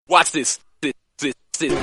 Watch this. Watch it.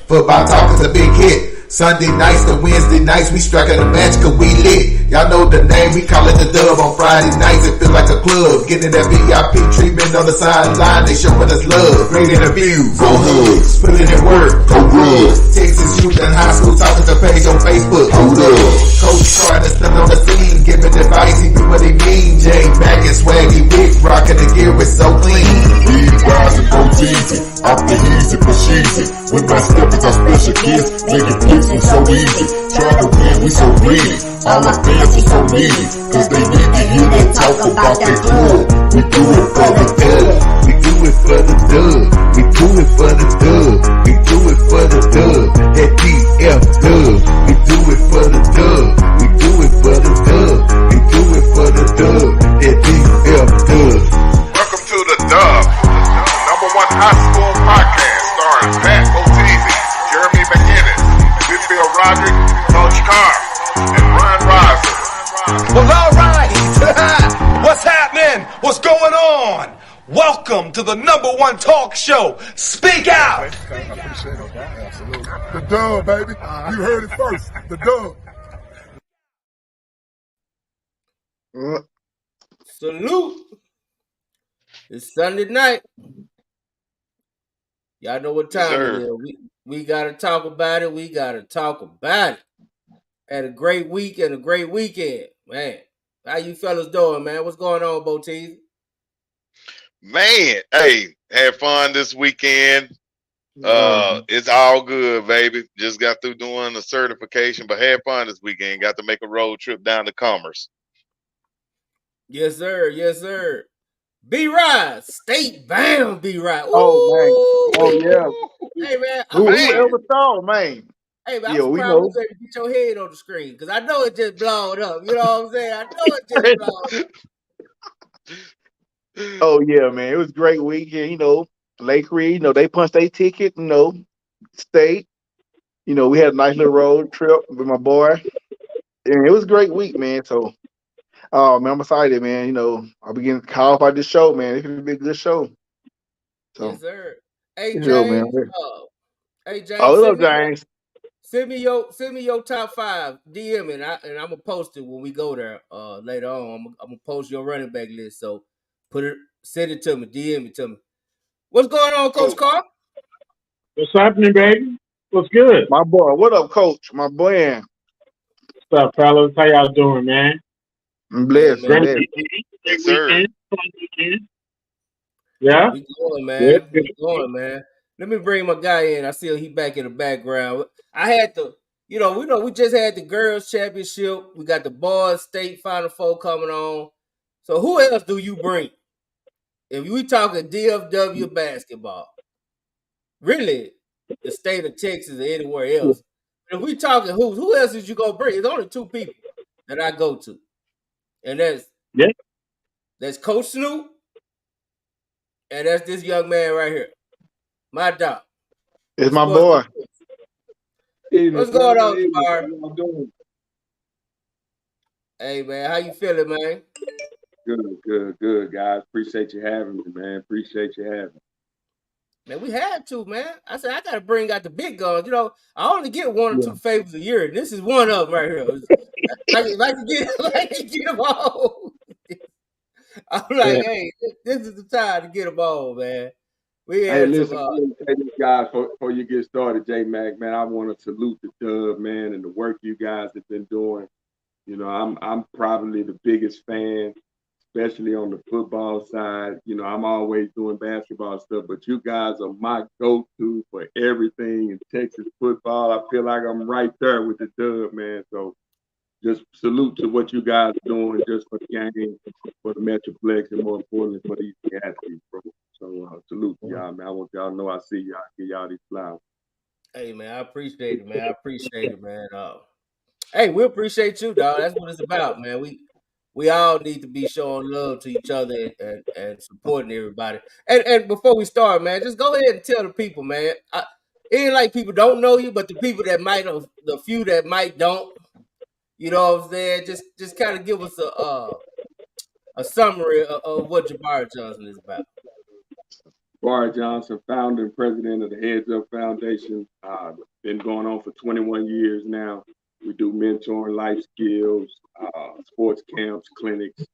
Football talk is a big hit. Sunday nights to Wednesday nights, we striking a match cause we lit. Y'all know the name, we call it the Dub. On Friday nights, it feel like a club. Getting that VIP treatment on the sideline, they showing us love. Great interviews, go hugs, put in work, go good. Texas youth and high school talking to page on Facebook, hold up. Coach Carter still on the scene, giving advice, he do what he mean. Jay back and swaggy, big rockin' the gear is so clean. These guys are go easy, off the easy for cheesy. With my steppers, our special kids, making fixing so easy. Trying to win, we so greedy. All our fans are so needy, cause they need to hear them talk about their club. We do it for the dub. We do it for the dub. We do it for the dub. We do it for the dub. That DF dub. We do it for the dub. We do it for the dub. We do it for the dub. That DF dub. Welcome to the Dub, number one high school podcast starring Pat Oteezy, Jeremy McInnes, Whitfield Roderick, Coach Carr, and Ron Riser. Well, all right. What's happening? What's going on? Welcome to the number one talk show. Speak out. The Dub, baby. You heard it first. The Dub. Salute. It's Sunday night. Y'all know what time it is. We gotta talk about it. We gotta talk about it. Had a great week and a great weekend, man. How you fellas doing, man? What's going on, Boteezy? Man, hey, had fun this weekend. It's all good, baby. Just got through doing a certification, but had fun this weekend. Got to make a road trip down to Commerce. Yes, sir. Yes, sir. B-Ride, state bound B-Ride. Oh, man. Oh, yeah. Hey, man. Who ever thought, man? Hey, man, I'm surprised you better get your head on the screen because I know it just blowed up. You know what I'm saying? I know it just blowed up. Oh, yeah, man. It was a great weekend. Lake Reed, they punched their ticket, state. We had a nice little road trip with my boy. And it was a great week, man. So, man, I'm excited, man. I'll be getting called by this show, man. It's going to be a good show. So, yes, sir. Hey, James. Man. Hey, James. Oh, what's up, James? Send me your top 5 DM and I'm gonna post it when we go there later on. I'm gonna post your running back list. So send it to me, DM it to me. What's going on, Coach Carr? What's happening, baby? What's good? My boy. What up, Coach? My boy. What's up, fellas? How y'all doing, man? I'm blessed. Yes, sir. Yeah? We going, man. We going, man. Let me bring my guy in. I see he back in the background. I had to, we just had the girls' championship. We got the boys' state Final Four coming on. So who else do you bring? If we talking DFW basketball, really, the state of Texas or anywhere else. If we talking who else is you gonna bring? It's only 2 people that I go to, and that's Coach Snoop, and that's this young man right here, my dog. It's my boy. What's going on, Jabari? Hey, man, how you feeling, man? Good, guys. Appreciate you having me, man. Appreciate you having me. Man, we had to, man. I said, I got to bring out the big guns. I only get 1 or 2 favors a year, and this is one of them right here. like to get them all. I'm like, hey, this is the time to get them all, man. Listen, guys, before you get started, J-Mac, man, I want to salute the Dub, man, and the work you guys have been doing. I'm probably the biggest fan, especially on the football side. I'm always doing basketball stuff, but you guys are my go-to for everything in Texas football. I feel like I'm right there with the Dub, man. So just salute to what you guys are doing just for the game, for the Metroplex, and more importantly, for these athletes, bro. So salute to y'all, man. I want y'all to know I see y'all, give y'all these flowers. Hey, man, I appreciate it, man. I appreciate it, man. Hey, we appreciate you, dog. That's what it's about, man. We all need to be showing love to each other and supporting everybody. And before we start, man, just go ahead and tell the people, man. It ain't like people don't know you, but the people that might have, the few that might don't, you know what I'm saying? Just kind of give us a summary of what Jabari Johnson is about. Jabari Johnson, founder and president of the Heads Up Foundation. Been going on for 21 years now. We do mentoring, life skills, sports camps, clinics,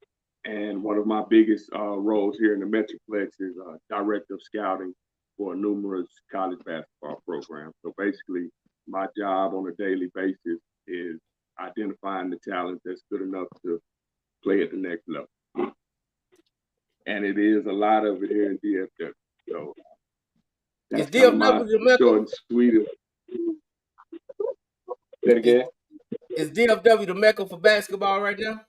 and one of my biggest roles here in the Metroplex is director of scouting for numerous college basketball programs. So basically, my job on a daily basis is identifying the talent that's good enough to play at the next level. And it is a lot of it here in DFW. So that's is DFW the Mecca? Short and sweet. Say it again. Is DFW the Mecca for basketball right now?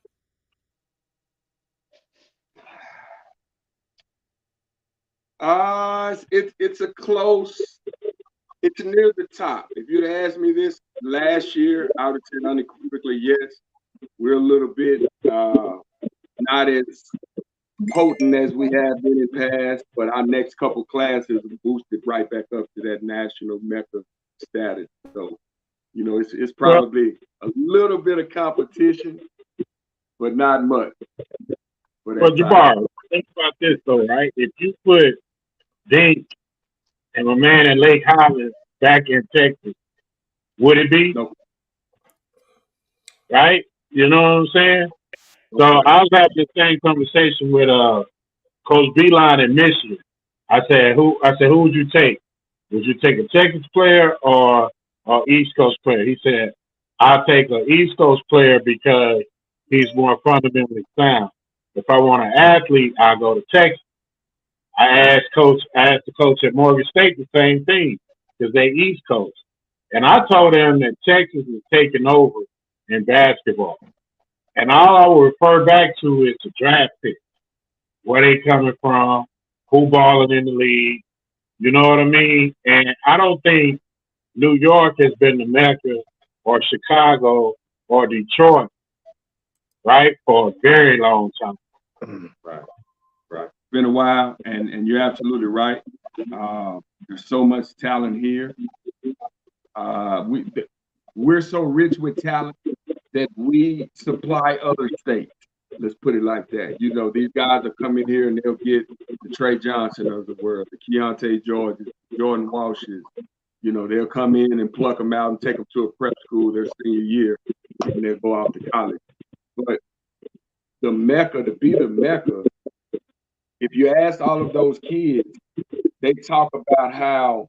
It's a close. It's near the top. If you'd asked me this last year, I would have said unequivocally yes. We're a little bit not as potent as we have been in past, but our next couple classes boosted right back up to that national Mecca status. So, you know, it's probably a little bit of competition, but not much. But Jabari, think about this though, right? If you put Dink and my man in Lake Highlands back in Texas, would it be? No. Right? You know what I'm saying? So I was having the same conversation with Coach Beeline in Michigan. I said, who would you take? Would you take a Texas player or East Coast player? He said, I'll take an East Coast player because he's more fundamentally sound. If I want an athlete, I'll go to Texas. I asked the coach at Morgan State the same thing because they East Coast. And I told him that Texas is taking over in basketball. And all I will refer back to is the draft pick. Where they coming from, who balling in the league, you know what I mean? And I don't think New York has been the Mecca or Chicago or Detroit, right, for a very long time. Right. It's been a while, and you're absolutely right. There's so much talent here. We're so rich with talent that we supply other states. Let's put it like that. You know, these guys are coming here and they'll get the Trey Johnson of the world, the Keontae Georges, Jordan Walshes. You know, they'll come in and pluck them out and take them to a prep school their senior year, and they'll go out to college. But the Mecca, to be the Mecca, if you ask all of those kids, they talk about how,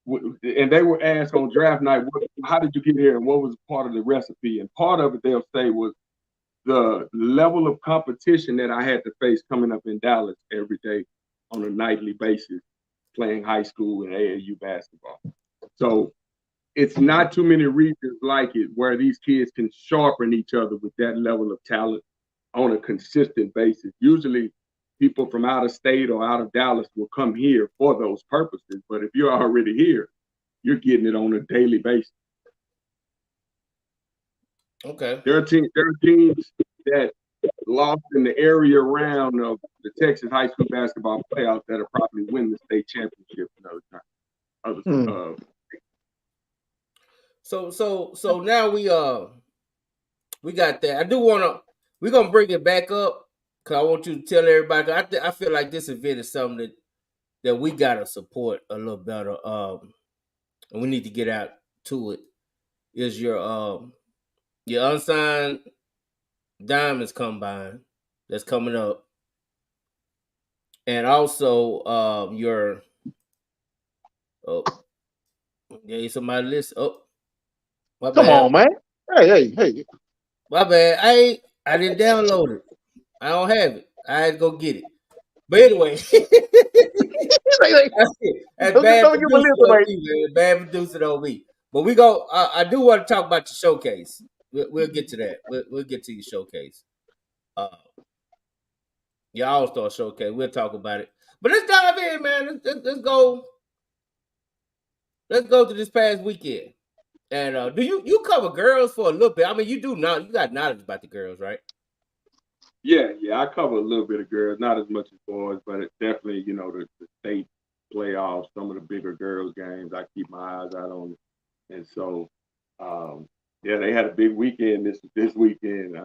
and they were asked on draft night, how did you get here and what was part of the recipe? And part of it they'll say was the level of competition that I had to face coming up in Dallas every day on a nightly basis, playing high school and AAU basketball. So it's not too many regions like it where these kids can sharpen each other with that level of talent on a consistent basis. Usually people from out of state or out of Dallas will come here for those purposes. But if you're already here, you're getting it on a daily basis. Okay. There are teams that lost in the area round of the Texas high school basketball playoffs that'll probably win the state championship another time. So now we got that. We're gonna bring it back up because I want you to tell everybody. I feel like this event is something that we gotta support a little better. And we need to get out to it. Is your unsigned Diamonds Combine that's coming up, and also your somebody listen. My Come bad. on, man. Hey. My bad. I didn't download it. I don't have it. I had to go get it. But anyway, that's bad producer on me. But we go. I do want to talk about your showcase. We'll get to that. We'll get to your showcase. Your All-Star showcase. We'll talk about it. But let's dive in, man. Let's go. Let's go to this past weekend. And do you cover girls for a little bit? I mean, you got knowledge about the girls, right? Yeah, I cover a little bit of girls, not as much as boys, but it's definitely, the state playoffs, some of the bigger girls games, I keep my eyes out on it. And so, they had a big weekend this weekend.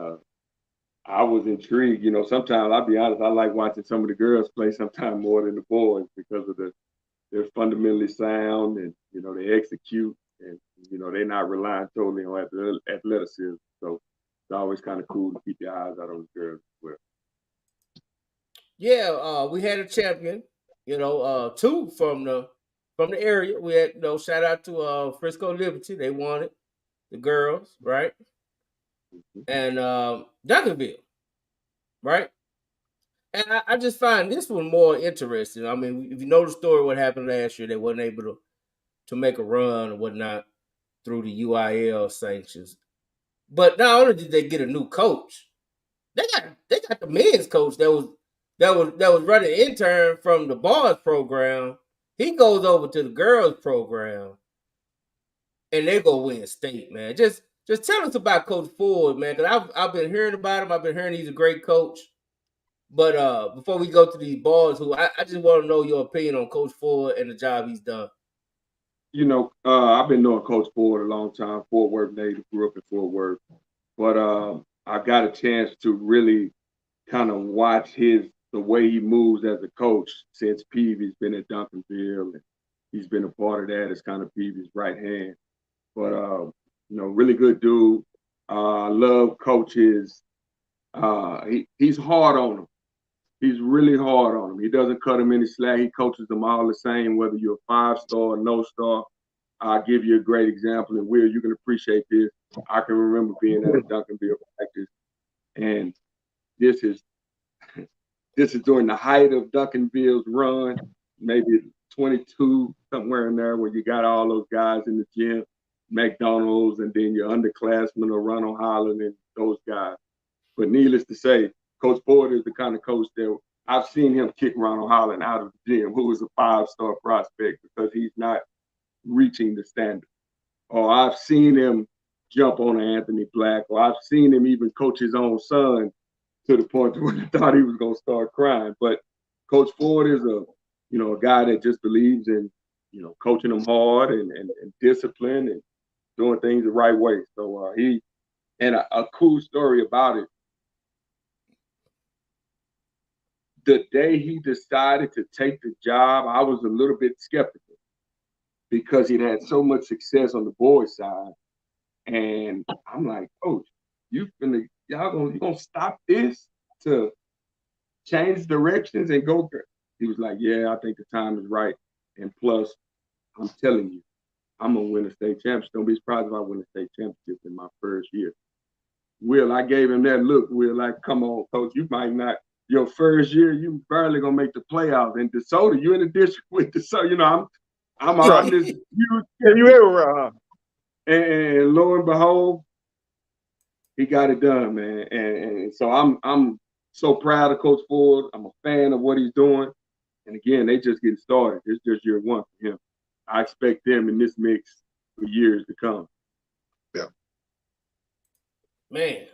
I was intrigued. You know, sometimes I'll be honest, I like watching some of the girls play sometimes more than the boys because of they're fundamentally sound and you know they execute and you know they're not relying totally on athleticism. So it's always kind of cool to keep your eyes out on the girls as well. Yeah, we had a champion, you know, two from the area. We had, you know, shout out to Frisco Liberty. They won it, the girls, right? And Duncanville, right? And I just find this one more interesting. I mean, if you know the story, what happened last year, they wasn't able to make a run or whatnot through the UIL sanctions. But not only did they get a new coach, they got the men's coach that was running intern from the boys program. He goes over to the girls program, and they go win state, man. Just tell us about Coach Ford, man, because I've been hearing about him. I've been hearing he's a great coach. But before we go to these boys, I just want to know your opinion on Coach Ford and the job he's done. You know, I've been knowing Coach Ford a long time. Fort Worth native, grew up in Fort Worth, but I got a chance to really kind of watch the way he moves as a coach since Peavy's been at Duncanville, and he's been a part of that as kind of Peavy's right hand. But you know, really good dude. I love coaches. He's hard on them. He's really hard on them. He doesn't cut them any slack. He coaches them all the same, whether you're a 5-star or no star. I'll give you a great example, and Will, you can appreciate this. I can remember being at a Duncanville practice, and this is during the height of Duncanville's run, maybe 22, somewhere in there, where you got all those guys in the gym, McDonald's, and then your underclassmen or Ronald Holland and those guys. But needless to say, Coach Ford is the kind of coach that I've seen him kick Ronald Holland out of the gym, who was a 5-star prospect, because he's not reaching the standard. Or I've seen him jump on Anthony Black, or I've seen him even coach his own son to the point where I thought he was going to start crying. But Coach Ford is a guy that just believes in, you know, coaching them hard and discipline and doing things the right way. So a cool story about it. The day he decided to take the job, I was a little bit skeptical because he'd had so much success on the boys' side. And I'm like, Coach, you gonna stop this to change directions and go? He was like, yeah, I think the time is right. And plus, I'm telling you, I'm gonna win a state championship. Don't be surprised if I win a state championship in my first year. Will, I gave him that look. Will, like, come on, Coach, you might not. Your first year, you barely gonna make the playoffs. And DeSoto, you in the district with DeSoto. You know, I'm on this huge. You ever and lo and behold, he got it done, man. And so I'm so proud of Coach Ford. I'm a fan of what he's doing. And again, they just getting started. It's just year one for him. I expect them in this mix for years to come. Yeah. Man,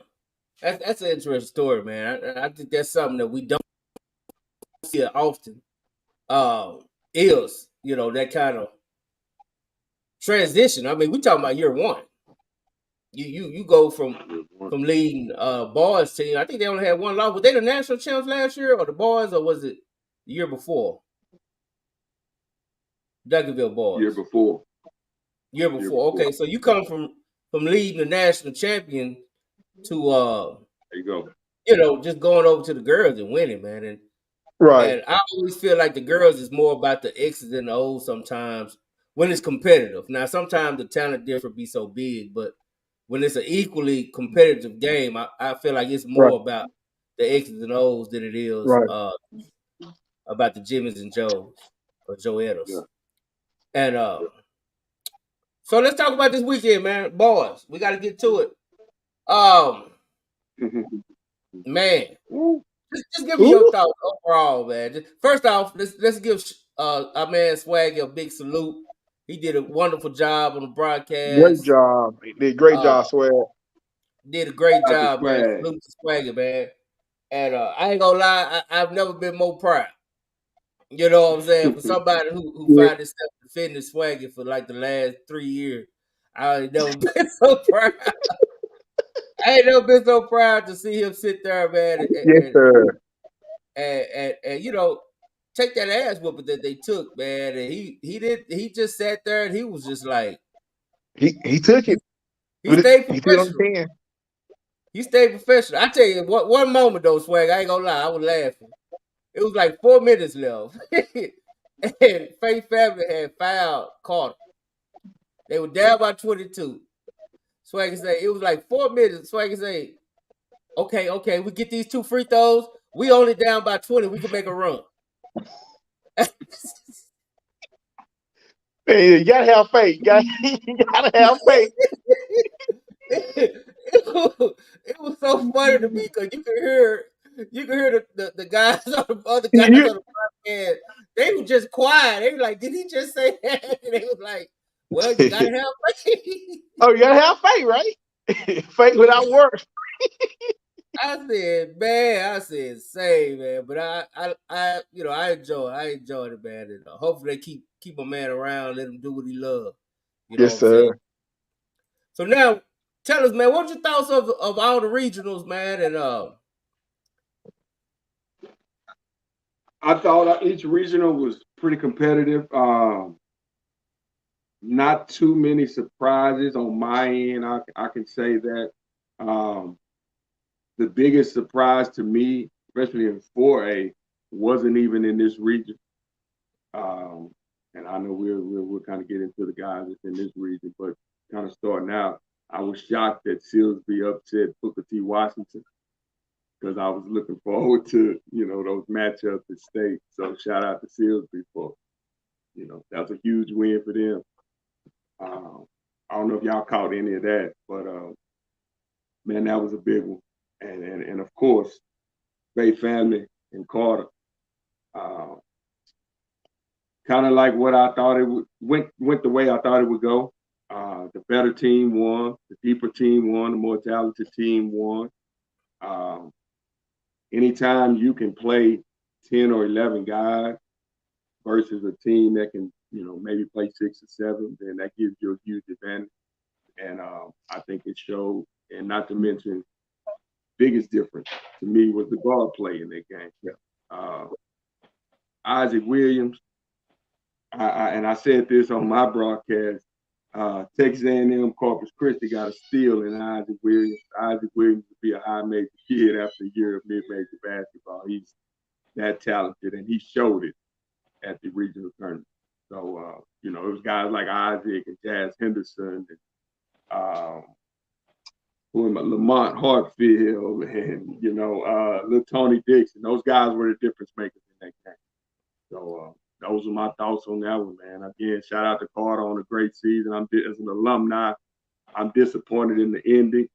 that's an interesting story, man. I think that's something that we don't see it often. Is, you know, that kind of transition. I mean, we talking about year one. You go from leading boys team. I think they only had one loss. Was they the national champs last year, or the boys, or was it the year before? Duncanville boys. Year before. Okay, so you come from leading the national champion to there you go. You know, just going over to the girls and winning, man. And right. And I always feel like the girls is more about the X's and the O's sometimes when it's competitive. Now, sometimes the talent difference be so big, but when it's an equally competitive game, I feel like it's more about the X's and O's than it is about the Jimmys and Joes or Joettas. Yeah. And so let's talk about this weekend, man. Boys, we got to get to it. Man, just give me your thoughts overall, man. First off, let's give our man Swaggy a big salute. He did a wonderful job on the broadcast. Great job. He did a great job, Swag. Did a great job, man. Salute to Swaggy, man. And I ain't gonna lie, I've never been more proud. You know what I'm saying? For somebody who found himself defending Swaggy for like the last 3 years, I ain't never been so proud. I ain't never been so proud to see him sit there, man, Yes, sir. and you know, take that ass whooping that they took, man. And he just sat there and he was just like He took it. he stayed He took it on professional. the 10. He stayed professional. I tell you what, one moment though, Swag, I ain't gonna lie, I was laughing. It was like 4 minutes left, and Faith family had fouled Carter. They were down by 22. Swaggy say it was like 4 minutes. Swaggy say, okay, we get these 2 free throws. We only down by 20. We can make a run. Man, you gotta have faith. You gotta have faith. It was so funny to me because you could hear the guys on the other guys on the podcast. They were just quiet. They were like, "Did he just say that?" And they was like, "Well, you gotta have faith." Oh, you gotta have faith, right? Faith without work. I said, same, man. But I enjoyed it, man. And hopefully they keep a man around, let him do what he loves. You know Yes, what I'm sir. saying? So now, tell us, man, what's your thoughts of all the regionals, man? And I thought each regional was pretty competitive. Not too many surprises on my end. I can say that. The biggest surprise to me, especially in 4A, wasn't even in this region. And I know we'll kind of get into the guys that's in this region, but kind of starting out, I was shocked that Silsby upset Booker T. Washington because I was looking forward to, those matchups at state. So shout out to Silsby for, that was a huge win for them. I don't know if y'all caught any of that, but man, that was a big one. And of course, Bay family and Carter. Kind of like what I thought it would went the way I thought it would go. The better team won, the deeper team won, the more talented team won. Anytime you can play 10 or 11 guys versus a team that can, maybe play 6 or 7, then that gives you a huge advantage. And I think it showed. And not to mention, biggest difference to me was the guard play in that game. Yeah. Isaac Williams, and I said this on my broadcast, Texas A&M Corpus Christi got a steal in Isaac Williams. Isaac Williams would be a high major kid after a year of mid-major basketball. He's that talented, and he showed it at the regional tournament. So, it was guys like Isaac and Jazz Henderson and Lamont Hartfield and, little Tony Dixon. Those guys were the difference makers in that game. So those are my thoughts on that one, man. Again, shout out to Carter on a great season. As an alumni, I'm disappointed in the ending.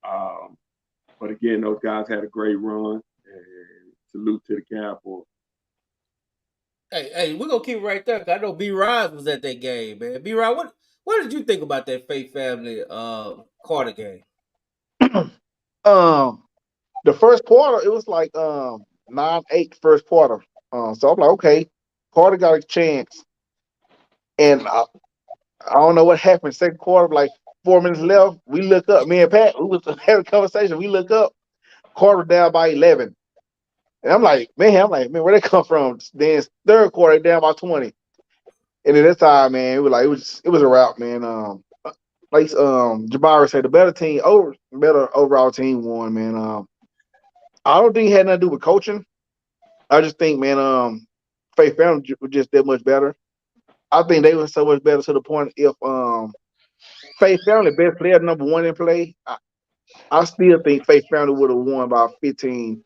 But again, those guys had a great run, and salute to the Cowboys. Hey, we're gonna keep it right there. I know B. Rise was at that game, man. B. Rise, what did you think about that Faith family Carter game? The first quarter, it was like 9-8 first quarter. So I'm like, okay, Carter got a chance. And I don't know what happened. Second quarter, like 4 minutes left, we look up. Me and Pat, we was having a conversation. We look up, Carter down by 11. And I'm like, man, where they come from? Then third quarter, down by 20. And at that time, man, it was a rout, man. Like Jabari said, the better overall team won, man. I don't think it had nothing to do with coaching. I just think, man, Faith Family was just that much better. I think they were so much better to the point if Faith Family best player number 1 in play, I still think Faith Family would have won by 15.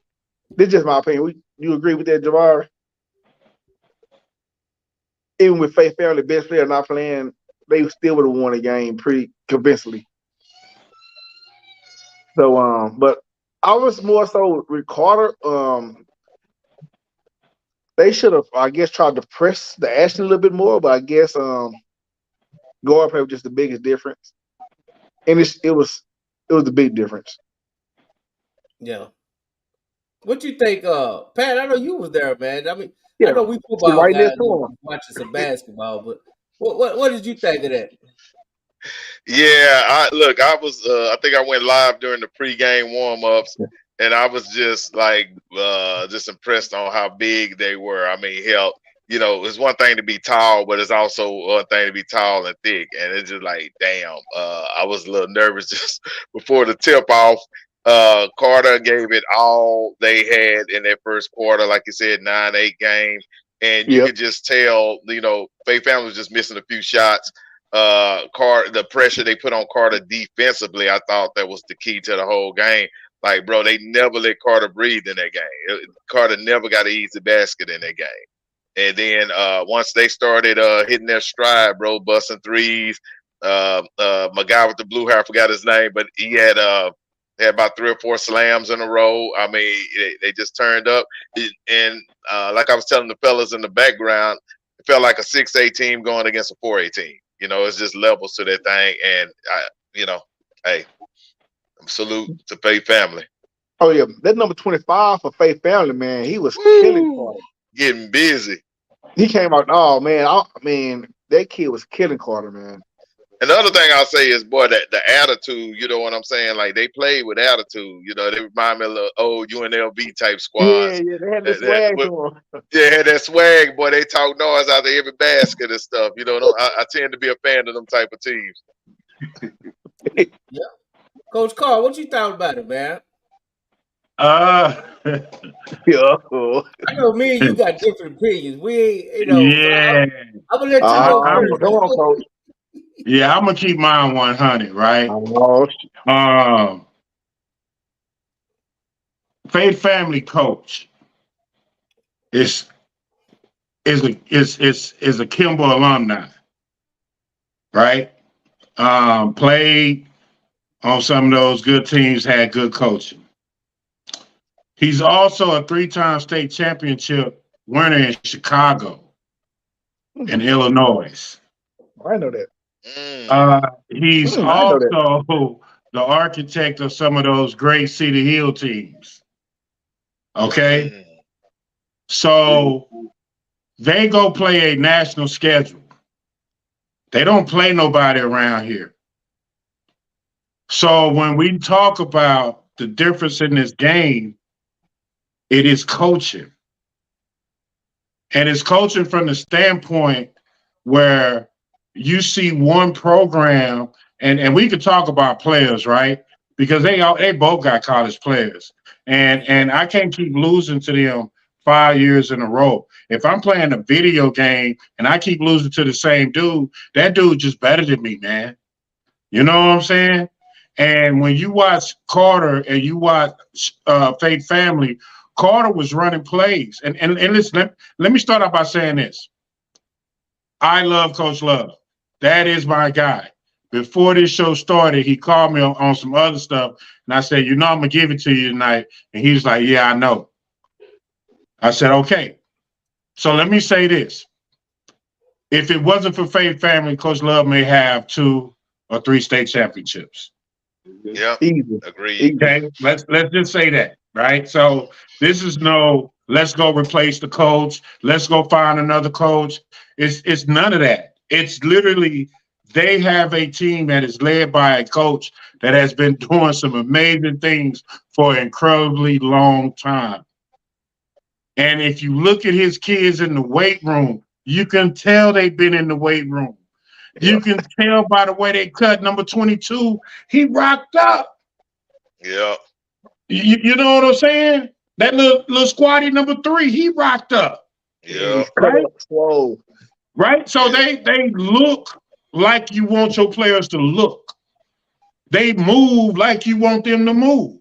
This is just my opinion. You agree with that, Jabari? Even with Faith Family best player not playing, they still would have won the game pretty convincingly. So, but I was more so with Carter. They should have, I guess, tried to press the action a little bit more, but I guess guard play was just the biggest difference, and it was the big difference. Yeah. What you think, Pat? I know you was there, man. I mean, Yeah, I know we football right guys there to him. watching some basketball, but what did you think of that? Yeah, I think I went live during the pregame warm-ups, and I was just like just impressed on how big they were. I mean, hell, it's one thing to be tall, but it's also one thing to be tall and thick. And it's just like, damn, I was a little nervous just before the tip off. Carter gave it all they had in that first quarter, like you said, 9-8 game. And you could just tell, Faith Family was just missing a few shots. The pressure they put on Carter defensively, I thought that was the key to the whole game. Like, bro, they never let Carter breathe in that game. Carter never got an easy basket in that game. And then once they started hitting their stride, bro, busting threes, my guy with the blue hair, I forgot his name, but he had about 3 or 4 slams in a row. I mean, they just turned up. And like I was telling the fellas in the background, it felt like a 6A team going against a 4A team. It's just levels to that thing. And, hey, salute to Faith Family. Oh, yeah. That number 25 for Faith Family, man, he was killing Carter. Getting busy. He came out, oh, man, that kid was killing Carter, man. And the other thing I'll say is, boy, that the attitude, you know what I'm saying? Like, they played with attitude. They remind me of the old UNLV type squads. Yeah, they had the swag to them. Yeah, had that swag, boy. They talk noise out of every basket and stuff. I tend to be a fan of them type of teams. Yeah. Coach Carl, what you thought about it, man? Yeah. I know me and you got different opinions. We ain't, Yeah. So I'm gonna let you go on, Coach. Yeah, I'm gonna keep mine 100, right? Faith Family coach is a Kimball alumni, right? Played on some of those good teams, had good coaching. He's also a 3-time state championship winner in Chicago and Illinois. I know that. He's also the architect of some of those great Cedar Hill teams. Okay? So they go play a national schedule. They don't play nobody around here. So when we talk about the difference in this game, it is coaching. And it's coaching from the standpoint where you see one program, and we could talk about players, right? Because they both got college players. And I can't keep losing to them 5 years in a row. If I'm playing a video game and I keep losing to the same dude, that dude just better than me, man. You know what I'm saying? And when you watch Carter and you watch Faith Family, Carter was running plays. And listen, let me start out by saying this. I love Coach Love. That is my guy. Before this show started, he called me on some other stuff, and I said, I'm going to give it to you tonight. And he was like, yeah, I know. I said, okay. So let me say this. If it wasn't for Faith Family, Coach Love may have 2 or 3 state championships. Yeah, agreed. Okay, let's just say that, right? So this is no, let's go replace the coach. Let's go find another coach. It's none of that. It's literally they have a team that is led by a coach that has been doing some amazing things for an incredibly long time. And if you look at his kids in the weight room, you can tell they've been in the weight room. You can tell by the way they cut number 22. He rocked up. Yeah. You know what I'm saying? That little squatty number 3, he rocked up. Yeah. Right? Slow. Right? So they look like you want your players to look. They move like you want them to move.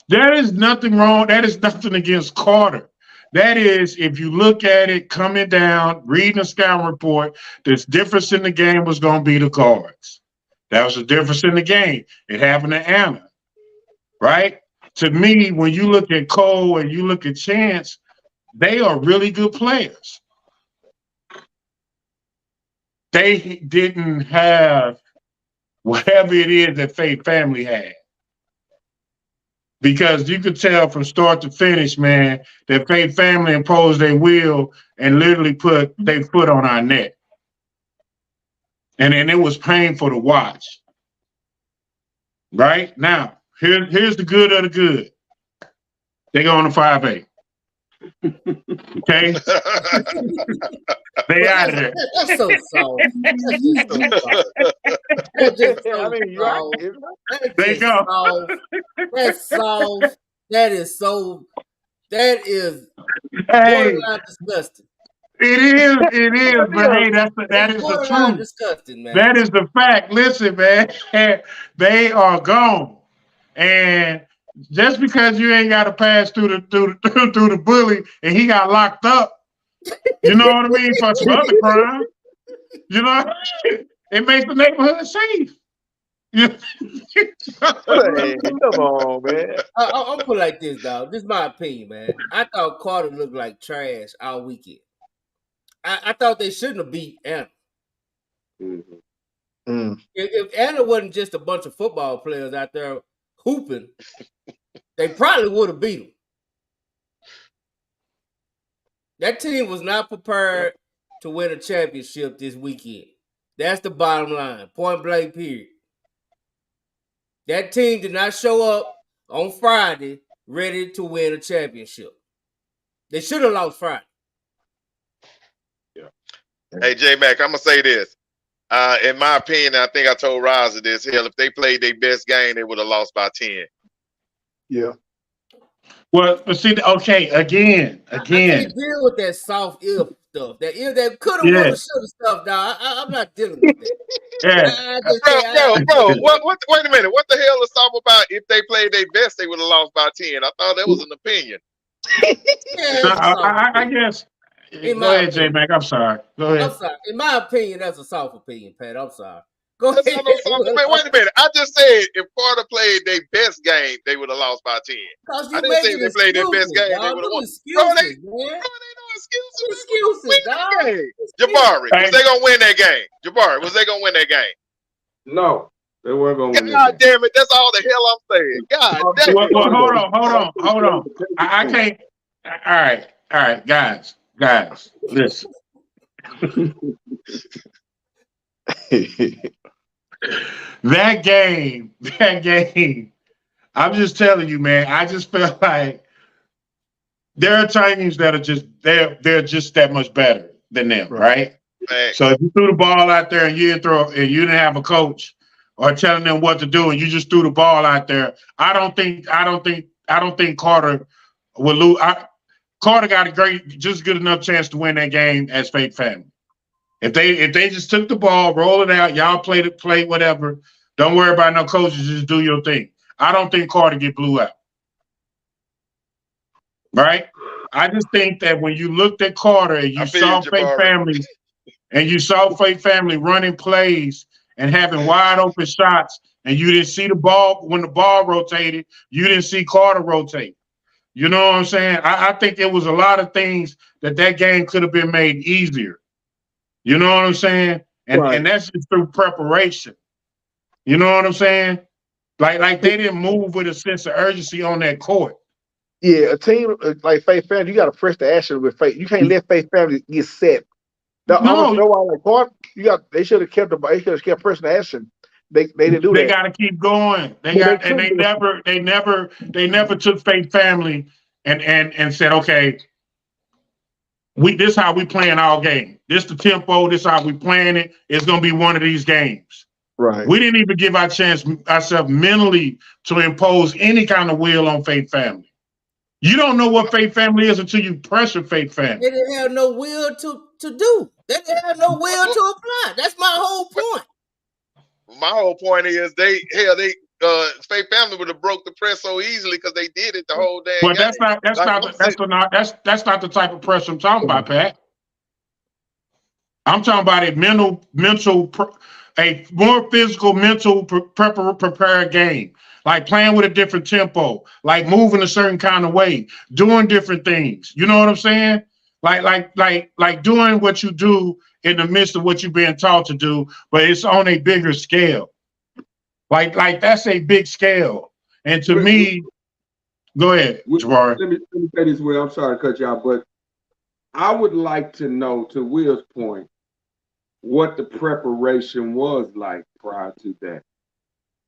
There is nothing wrong. That is nothing against Carter. That is, if you look at it, coming down, reading the scouting report, this difference in the game was going to be the guards. That was the difference in the game. It happened to Anna, right? To me, when you look at Cole and you look at Chance, they are really good players. They didn't have whatever it is that Faith Family had. Because you could tell from start to finish, man, that Faith Family imposed their will and literally put their foot on our neck. and it was painful to watch. Right now, here's the good of the good. They go on the 5A. Okay, they out of there. That's so soft. That's just so soft. That's just so I mean, you're soft. right. That's They just go. soft. That's soft. That is so. That is Hey, borderline disgusting. it is, but hey, that is the Borderline truth. disgusting, man. That is the fact. Listen, man, they are gone, and just because you ain't got to pass through the bully, and he got locked up, you know what I mean, for some other crime, you know, it makes the neighborhood safe. Hey, come on, man. I'm put it like this, dog. This is my opinion, man. I thought Carter looked like trash all weekend. I thought they shouldn't have beat Anna. If Anna wasn't just a bunch of football players out there hooping, they probably would have beat him. That team was not prepared to win a championship this weekend. That's the bottom line. Point blank, period. That team did not show up on Friday ready to win a championship. They should have lost Friday. Yeah. Hey, J-Mac, I'm going to say this. In my opinion, I think I told Roger this. Hell, if they played their best game, they would have lost by 10. Yeah. Well, see, okay, again. I can't deal with that soft if stuff. That could have, would have, should have stuff, dog. I'm not dealing with that. Bro, wait a minute. What the hell is talking about? If they played their best, they would have lost by 10. I thought that was an opinion. I guess. Go ahead, J-Mac. I'm sorry. Go ahead. I'm sorry. In my opinion, that's a soft opinion, Pat. I'm sorry. Go ahead. Wait a minute. I just said if Carter played their best game, they would have lost by 10. I didn't say if they played their best game, they would have won. Bro, they no excuses. Dog. Jabari, was they gonna win that game? Jabari, was they gonna win that game? No, they weren't gonna win. God damn it, that's all the hell I'm saying. God damn it. Well, hold on. I can't. All right, guys, listen. That game. I'm just telling you, man. I just feel like there are teams that are just they're just that much better than them, right? So if you threw the ball out there and you didn't have a coach or telling them what to do, and you just threw the ball out there, I don't think Carter will lose. Carter got just good enough chance to win that game as Fake Family. If they just took the ball, roll it out, y'all play whatever. Don't worry about no coaches, just do your thing. I don't think Carter get blew out. Right? I just think that when you looked at Carter and you saw Fake Family running plays and having wide open shots, and you didn't see the ball when the ball rotated, you didn't see Carter rotate. You know what I'm saying? I think it was a lot of things that game could have been made easier. You know what I'm saying? And that's just through preparation. You know what I'm saying? Like they didn't move with a sense of urgency on that court. Yeah, a team like Faith Family, you got to press the action with Faith. You can't let Faith Family get set. They should have kept pressing the action. They didn't do that. They got to keep going. They never took Faith Family and said, okay, this is how we playing our game. This the tempo. This is how we playing it. It's gonna be one of these games. Right. We didn't even give ourselves mentally to impose any kind of will on Faith Family. You don't know what Faith Family is until you pressure Faith Family. They didn't have no will to do. They didn't have no will to apply. That's my whole point. My whole point is Faith Family would have broke the press so easily because they did it the whole day. But that's not the type of press I'm talking about, Pat. I'm talking about a more physical, mental prepared game, like playing with a different tempo, like moving a certain kind of way, doing different things. You know what I'm saying? Like doing what you do in the midst of what you're being taught to do, but it's on a bigger scale. Like that's a big scale. And to me, go ahead, Jabari. Let me say this, Will. I'm sorry to cut you out, but I would like to know, to Will's point, what the preparation was like prior to that.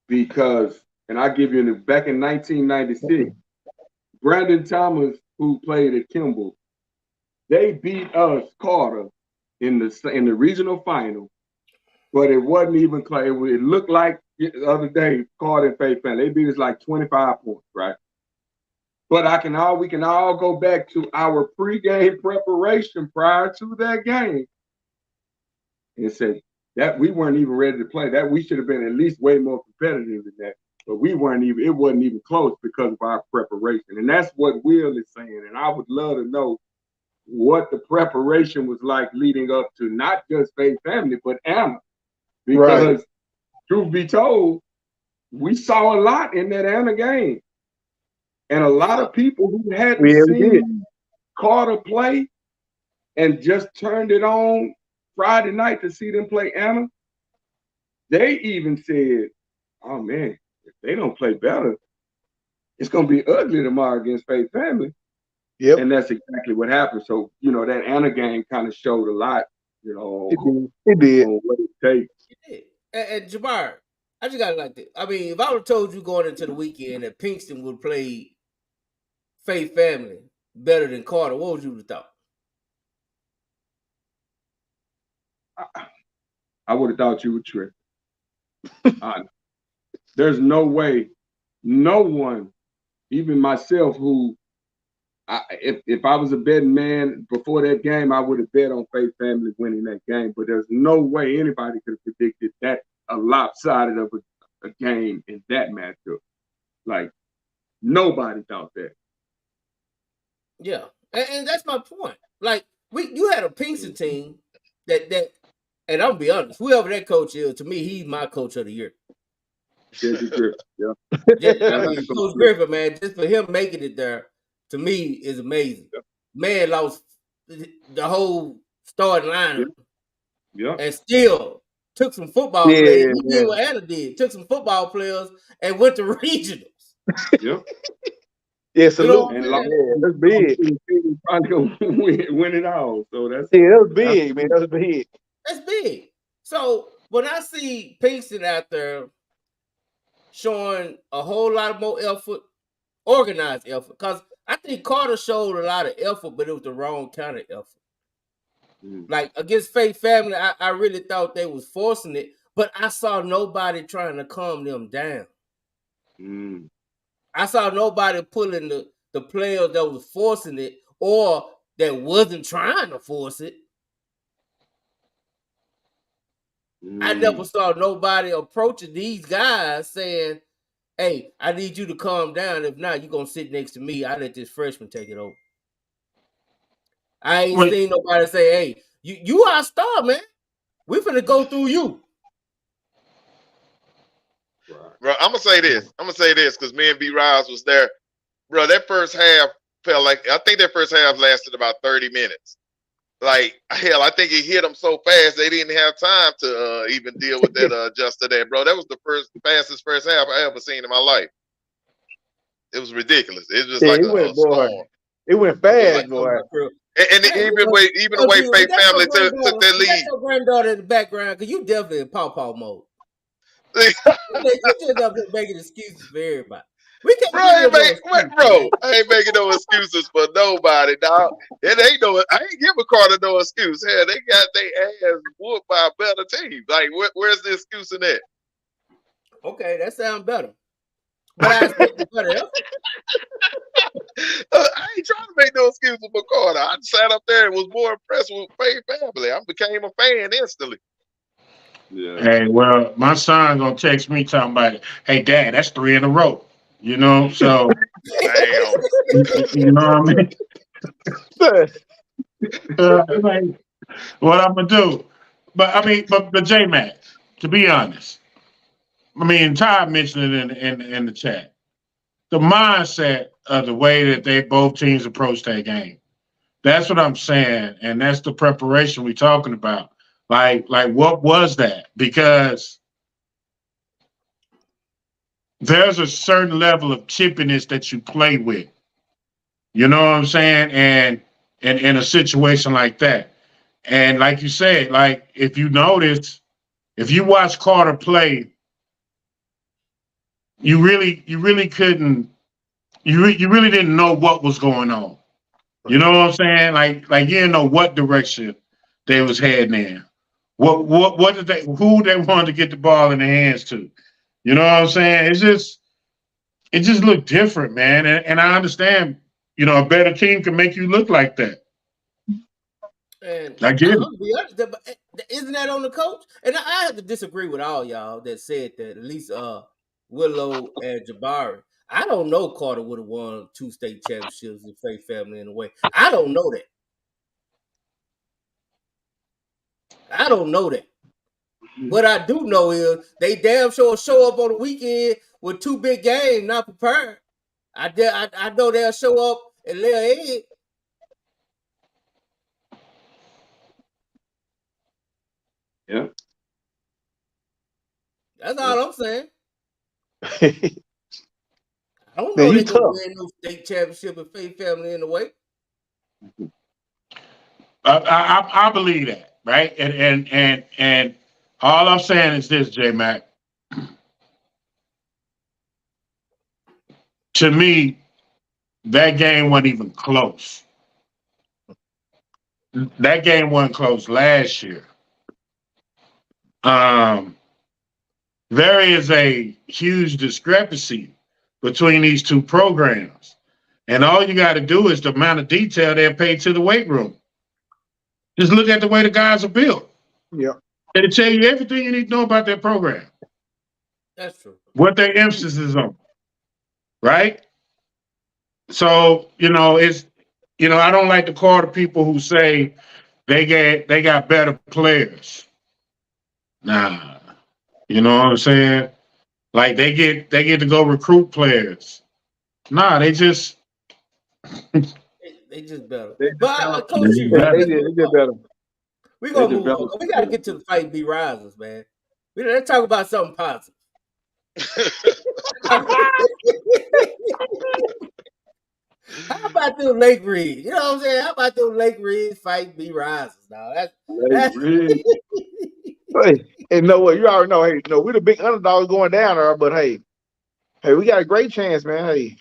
Because, and I give you back in 1996, Brandon Thomas, who played at Kimball, they beat us, Carter, in the regional final, but it wasn't even close. It looked like the other day, Carter and Faith Family, they beat us like 25 points, right? But we can all go back to our pregame preparation prior to that game and say that we weren't even ready to play. That we should have been at least way more competitive than that. But we weren't even, it wasn't even close because of our preparation. And that's what Will is saying. And I would love to know what the preparation was like leading up to not just Faith Family, but Anna. Because truth be told, we saw a lot in that Anna game. And a lot of people who hadn't seen Carter play and just turned it on Friday night to see them play Anna, they even said, oh man, if they don't play better, it's going to be ugly tomorrow against Faith Family. Yep. And that's exactly what happened. So, that Anna game kind of showed a lot, it did. On what it takes. It did. And Jabari, I just got to like this. I mean, if I would have told you going into the weekend that Pinkston would play Faith Family better than Carter, what would you have thought? I would have thought you were tripping. There's no way, no one, even myself, who, if I was a betting man before that game, I would have bet on Faith Family winning that game. But there's no way anybody could have predicted that a lopsided of a game in that matchup. Like, nobody thought that. Yeah, and that's my point. Like, you had a Pinkston team that, and I'll be honest, whoever that coach is, to me, he's my coach of the year. Yeah. I mean, Coach Griffin, man, just for him making it there, to me, is amazing. Yep. Man lost the whole starting lineup. Yeah. And still took some football players. He did what Anna did. Took some football players and went to regionals. Yep. Yeah, salute. That's big. Probably gonna win it all. So that's that's big, man. That's big. That's big. So when I see Pinkston out there showing a whole lot more effort, organized effort, because I think Carter showed a lot of effort, but it was the wrong kind of effort. Like against Faith Family, I really thought they was forcing it, but I saw nobody trying to calm them down. I saw nobody pulling the players that was forcing it or that wasn't trying to force it. I never saw nobody approaching these guys saying, hey, I need you to calm down. If not, you're going to sit next to me. I let this freshman take it over. I ain't seen nobody say, hey, you our star, man. We finna go through you. Bro, I'm going to say this because me and B. Riles was there. Bro, that first half felt like, I think that first half lasted about 30 minutes. Like, hell, I think it hit them so fast they didn't have time to even deal with that just that, bro. That was the fastest first half I ever seen in my life. It was ridiculous. It was just like a storm. It went fast, boy. And even the way Faith Family took their lead. Your granddaughter in the background, because you definitely in pawpaw mode. You just up here making excuses for everybody. I ain't making no excuses for nobody, dog. I ain't giving Carter no excuse. Hell, they got their ass whooped by a better team. Like, where's the excuse in that? Okay, that sounds better. But I expect the better effort. I ain't trying to make no excuses for Carter. I sat up there and was more impressed with Faith Family. I became a fan instantly. Yeah. Hey, well, my son gonna text me talking about it. Hey, Dad, that's 3 in a row. You know, so you know what I mean? Like, what I'm gonna do? But I mean, but J-Mac, to be honest, I mean, Ty mentioned it in the chat. The mindset of the way that they both teams approach that game. That's what I'm saying, and that's the preparation we're talking about. Like what was that? Because there's a certain level of chippiness that you play with. You know what I'm saying? And in a situation like that, And like you said, like if you notice, if you watch Carter play, you really couldn't, you really didn't know what was going on. You know what I'm saying? Like you didn't know what direction they was heading in. What did they, who they wanted to get the ball in their hands to? You know what I'm saying? It just looked different, man. And I understand, you know, a better team can make you look like that. And I get it. I'll be honest, isn't that on the coach? And I have to disagree with all y'all that said that. At least Willow and Jabari. I don't know Carter would have won 2 state championships in Faith Family in a way. I don't know that. I don't know that. What I do know is they damn sure show up on the weekend with 2 big games, not prepared. I know they'll show up and lay an egg. Yeah. That's all I'm saying. I don't Man, know you they gonna tough. win no state championship in Faith Family in a way. I believe that, right? And all I'm saying is this, J Mac. To me, that game wasn't even close. That game wasn't close last year. There is a huge discrepancy between these two programs. And all you got to do is the amount of detail they're paid to the weight room. Just look at the way the guys are built. Yeah. It'll tell you everything you need to know about their program. That's true. What their emphasis is on. Right? So, you know, it's, you know, I don't like to call the people who say they got better players. Nah. You know what I'm saying? Like they get to go recruit players. Nah, they just They just better. They But develop- Coach, Yeah, they did better. we gonna They move on. develop- We gotta get to the fight be risers, man. Let's talk about something positive. How about them Lake Reeds? You know what I'm saying? How about them Lake Reeds fight be risers now? That's Really? Hey, and know what? You already know. Hey, no, we're the big underdogs going down there, but hey, we got a great chance, man.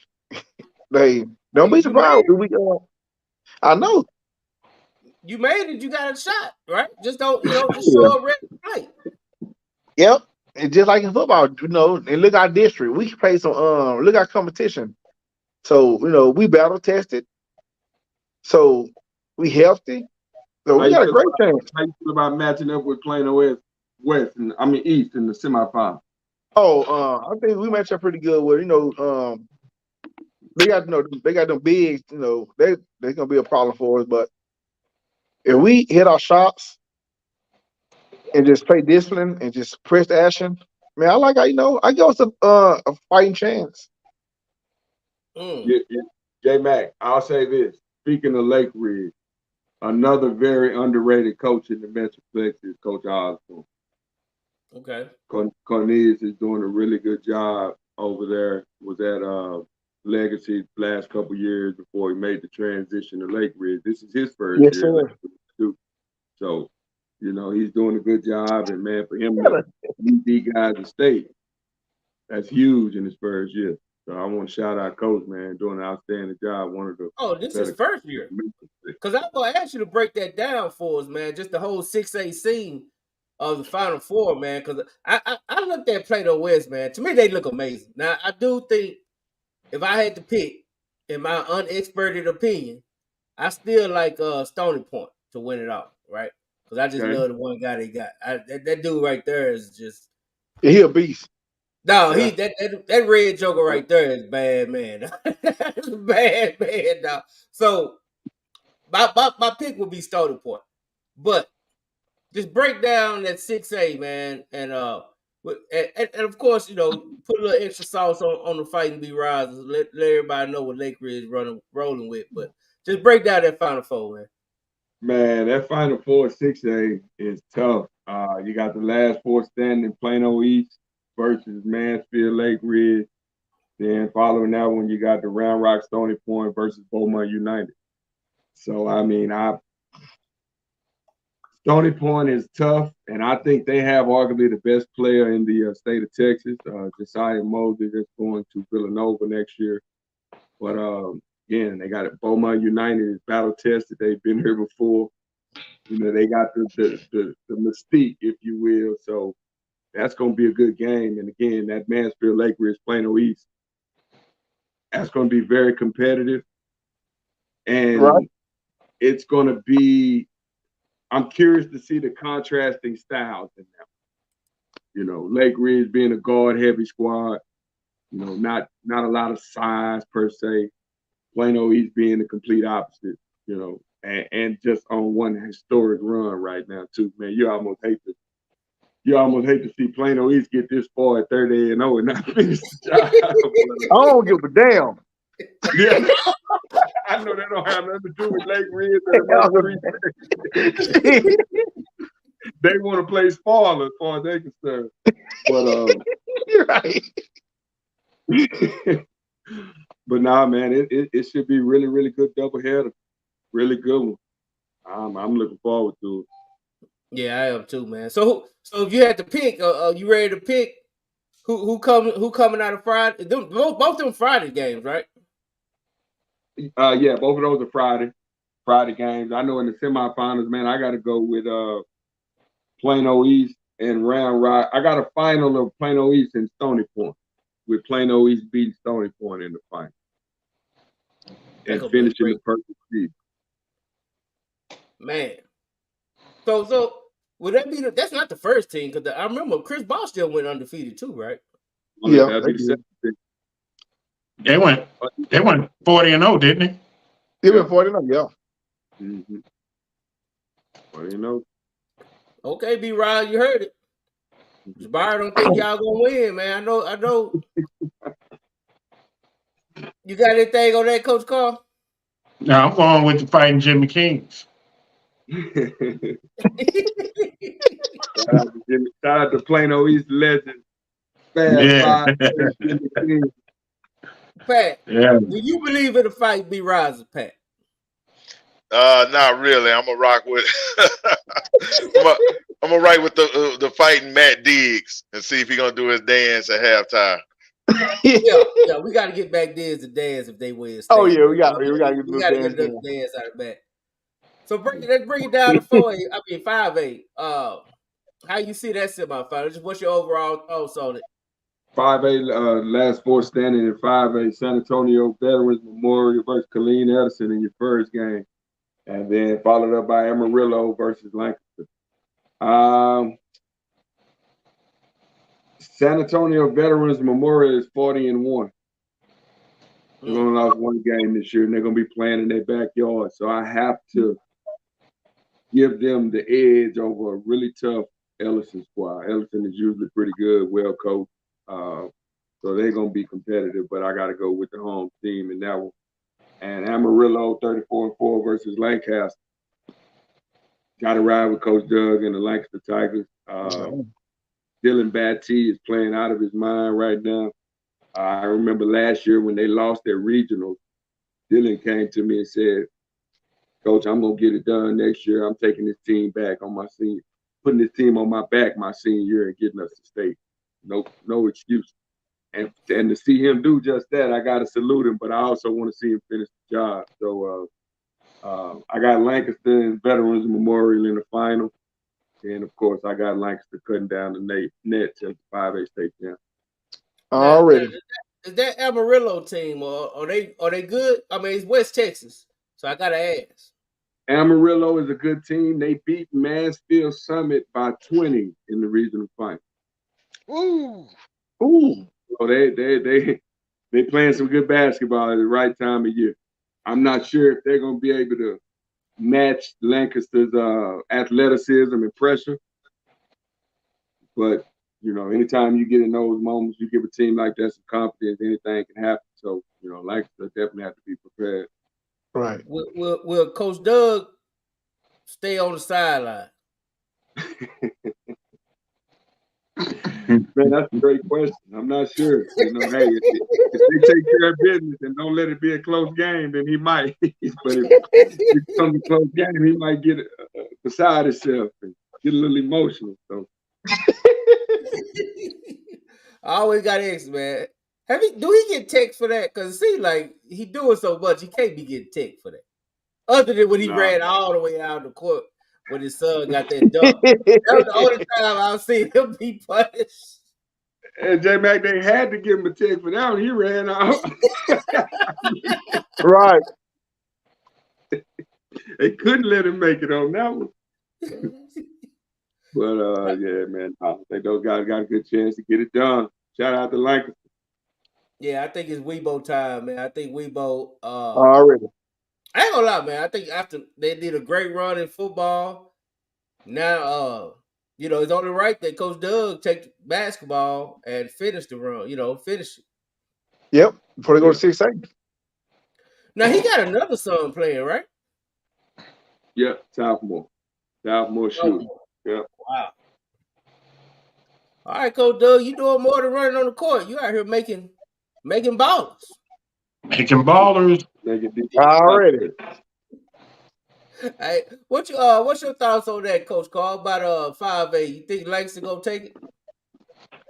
Hey, don't be You surprised. I know. You made it. You got a shot, right? Just don't, just show up ready to fight. Yep. And just like in football, and look our district. We play some look our competition. So, we battle tested. So we healthy. So we got a great chance. How you feel about matching up with Plano West and East in the semifinal? Oh, I think we match up pretty good with, they got them bigs, they're gonna be a problem for us. But if we hit our shots and just play discipline and just press the action, man, I give us a fighting chance. J-Mac, I'll say this. Speaking of Lake Ridge, another very underrated coach in the Metroplex is Coach Osborne. Okay. Cornelius is doing a really good job over there. Was at Legacy last couple years before he made the transition to Lake Ridge. This is his first year. Sir. So, he's doing a good job. And, man, for him to lead these guys to state, that's huge in his first year. So I want to shout out Coach, man, doing an outstanding job. This is first year. Because I'm going to ask you to break that down for us, man, just the whole 6A scene of the Final Four, man, because I looked at Plato West, man. To me, they look amazing. Now, I do think if I had to pick, in my unexperted opinion, I still like Stony Point to win it all, right? Because I just love the one guy they got. That dude right there is just... He a beast. No, that red joker right there is bad, man. That's a bad man, dog. So my pick would be Stony Point, but just break down that 6A, man, and of course, put a little extra sauce on the fighting be risers. Let everybody know what Lake Ridge rolling with, but just break down that Final Four, man. Man, that Final Four 6A is tough. You got the last four standing, Plano East versus Mansfield Lake Ridge. Then following that one, you got the Round Rock Stony Point versus Beaumont United. So, I mean, Stony Point is tough, and I think they have arguably the best player in the state of Texas, Josiah Mosley, that's going to Villanova next year. But again, they got it. Beaumont United is battle tested. They've been here before. You know, they got the mystique, if you will. So that's going to be a good game. And again, that Mansfield Lake Ridge Plano East, that's going to be very competitive. And it's going to be, I'm curious to see the contrasting styles in them. You know, Lake Ridge being a guard-heavy squad, you know, not a lot of size per se. Plano East being the complete opposite, you know, and just on one historic run right now too, man. You almost hate to see Plano East get this far at 30-0 and not finish the job. I don't give a damn. Yeah. I know that don't have nothing to do with Lake Ridge. They want to play spoiler as far as they concerned. But You're right. But nah, man, it should be really, really good doubleheader. Really good one. I'm looking forward to it. Yeah, I am too, man. So if you had to pick, you ready to pick who coming out of Friday? Both them Friday games, right? Yeah, both of those are Friday games. I know in the semifinals, man, I got to go with Plano East and Round Rock. I got a final of Plano East and Stony Point, with Plano East beating Stony Point in the final and finishing the perfect season. Man, so would that be? That's not the first team, because I remember Chris Bosh still went undefeated too, right? Yeah, that'd be the second thing. They went 40-0, didn't they? They went 40-0, yeah. Mm-hmm. 40-0. Okay, B-Rod, you heard it. Jabari don't think y'all gonna win, man. I know. You got anything on that, Coach Carl? No, I'm going with the Fighting Jimmy Kings. Shout out to Plano East legend. Pat, yeah. do you believe in the fight, B-Rod, Pat? Not really. I'm gonna rock with. I'm gonna write with the fighting Matt Diggs and see if he's gonna do his dance at halftime. yeah, we got to get back there to dance if they win. Oh yeah, we got to get the dance out of that. So let's bring it down to 5A. How you see that semifinal? Just what's your overall thoughts on it? 5A, last four standing in 5A, San Antonio Veterans Memorial versus Colleen Edison in your first game, and then followed up by Amarillo versus Lancaster. San Antonio Veterans Memorial is 40-1. They've only lost one game this year, and they're going to be playing in their backyard. So I have to give them the edge over a really tough Ellison squad. Ellison is usually pretty good, well coached. So they're going to be competitive, but I got to go with the home team in that one. And Amarillo, 34-4 versus Lancaster. Got to ride with Coach Doug and the Lancaster Tigers. Dylan Batty is playing out of his mind right now. I remember last year when they lost their regionals, Dylan came to me and said, Coach, I'm going to get it done next year. I'm taking this team back on my senior, putting this team on my back my senior year and getting us to state. No excuse. And to see him do just that, I got to salute him, but I also want to see him finish the job. So I got Lancaster and Veterans Memorial in the final. And, of course, I got Lancaster cutting down the net to 5A state champ. Already. Is that Amarillo team, or are they good? I mean, it's West Texas, so I got to ask. Amarillo is a good team. They beat Mansfield Summit by 20 in the regional final. Ooh. So they playing some good basketball at the right time of year. I'm not sure if they're going to be able to match Lancaster's athleticism and pressure. But, you know, anytime you get in those moments, you give a team like that some confidence, anything can happen. So, you know, Lancaster definitely have to be prepared. Right. Will Coach Doug stay on the sideline? Man, that's a great question. I'm not sure. You know, hey, if they take care of business and don't let it be a close game, then he might. But if it becomes a close game, he might get beside himself and get a little emotional. So I always got X, man. Do he get text for that? Because it seems like he doing so much, he can't be getting text for that. Other than when he ran all the way out of the court when his son got that dunk. That was the only time I've seen him be punished. And J Mac, they had to give him a tick for that one. He ran out. Right. They couldn't let him make it on that one. But yeah, man, I think those guys got a good chance to get it done. Shout out to Lancaster. Yeah, I think it's Weibo time, man. I think Weibo Already. I ain't gonna lie, man. I think after they did a great run in football, now it's only right that Coach Doug take basketball and finish the run. Finish it. Yep. Before they go to 6-8. Now he got another son playing, right? Yep, sophomore shoot. Yep. Wow. All right, Coach Doug, you doing more than running on the court. You out here making ballers. Making ballers. Already. Hey, what's your thoughts on that, Coach Carl? About 5A? You think Langston gonna take it?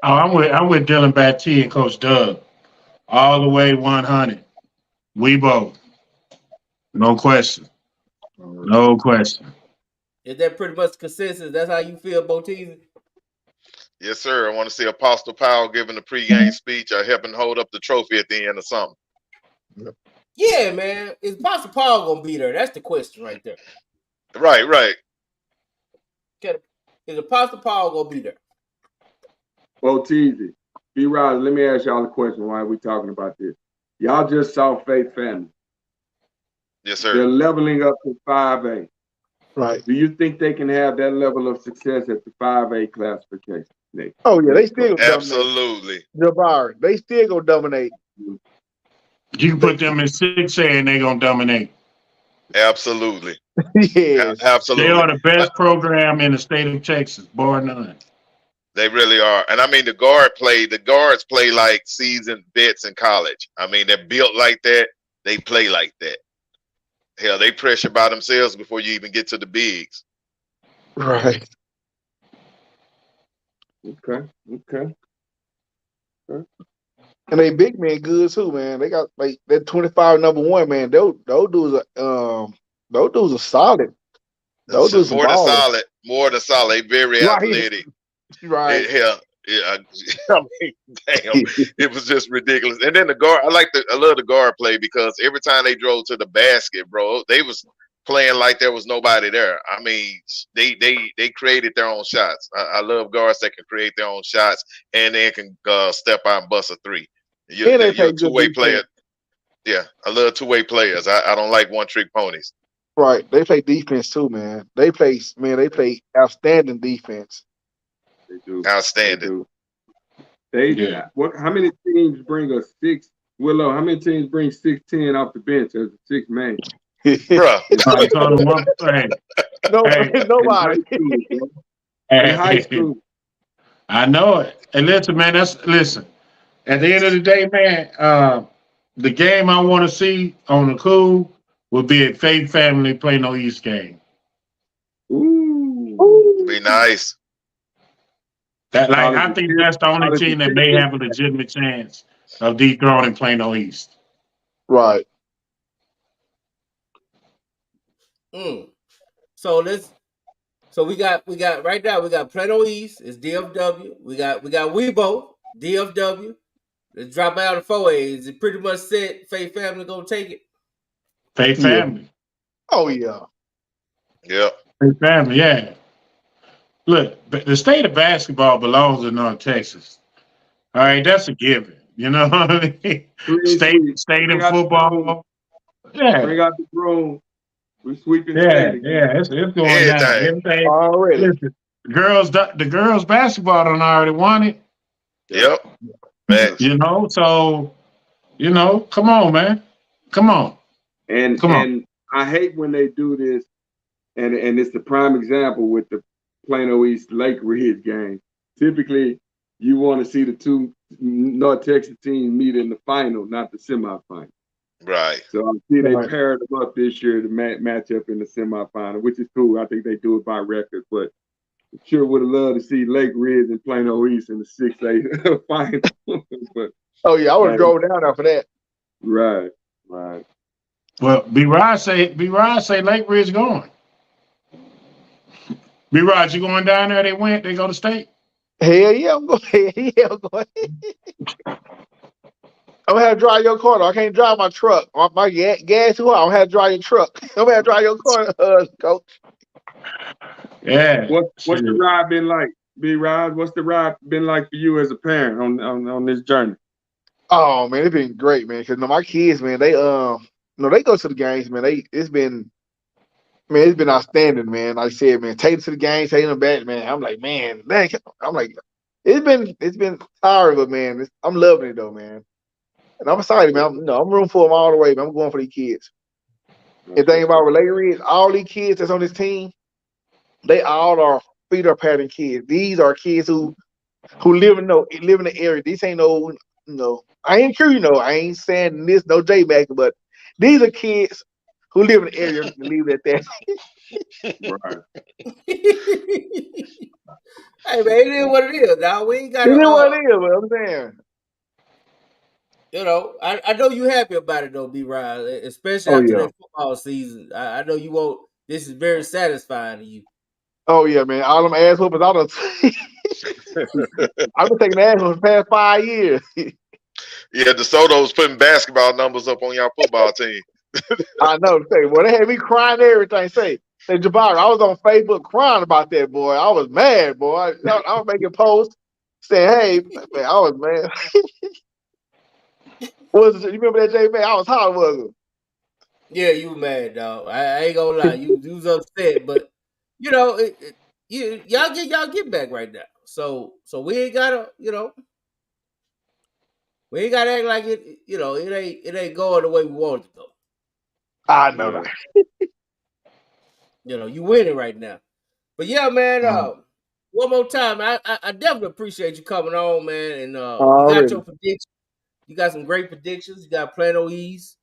Oh, I'm with Dylan Batty and Coach Doug. All the way 100. Weibo. No question. No question. Is that pretty much consensus? That's how you feel, Boteezy? Yes, sir. I want to see Apostle Powell giving the pregame speech or helping hold up the trophy at the end or something. Yeah, man. Is Apostle Paul gonna be there? That's the question right there. Right. Is Apostle Paul gonna be there? Boteezy. B-Rod, let me ask y'all a question while we talking about this. Y'all just saw Faith Family. Yes, sir. They're leveling up to 5A. Right. Do you think they can have that level of success at the 5A classification? Nick? Oh, yeah, they still absolutely. Jabari, they still gonna dominate. You can put them in 6A and they're gonna dominate. Absolutely. Yes. Absolutely. They are the best program in the state of Texas, bar none. They really are. And I mean, the guards play like seasoned vets in college. I mean, they're built like that. They play like that. Hell, they pressure by themselves before you even get to the bigs. Right. Okay. And they big man good too, man. They got like that 25 number one, man. Those dudes are solid. Those dudes more than solid. They very athletic. Right. I mean, damn, it was just ridiculous. And then the guard, I love the guard play because every time they drove to the basket, bro, they was playing like there was nobody there. I mean, they created their own shots. I love guards that can create their own shots and then can step out and bust a three. You're a two-way player. Yeah, I love two-way players. I don't like one-trick ponies. Right. They play defense too, man. They play outstanding defense. They do. Outstanding. How many teams bring a 6? Willow, how many teams bring 6'10" off the bench as a 6 man? Bruh. Nobody. In high school. I know it. And listen, man, listen. At the end of the day, man, the game I want to see on the cool will be a Faith Family Plano East game. Ooh. Be nice. I think that's the only team that may have a legitimate chance of dethroning Plano East. Right. So we got right now we got Plano East, it's DFW. We got Weibo, DFW. Let's drop out of 4A. Is it pretty much set? Faith Family gonna take it? Faith Family. Oh yeah. Yep. Faith Family, yeah. Look, the state of basketball belongs in North Texas. All right, that's a given. You know what I mean? State in football. Yeah. Bring out the broom. We sweeping. Yeah, it's going down. Everything. Already. Listen, the girls basketball done already won it. Yep. You know, so come on, man. Come on. And I hate when they do this, and it's the prime example with the Plano East Lake Ridge game. Typically, you want to see the two North Texas teams meet in the final, not the semifinal. Right. So I see they paired them up this year to match up in the semifinal, which is cool. I think they do it by record, but sure would have loved to see Lake Ridge and Plano East in the 6A final. But oh yeah, I would have drove down there for that. Right. Well, B-Rod say Lake Ridge going. B-Rod, you going down there? They go to state? Hell yeah, I'm going. Yeah, I'm going. I'm gonna have to drive your car though. I can't drive my truck. My gas too high. I'm gonna have to drive your truck. I'm gonna have to drive your car, coach. Yeah. What's the ride been like, B-Rod? What's the ride been like for you as a parent on this journey? Oh man, it's been great, man. Cause my kids, man, they they go to the games, man. It's been outstanding, man. Like I said, man, take them to the games, take them back, man. I'm like, man, I'm like, it's been tiring, but man, I'm loving it though, man. And I'm excited, man. I'm rooting for them all the way, man. I'm going for these kids. And thing about Lake Ridge, all these kids that's on this team, they all are feeder pattern kids. These are kids who live in the area. These ain't I ain't sure, I ain't saying this, no J Mac, but these are kids who live in the area and leave it at that. Right. Hey man, it is what it is. Now we ain't got. It is what it is, but I'm saying. I know you happy about it though, B-Rod, especially after that football season. I know you won't. This is very satisfying to you. Oh yeah, man! All them ass whoopers, I've been taking ass for the past 5 years. Yeah, DeSoto's putting basketball numbers up on y'all football team. I know. Say, boy, they had me crying and everything. Say, Jabari, I was on Facebook crying about that, boy. I was mad, boy. I was making posts saying, "Hey, man, I was mad." You remember that, J Man? I was hot, wasn't it? Yeah, you mad, dog. I ain't gonna lie. You was upset, but y'all get back right now. So we ain't gotta, we ain't gotta act like it. It ain't going the way we want it to go. I know that. You winning right now. But yeah, man. One more time, I definitely appreciate you coming on, man. And you got your predictions. You got some great predictions. You got Plano East,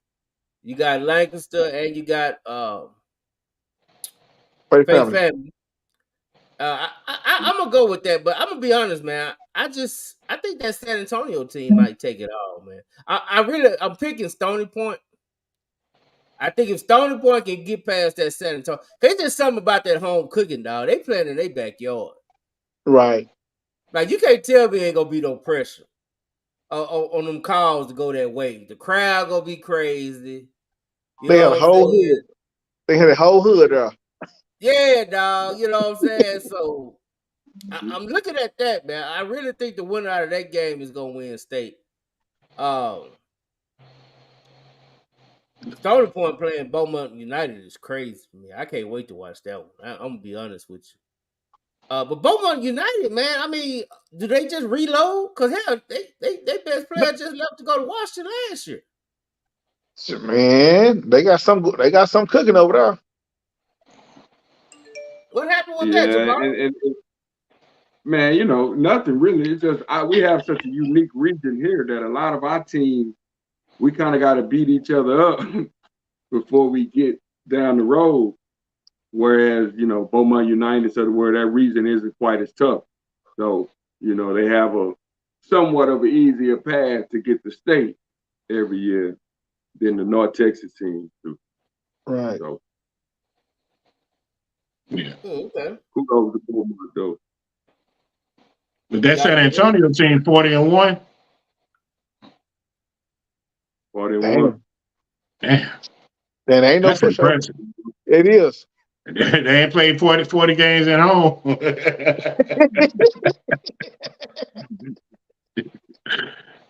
you got Lancaster, and you got Faith Family. I'm gonna go with that, but I'm gonna be honest, man. I think that San Antonio team might take it all, man. I'm picking Stony Point. I think if Stony Point can get past that San Antonio, there's just something about that home cooking, dog. They playing in their backyard, right? Like you can't tell me ain't gonna be no pressure on them calls to go that way. The crowd gonna be crazy. They had a whole hood. They had a whole hood there. Yeah, dog. You know what I'm saying? So I'm looking at that, man. I really think the winner out of that game is gonna win state. Stony Point playing Beaumont United is crazy for me. I can't wait to watch that one. I'm gonna be honest with you. But Beaumont United, man, I mean, do they just reload? Because hell, they best player just left to go to Washington last year. Man, they got some cooking over there. What happened with that, Jabari? And man, nothing really. It's just we have such a unique region here that a lot of our teams, we kind of got to beat each other up before we get down the road. Whereas, Beaumont United, so where that region isn't quite as tough. So, they have a somewhat of an easier path to get to state every year than the North Texas teams do. Right. So, yeah. Okay. Who goes to Beaumont, though? But that San Antonio team 40-1. 41. Damn. That ain't no That's impressive. It is. They ain't played 40 games at home.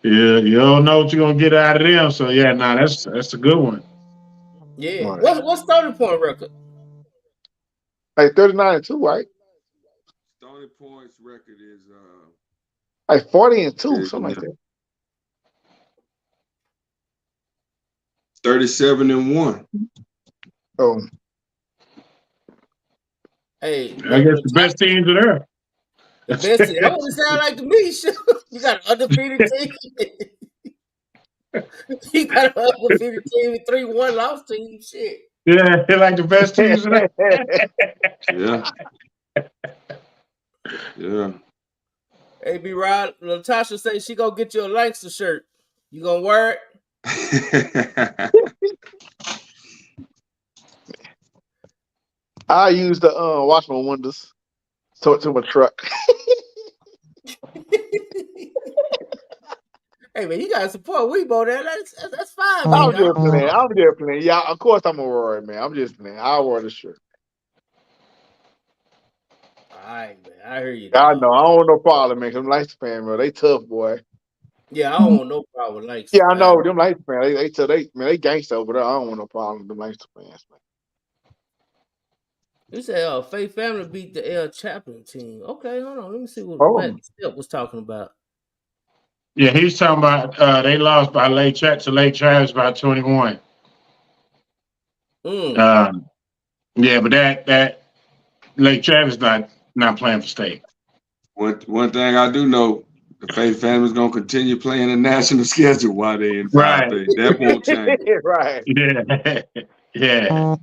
Yeah, you don't know what you're gonna get out of them. So yeah, that's a good one. Yeah. What's Stony Point record? Like 39-2, right? Stony Point's record is like 40-2, something like that. 37-1. Oh. Hey, I guess the best teams are there. The best team. That would sound like to me. You got an undefeated team. He got an undefeated team, 3-1 lost team. Shit. Yeah, they're like the best teams in the Yeah. Yeah. Hey, B. Rod, Latasha say she gonna get you a Langston shirt. You gonna wear it? I use the wash my windows. Tow it to my truck. Hey man, you gotta support Weibo there. That's fine, I'm man. just playing. I'm just playing. Yeah, of course I'm a Rory, man. I'm just playing. I wear the shirt. All right, man. I hear you. I Dog. know. I don't want no problem, man. Them Lights fan, bro. They tough, boy. Yeah, I don't want no problem with Langston. Yeah, I know. Them Lights fans, they tough. They gangsta over there. I don't want no problem with them Lights fans, man. You said Faith Family beat the L Chaplin team. Okay, hold on. Let me see what Oh. Matt Step was talking about. Yeah, he's talking about they lost by Lake Travis by 21. Yeah, but that Lake Travis not playing for state. One thing I do know, the Faith family's gonna continue playing the national schedule while they're in 5A. Right. That won't change. Right. Yeah.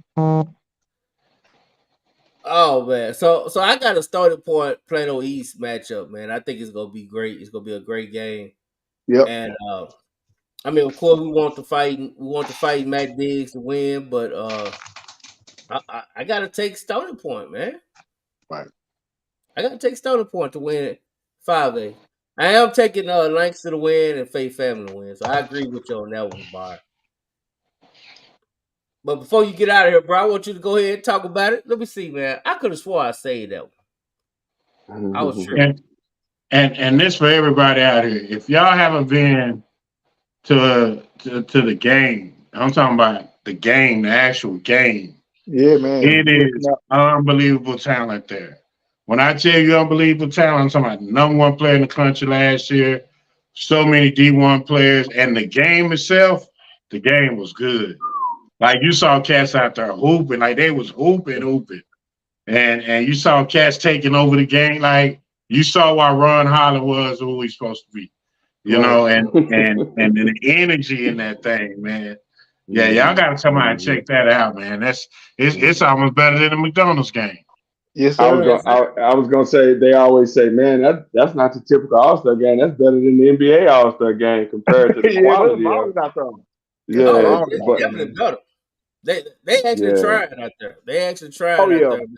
Oh man, so I got a starting point Plano East matchup, man. I think it's gonna be great. It's gonna be a great game. Yep. And I mean, of course, we want to fight Matt Diggs to win, but I gotta take starting point, man. Right. I gotta take starting point to win 5A. I am taking Langston to win and Faith Family to win, so I agree with you on that one, Bar. But before you get out of here, bro, I want you to go ahead and talk about it. Let me see, man. I could have swore I said that one. I was sure. And this for everybody out here. If y'all haven't been to the game, I'm talking about the game, the actual game. Yeah, man. It is unbelievable talent there. When I tell you unbelievable talent, I'm talking about the number one player in the country last year, so many D1 players, and the game itself, the game was good. Like you saw cats out there hooping, like they was hooping. And you saw cats taking over the game. Like you saw why Ron Holland was who he's supposed to be. You know, and the energy in that thing, man. Yeah, y'all gotta come out and check that out, man. It's almost better than the McDonald's game. Yes, sir. I was gonna say they always say, man, that's not the typical All-Star game. That's better than the NBA All-Star game compared to the quality of it. Yeah, it's definitely better. They actually trying out there. They actually trying out there, man.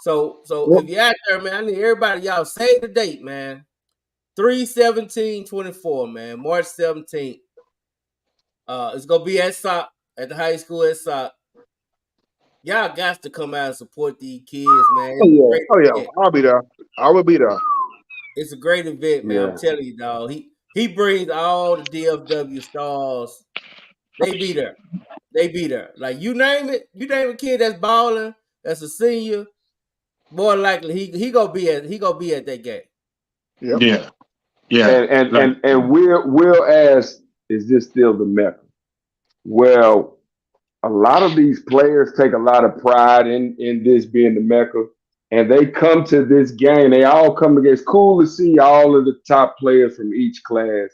So if you're out there, man, I need everybody, y'all save the date, man. 3/17/24, man. March 17th. It's gonna be at SOC, at the high school at SOC. Y'all got to come out and support these kids, man. I'll be there. I will be there. It's a great event, man. I'm telling you, dog. He brings all the DFW stars. They be there. They be there. Like you name it. You name a kid that's balling, that's a senior. More likely he gonna be at that game. Yep. Yeah. And Will ask, is this still the Mecca? Well, a lot of these players take a lot of pride in this being the Mecca, and they come to this game. They all come together. It's cool to see all of the top players from each class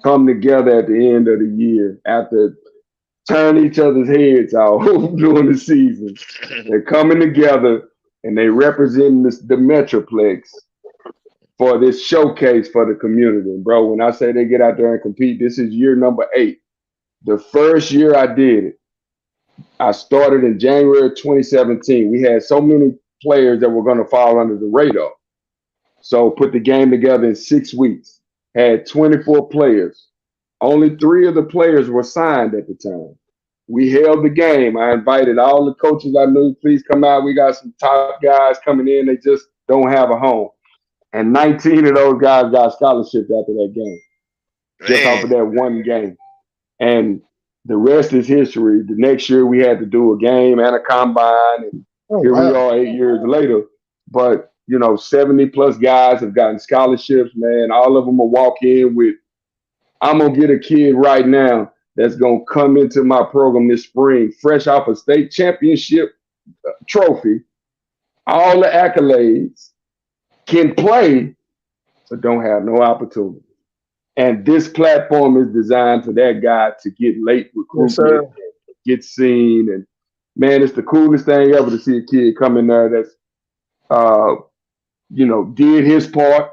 come together at the end of the year after turn each other's heads out during the season. They're coming together and they represent the Metroplex for this showcase for the community. And bro, when I say they get out there and compete, this is year number 8. The first year I did it, I started in January 2017. We had so many players that were going to fall under the radar. So put the game together in 6 weeks. Had 24 players. Only 3 of the players were signed at the time. We held the game. I invited all the coaches I knew, please come out. We got some top guys coming in. They just don't have a home. And 19 of those guys got scholarships after that game. Just off of that one game. And the rest is history. The next year we had to do a game and a combine. And we are 8 years later. But, 70 plus guys have gotten scholarships, man. All of them will walk in with, I'm going to get a kid right now that's going to come into my program this spring, fresh off a state championship trophy, all the accolades, can play, but don't have no opportunity. And this platform is designed for that guy to get late Yes, sir. recruitment, get seen, and man, it's the coolest thing ever to see a kid come in there that's did his part.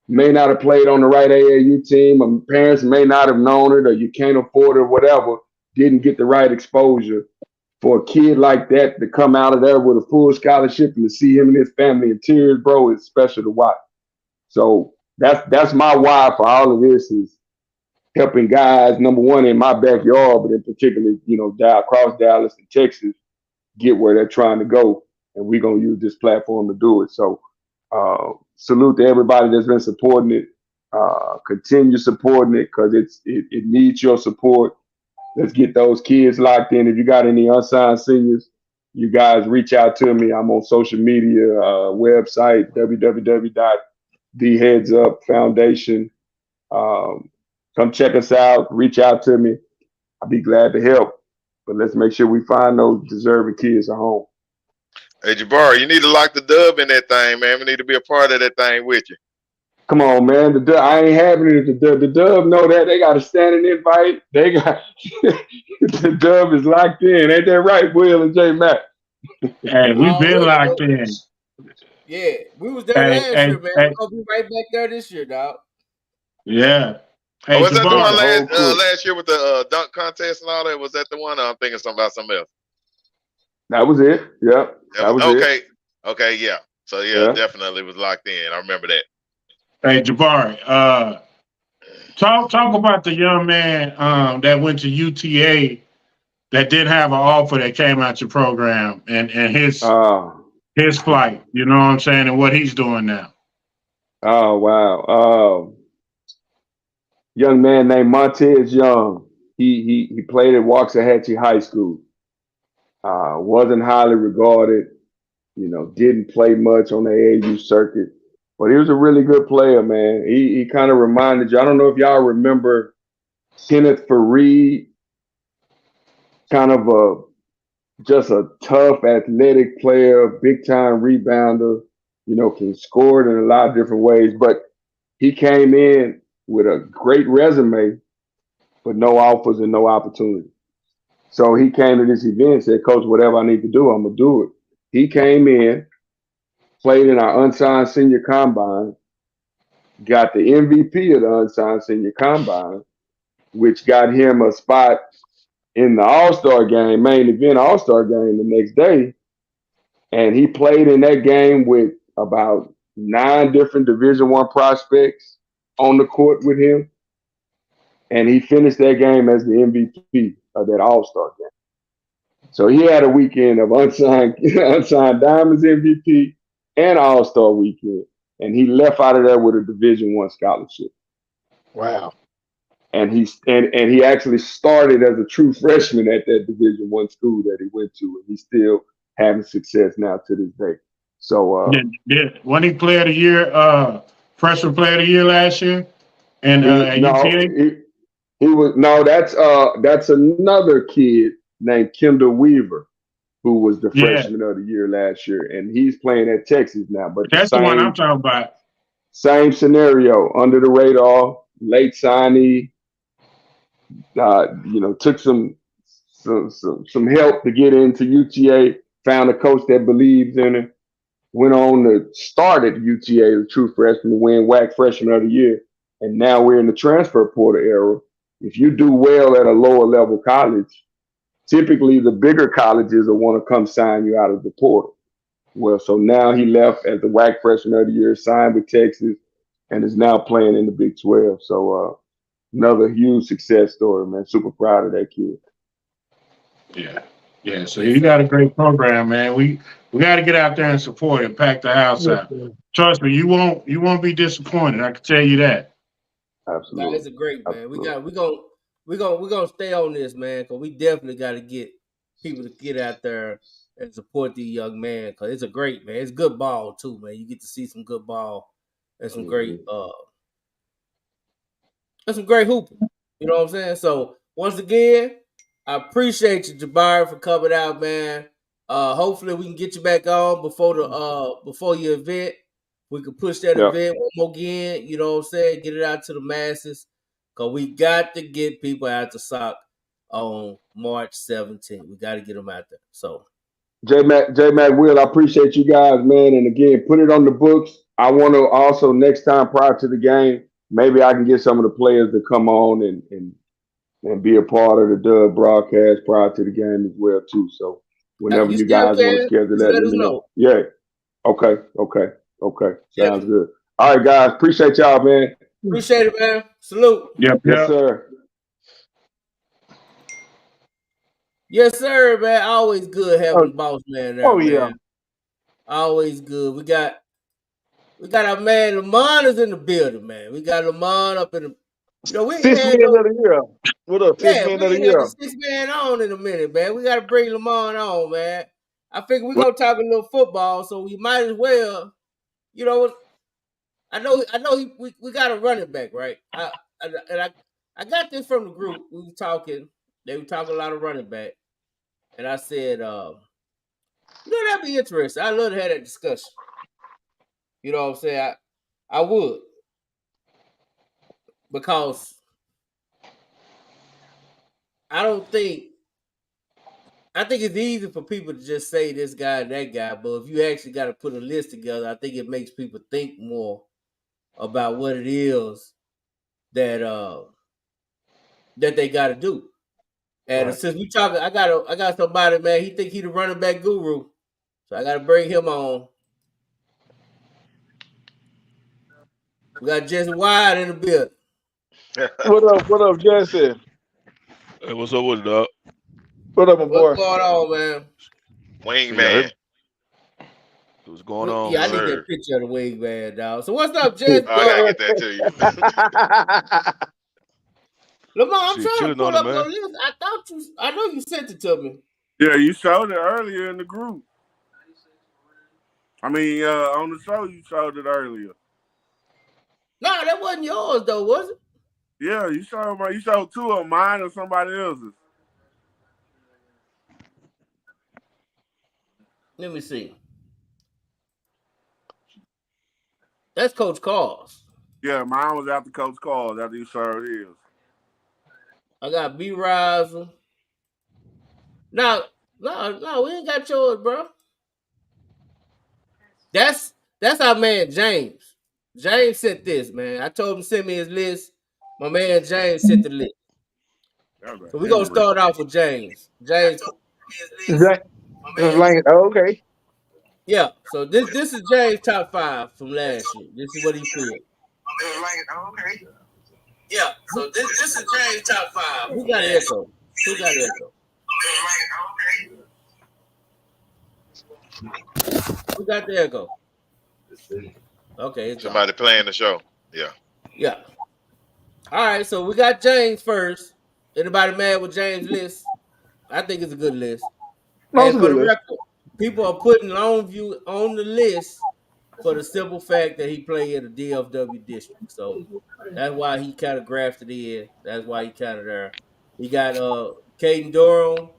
May not have played on the right AAU team, or parents may not have known it, or you can't afford it, or whatever. Didn't get the right exposure. For a kid like that to come out of there with a full scholarship and to see him and his family in tears, bro, is special to watch. So that's my why for all of this is helping guys, number one, in my backyard, but in particular, across Dallas and Texas, get where they're trying to go. And we're going to use this platform to do it. So salute to everybody that's been supporting it. Continue supporting it because it needs your support. Let's get those kids locked in. If you got any unsigned seniors, you guys reach out to me. I'm on social media, website, www.theheadsupfoundation. Come check us out. Reach out to me. I'll be glad to help. But let's make sure we find those deserving kids at home. Hey, Jabari, you need to lock the dub in that thing, man. We need to be a part of that thing with you. Come on, man. I ain't having it. The dub know that. They got a standing invite. They got the dub is locked in. Ain't that right, Will and J Mac? Hey, we've been locked in. Yeah, we was there last year, man. We're gonna be right back there this year, dog. Yeah. Hey, was that the one last year with the dunk contest and all that? Was that the one? I'm thinking something else. That was it. Yep. That was okay. it. Okay. Yeah. So yeah, definitely was locked in. I remember that. Hey, Jabari, talk about the young man that went to UTA that did have an offer that came out your program and his flight. You know what I'm saying, and what he's doing now. Oh wow. Young man named Montez Young. He played at Waxahachie High School. Wasn't highly regarded. Didn't play much on the AAU circuit. But he was a really good player, man. He kind of reminded you. I don't know if y'all remember Kenneth Fareed, kind of just a tough, athletic player, big time rebounder. Can score it in a lot of different ways. But he came in with a great resume, but no offers and no opportunity. So he came to this event and said, "Coach, whatever I need to do, I'm gonna do it." He came in, played in our unsigned senior combine. Got the MVP of the unsigned senior combine, which got him a spot in the All-Star game, main event All-Star game the next day. And he played in that game with about 9 different Division I prospects on the court with him. And he finished that game as the MVP of that All-Star game. So he had a weekend of unsigned Diamonds MVP and All-Star weekend. And he left out of there with a Division I scholarship. Wow. And he actually started as a true freshman at that Division I school that he went to, and he's still having success now to this day. So when he player of the year, freshman player of the year last year, and UTA? He was that's another kid named Kendall Weaver, who was the freshman of the year last year, and he's playing at Texas now. But that's the one I'm talking about. Same scenario, under the radar, late signee. Took some help to get into UTA. Found a coach that believes in him. Went on to start at UTA, the true freshman, win WAC Freshman of the Year, and now we're in the transfer portal era. If you do well at a lower level college, typically the bigger colleges will want to come sign you out of the portal. Well, so now he left as the WAC Freshman of the Year, signed with Texas, and is now playing in the Big 12. So another huge success story, man. Super proud of that kid. Yeah. So you got a great program, man. We got to get out there and support it, pack the house out. Trust me, you won't be disappointed. I can tell you that. Absolutely. Guys are great, man. We're gonna stay on this, man, because we definitely got to get people to get out there and support the young man, because it's a great, man. It's good ball too, man. You get to see some good ball and some great hooping. You know what I'm saying? So once again, I appreciate you, Jabari, for coming out, man. Hopefully we can get you back on before your event. We can push that event one more again, you know what I'm saying? Get it out to the masses. because we got to get people out the sock on March 17th. We got to get them out there. So, J Mac, Will, I appreciate you guys, man. And again, put it on the books. I want to also next time prior to the game, maybe I can get some of the players to come on and be a part of the Dub broadcast prior to the game as well too. So whenever you you still guys want to can. schedule Just that, let let us me know. know. Yeah. Okay. Sounds Definitely. good. All right, guys. Appreciate y'all, man. Appreciate it, man. Salute. Yep. Yes, sir. Yes, sir, man. Always good having the boss man there, yeah. man. Always good. We got our man Lamont is in the building, man. We got Lamont up in the. We ain't 6 had men no. of the year. What up, 6 Yeah, men we of the ain't had year? the 6 man on in a minute, man. We got to bring Lamont on, man. I figure we're gonna talk a little football, so we might as well. I know. We got a running back, right? I got this from the group. We were talking. They were talking a lot of running back, and I said, that'd be interesting. I love to have that discussion. You know what I'm saying? I would, because I think it's easy for people to just say this guy and that guy, but if you actually got to put a list together, I think it makes people think more about what it is that they got to do. And since we talking, I got somebody, man. He think he the running back guru, so I got to bring him on. We got Jesse Wide in the building. What up, Jesse? Hey, what's up with it, dog? What up, my boy? What's going on, man? Wingman. What's going on, Yeah, I man? need that picture of the wingman, dog. So what's up, Jesse? I gotta get that to you. Lamar, I'm Shit, trying to chilling pull on it, up man. your list. I know you sent it to me. Yeah, you showed it earlier in the group. I mean, on the show you showed it earlier. Nah, that wasn't yours though, was it? Yeah, you showed two of mine or somebody else's. Let me see. That's Coach Carl's. Yeah, mine was after Coach Carl, after you showed his. I got B Riser. No, we ain't got yours, bro. That's our man James. James sent this, man. I told him to send me his list. My man James sent the list. So we're gonna start off with James. James. Okay. Yeah. So this is James' top 5 from last year. This is what he feel. Okay. Yeah. So this is James' top 5. Who got echo? Who got echo? Who got the echo? Okay, it's Somebody gone. playing the show. Yeah. Yeah. All right, so we got James first. Anybody mad with James' list? I think it's a good list. No, it's And a for good the list. record, people are putting Longview on the list for the simple fact that he played in the DFW district. So that's why he kind of grafted in. That's why he kind of there. He got Caden Durham.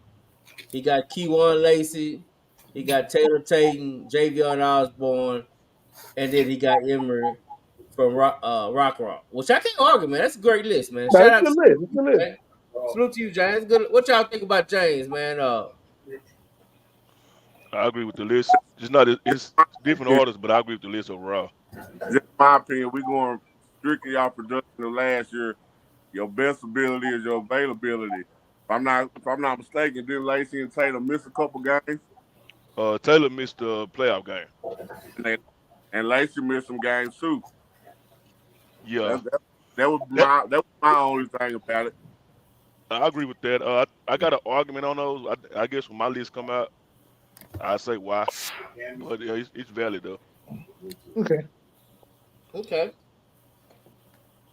He got Keywan Lacey. He got Taylor Tatum, Javion Osborne, and then he got Emery from Rock, which I can't argue, man. That's a great list, man. No, Shout it's a out to good list. It's a good list. man. Salute to you, James. Good. What y'all think about James, man? I agree with the list. It's different orders, but I agree with the list overall. Just my opinion, we're going strictly off production of last year. Your best ability is your availability. If I'm not mistaken, didn't Lacey and Taylor miss a couple games? Taylor missed the playoff game. And Lacey missed some games too. Yeah, That was that my only thing about it. I agree with that. I got an argument on those. I guess when my list come out, I say why, but yeah, it's valid though. Okay.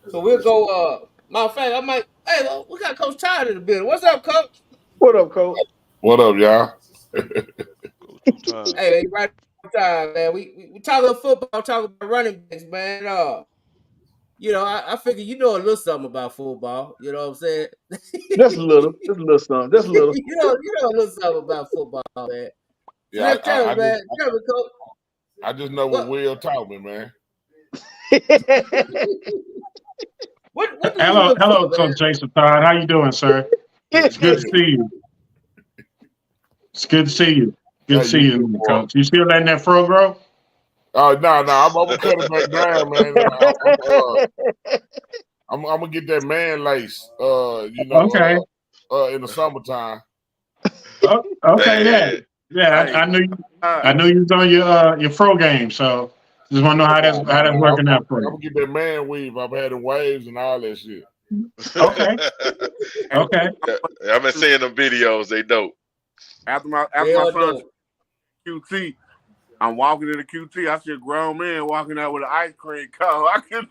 So we'll go. Matter of fact, I might. Hey, well, we got Coach Todd in the building. What's up, Coach? What up, Coach? What up, y'all? Coach 2 times. Hey, right on time, man. We talk about football, talk about running backs, man. I figure you know a little something about football. You know what I'm saying? Just a little something. Just a little. you know a little something about football, man. So Yeah, tell me, man. Tell me, Coach. I just know what Will taught me, man. What do you Hello, look hello, for, man? Coach Jason Todd. How you doing, sir? It's good to see you. It's good to see you. Good to Hey, see you you, Coach. You still letting that fro grow? no, I'm gonna cut it back down, man. I'm gonna get that man lace. Okay. In the summertime. Okay, yeah. Hey, Yeah, Hey, I knew you was on your fro game, so just want to know how that's working out for I'm you. gonna get that man weave. I've had the waves and all that shit. Okay, and okay. yeah, I've been seeing them videos. They dope. after They my are son dope. QT, I'm walking in the QT. I see a grown man walking out with an ice cream cone. I can,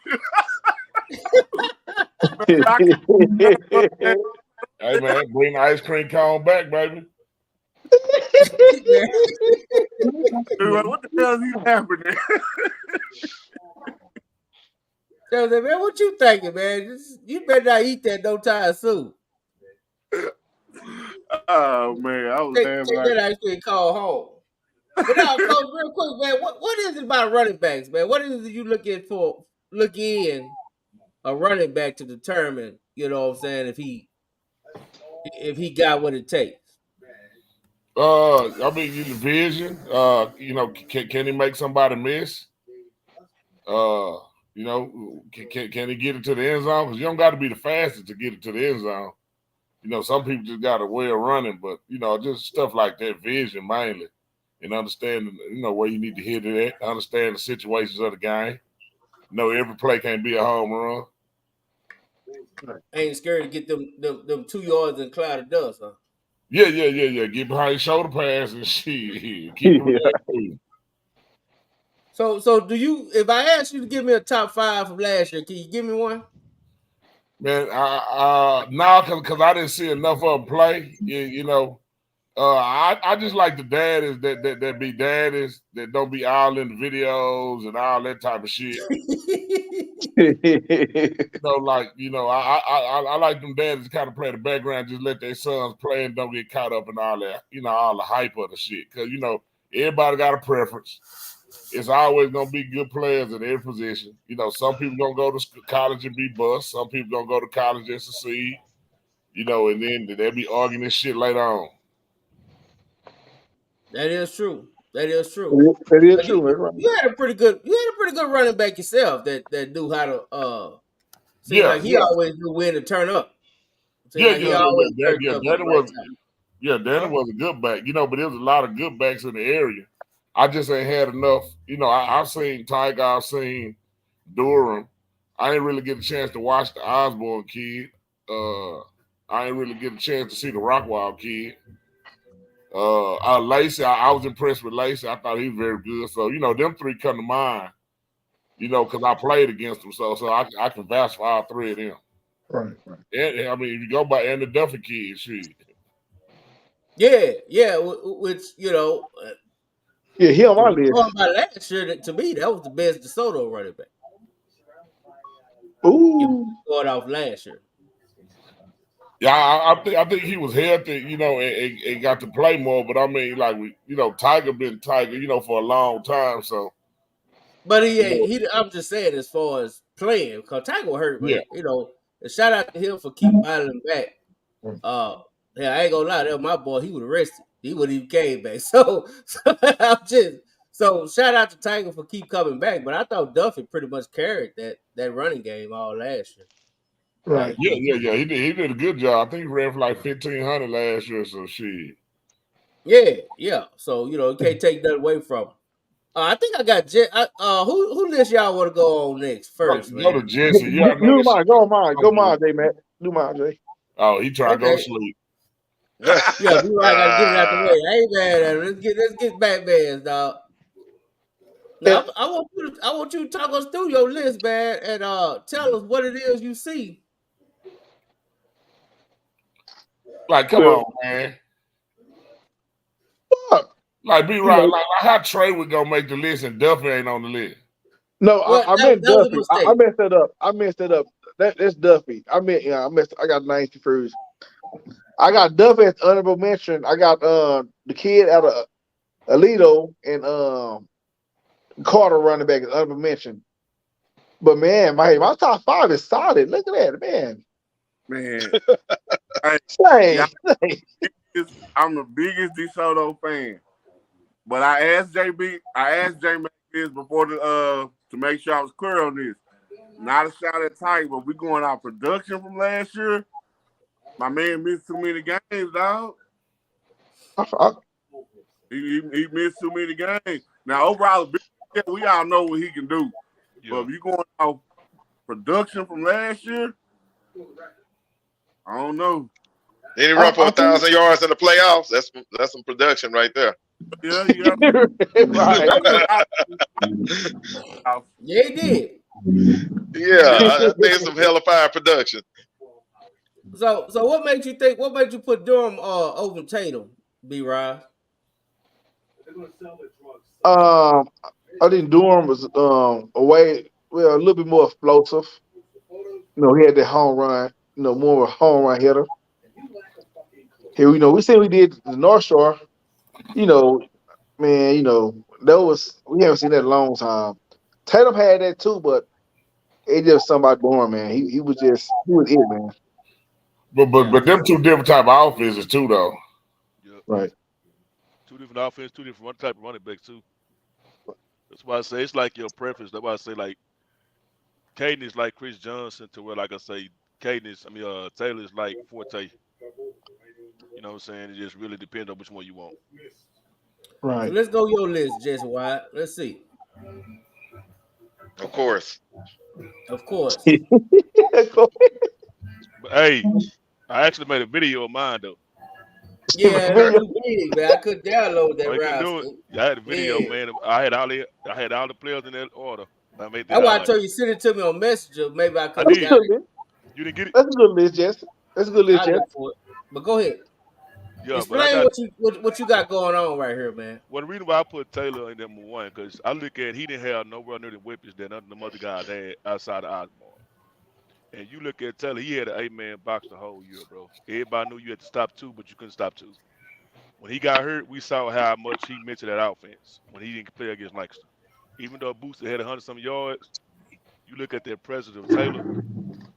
I can Hey man, bring the ice cream cone back, baby. like, what the hell is he happening? So, man, what you thinking, man? You better not eat that no time soon. Oh man, I was Take laughing like that ice cream call home. But now, Coach, real quick, man, what is it about running backs, man? What is it you look in a running back to determine, you know what I'm saying, if he got what it takes? I mean, the vision. Can he make somebody miss? Can he get it to the end zone? Because you don't got to be the fastest to get it to the end zone. Some people just got a way of running, but just stuff like that, vision mainly, and understanding, where you need to hit it at, understand the situations of the game. Every play can't be a home run. Ain't scared to get them 2 yards in cloud of dust, huh? Yeah. Get behind your shoulder pass and shit. Keep the run moving. So do you? If I ask you to give me a top 5 from last year, can you give me one? Man, now because I didn't see enough of them play. I just like the daddies that be daddies that don't be all in the videos and all that type of shit. I like them daddies to kind of play the background, just let their sons play and don't get caught up in all that, all the hype of the shit. Because everybody got a preference. It's always gonna be good players at every position. Some people gonna go to college and be bust. Some people gonna go to college and succeed. And then they'll be arguing this shit later on. That is true. That is true. That is But true. That's right. you had a pretty good running back yourself that knew how to seem Yeah, like he yeah, always knew when to turn up. Seem yeah, like he yeah, always yeah. turned up at Danny the right was, time. Danny was a good back. But there was a lot of good backs in the area. I just ain't had enough. I've seen Tiger, I've seen Durham. I ain't really get a chance to watch the Osborne kid. I ain't really get a chance to see the Rockwall kid. Lacey, I was impressed with Lacey. I thought he was very good. So, them three come to mind, because I played against them. So I can vouch for all three of them. Right. And, I mean, if you go by and the Duffy kid, shit. Yeah, which Yeah, he on my list. going by last year, to me that was the best DeSoto running back. Ooh. Going off last year. Yeah, I think he was healthy, and got to play more. But I mean, like Tiger been Tiger, for a long time. So, But he ain't. I'm just saying, as far as playing, because Tiger hurt, yeah, but and shout out to him for keep battling back. Yeah, I ain't gonna lie, that was my boy. He was arrested. He wouldn't even came back. So shout out to Tiger for keep coming back. But I thought Duffy pretty much carried that running game all last year. Right. yeah. He did a good job. I think he ran for like 1,500 last year. So shit. Yeah. So you can't take that away from him. I think I got who list y'all want to go on next first, Go to man? Jesse. Yeah, I know Do this mine. shit. Go mine. Go mine, J Matt. Do mine, Jay. Oh, he trying to go to Okay. sleep. Yeah, I gotta get it out the way. I ain't mad at him. Let's get back, man, dog. Now I want you to talk us through your list, man, and tell us what it is you see. Like, come on, man. Fuck. Like, be right. Like how Trey would go make the list and Duffy ain't on the list. No, Well, I that meant was a Duffy. mistake. I messed that up. That's Duffy. I got Nancy Cruz. I got Duffy as honorable mention. I got the kid out of Alito and Carter running back as honorable mention. But man, my top 5 is solid. Look at that, man. Man, hey, Dang. I'm the biggest DeSoto fan. But I asked J Mac this before to make sure I was clear on this. Not a shot at Tiger, but we going off production from last year. My man missed too many games, dog. He missed too many games. Now overall, we all know what he can do. Yeah. But if you going off production from last year, I don't know. Then he run for 1,000 yards in the playoffs. That's some production right there. Yeah. Right. Yeah, he did. Yeah, I think it's some hella fire production. So what made you think? What made you put Durham over Tatum, B-Rod? I think Durham was a little bit more explosive. You know, he had that home run. You know, more of a home run hitter. Here, we said we did the North Shore. You know, man, we haven't seen that in a long time. Tatum had that too, but it just something about Durham, man. He was it, man. But them two different type of offenses too, though. Yeah. Right. Two different offense, two different type of running backs too. That's why I say it's like your preference. That's why I say like Caden is like Chris Johnson to where like I say Taylor is like Forte. You know what I'm saying? It just really depends on which one you want. Right. So let's go your list, Jesse White. Let's see. Of course. Of course. But hey, I actually made a video of mine though. Yeah, you did, man. I couldn't download that. I couldn't do it. I had a video, man. I had all the players in that order. I made that's why I told you send it to me on Messenger. Maybe I could. I did. You didn't get it. That's a good list, Jesse. That's a good list, Jesse. But go ahead. Yeah, explain what you got going on right here, man. Well, the reason why I put Taylor in number one because I look at he didn't have nowhere near the weapons that none of the other guys had outside of Osborne. And you look at Taylor, he had an 8-man box the whole year, bro. Everybody knew you had to stop 2, but you couldn't stop 2. When he got hurt, we saw how much he meant to that offense when he didn't play against Lancaster. Even though Booster had 100-some yards, you look at that presence of Taylor,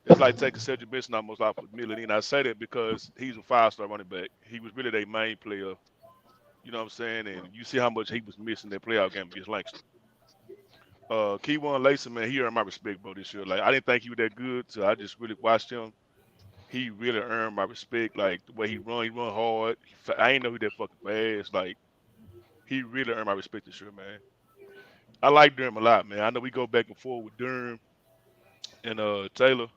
it's like taking Cedric Benson almost off of Miller. And I say that because he's a 5-star running back. He was really their main player. You know what I'm saying? And you see how much he was missing that playoff game against Lancaster. Keywan Lacy, man, he earned my respect, bro, this year. Like, I didn't think he was that good, so I just really watched him. He really earned my respect. Like, the way he run hard. I ain't know he that fucking fast. Like, he really earned my respect this year, man. I like Durham a lot, man. I know we go back and forth with Durham and Taylor.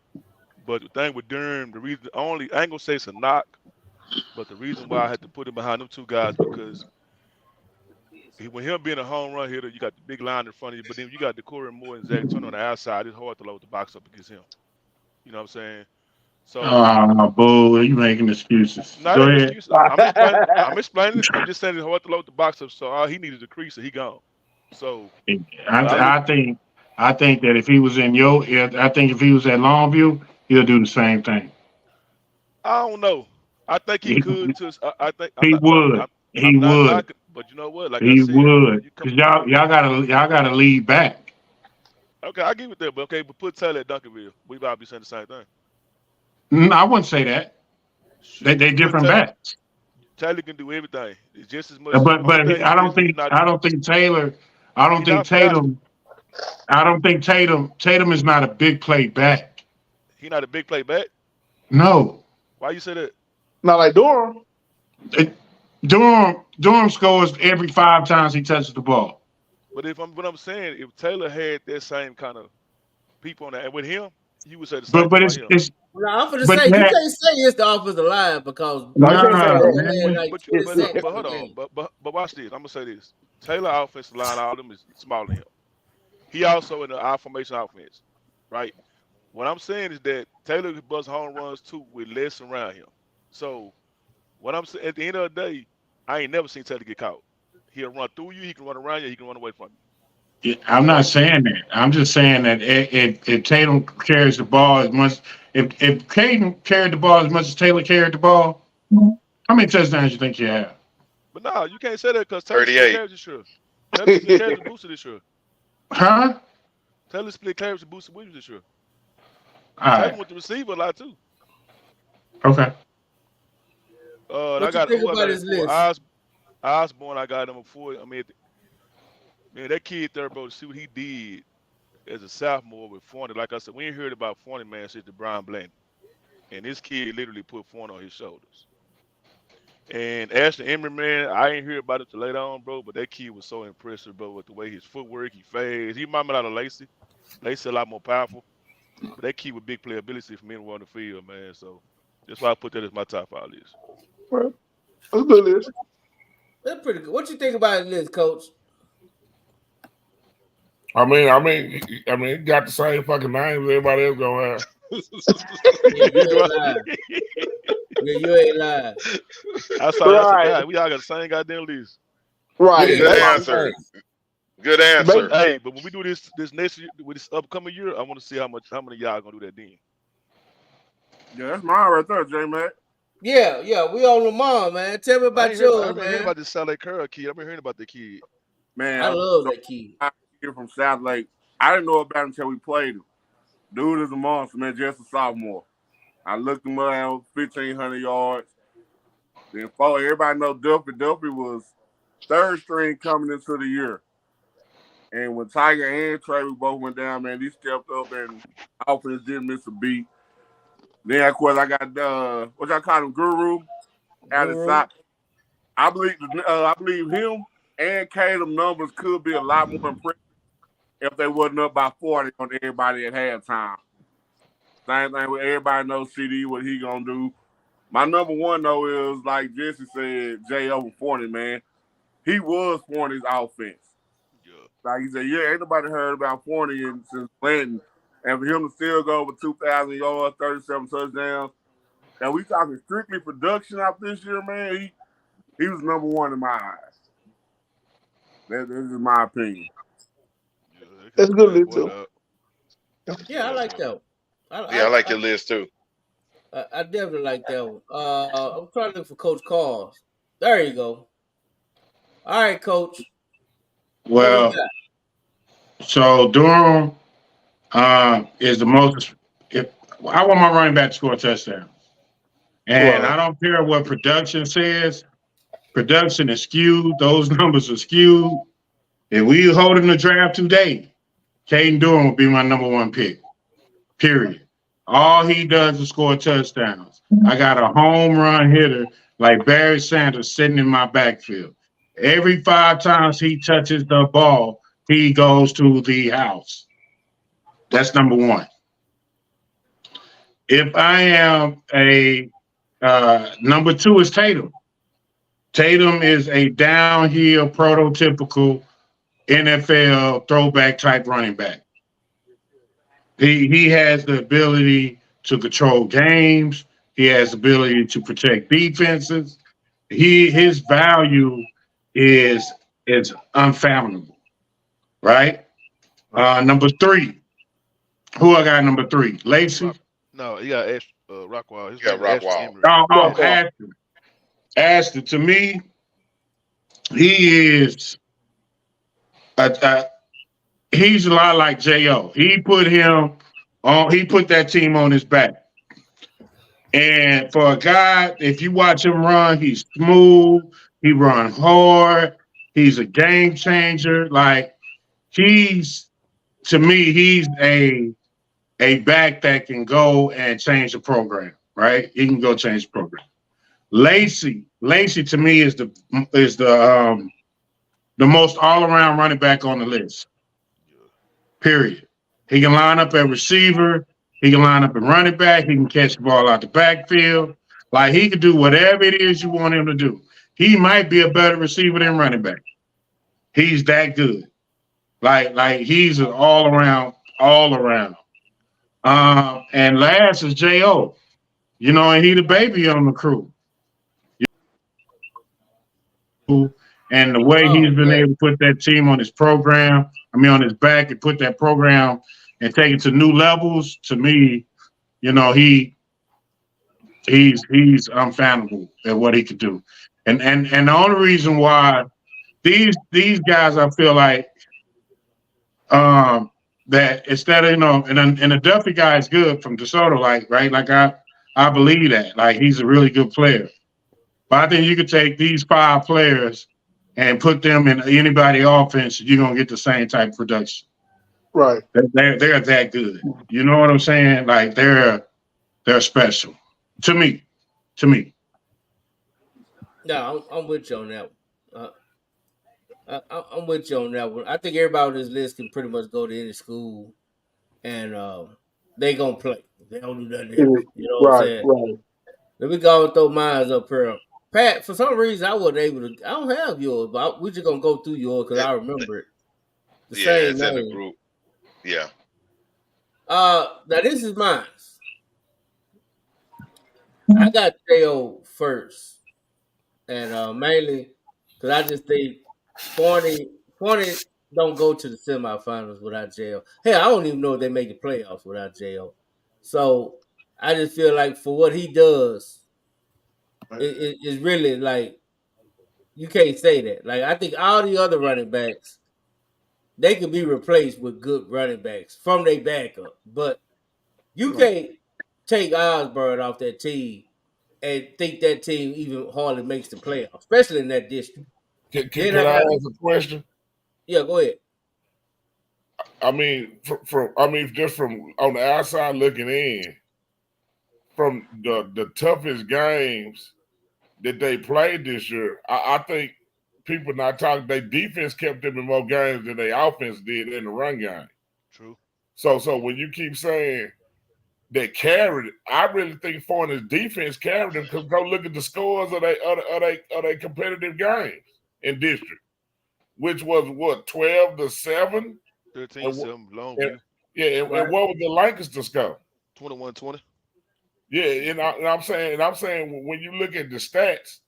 But the thing with Durham, I ain't gonna say it's a knock, but the reason why I had to put him behind them two guys because when him being a home run hitter, you got the big line in front of you, but then you got Decory Moore and Zach Turner on the outside. It's hard to load the box up against him. You know what I'm saying? So, boo, you making excuses. Not an excuse. I'm explaining. I'm just saying it's hard to load the box up. So all he needed is a crease, and he gone. So I think that if he was if he was at Longview, he'll do the same thing. I don't know. I think he could. He would. But you know what? Like he I said, would. Because y'all gotta lead back. Okay, I give it that. But put Taylor at Duncanville. We about to be saying the same thing. I wouldn't say that. They different backs. Taylor can do everything. It's just as much. But I don't think Taylor. I don't think Tatum. I don't think Tatum is not a big play back. He not a big play back? No. Why you say that? Not like Durham. Durham scores every 5 times he touches the ball. But what I'm saying, if Taylor had that same kind of people on that, and with him, you would say the same. But I'm going to say you can't say it's the offensive line because but hold on, but watch this. I'm gonna say this: Taylor offensive line, all of them is smaller than him. He also in the I formation offense, right? What I'm saying is that Taylor busts home runs too with less around him. So what I'm saying, at the end of the day, I ain't never seen Taylor get caught. He'll run through you, he can run around you, he can run away from you. Yeah, I'm not saying that. I'm just saying that if Tatum carries the ball as much, if Caden carried the ball as much as Taylor carried the ball, how many touchdowns you think you have? But no, you can't say that because Taylor carries this year. Taylor carries the booster this year. Huh? Pelly split carries with Booster Williams this year. All Tatum right. went to receiver a lot too. Okay. And I What you got think who I about got at his four. list? Osborne, I got number 4. I mean, man, that kid there, bro. To see what he did as a sophomore with Fournette. Like I said, we ain't heard about Fournette, man, since the Brian Blanton. And this kid literally put Fournette on his shoulders. And Ashton Emery, man, I ain't hear about it till later on, bro. But that kid was so impressive, bro, with the way his footwork, he phased. He reminded me a lot of Lacey. Lacey a lot more powerful. But that kid with big playability from anywhere on the field, man. So that's why I put that as my top 5 list. Well, that's a good list. That's pretty good. What you think about his list, Coach? I mean, it got the same fucking names everybody else gonna have. Yeah, you Do ain't I? lying. Yeah, you ain't lying. I said, Right, God, we all got the same goddamn list. right. Yeah, Good that's Ba- what I'm answer. saying. Good answer. Hey, but when we do this next year, with this upcoming year, I want to see how many of y'all gonna do that then. Yeah, that's mine right there, J Mac. Yeah, we on Lamar, man. Tell me I about ain't heard. I yours, haven't heard man. about this Saleh Curl kid. I've been hearing about the kid. Man, I love so that kid. I here from South Lake. I didn't know about him until we played him. Dude is a monster, man. Just a sophomore. I looked him around 1,500 yards. Then everybody know Duffy. Duffy was third string coming into the year. And when Tiger and Trey both went down, man, he stepped up and offense didn't miss a beat. Then of course I got what y'all call him, Guru, out of Guru. sight. I believe him and Caleb numbers could be a lot more impressive if they wasn't up by 40 on everybody at halftime. Same thing with everybody knows CD what he gonna do. My number one though is like Jesse said, Jay over 40, man. He was 40's offense. Yeah. Like he said, yeah, ain't nobody heard about 40 since Blanton. And for him to still go over 2,000 yards, 37 touchdowns. And we talking strictly production out this year, man. He was number one in my eyes. This is my opinion. Yeah, they can That's a put good that list boy too. up. Yeah, I like that one. Yeah, I like your list too. I definitely like that one. I'm trying to look for Coach Carls. There you go. All right, Coach. What we Well, got? so Durham is the most. If I want my running back to score a touchdown, and Right. I don't care what production says. Production is skewed. Those numbers are skewed. If we hold him the draft today, Caden Durham will be my number 1 pick. Period. All he does is score touchdowns. I got a home run hitter like Barry Sanders sitting in my backfield. Every 5 times he touches the ball, he goes to the house. That's number 1. If I am a number 2 is Tatum. Tatum is a downhill, prototypical NFL throwback type running back. He has the ability to control games. He has the ability to protect defenses. His value is unfathomable, right? Number 3. Who I got number 3? Lacey. Rock. No, he got Rockwall. His You got name is Ashton Rockwall. Emery. Ashton. Ashton. Ashton. To me, he is he's a lot like Jo. He put him on. He put that team on his back. And for a guy, if you watch him run, he's smooth. He run hard. He's a game changer. Like to me, he's a back that can go and change the program. Right? He can go change the program. Lacey to me is the most all around running back on the list. Period. He can line up at receiver. He can line up at running back. He can catch the ball out the backfield. Like he can do whatever it is you want him to do. He might be a better receiver than running back. He's that good. Like he's an all around. And last is Jo. And he the baby on the crew. And the way Oh he's been man. able to put that team on his program, on his back, and put that program and take it to new levels. To me, he's unfathomable at what he could do. And the only reason why these guys, I feel like, that instead of and the Duffy guy is good from DeSoto, right? Like I believe that. Like he's a really good player. But I think you could take these 5 players and put them in anybody offense, you're gonna get the same type of production. Right. They're that good. You know what I'm saying? Like they're special to me. To me. No, I'm with you on that one. I'm with you on that one. I think everybody on this list can pretty much go to any school and they gonna play. They don't do nothing else. You know what I'm Right. saying? Right. Let me go and throw mine up here. Pat, for some reason I wasn't able to. I don't have yours, but we just gonna go through yours because I remember it. The Yeah, same it's in the name. group. Yeah. Now this is mine. I got J.O. first, and mainly because I just think 40 don't go to the semifinals without J.O. Hell, I don't even know if they make the playoffs without J.O. So I just feel like for what he does, it's really like you can't say that. Like I think all the other running backs, they can be replaced with good running backs from their backup, but you can't take Osborne off that team and think that team even hardly makes the playoffs, especially in that district. Can I ask a question? Yeah, go ahead. I mean, just from on the outside looking in, from the toughest games that they played this year, I think people not talking. Their defense kept them in more games than their offense did in the run game. True. So when you keep saying they carried it, I really think Foreigners defense carried them because go look at the scores of their competitive games in district, which was what 12-7, 13-7 and Longview. and what was the Lancaster score? 21-20. Yeah, and I'm saying when you look at the stats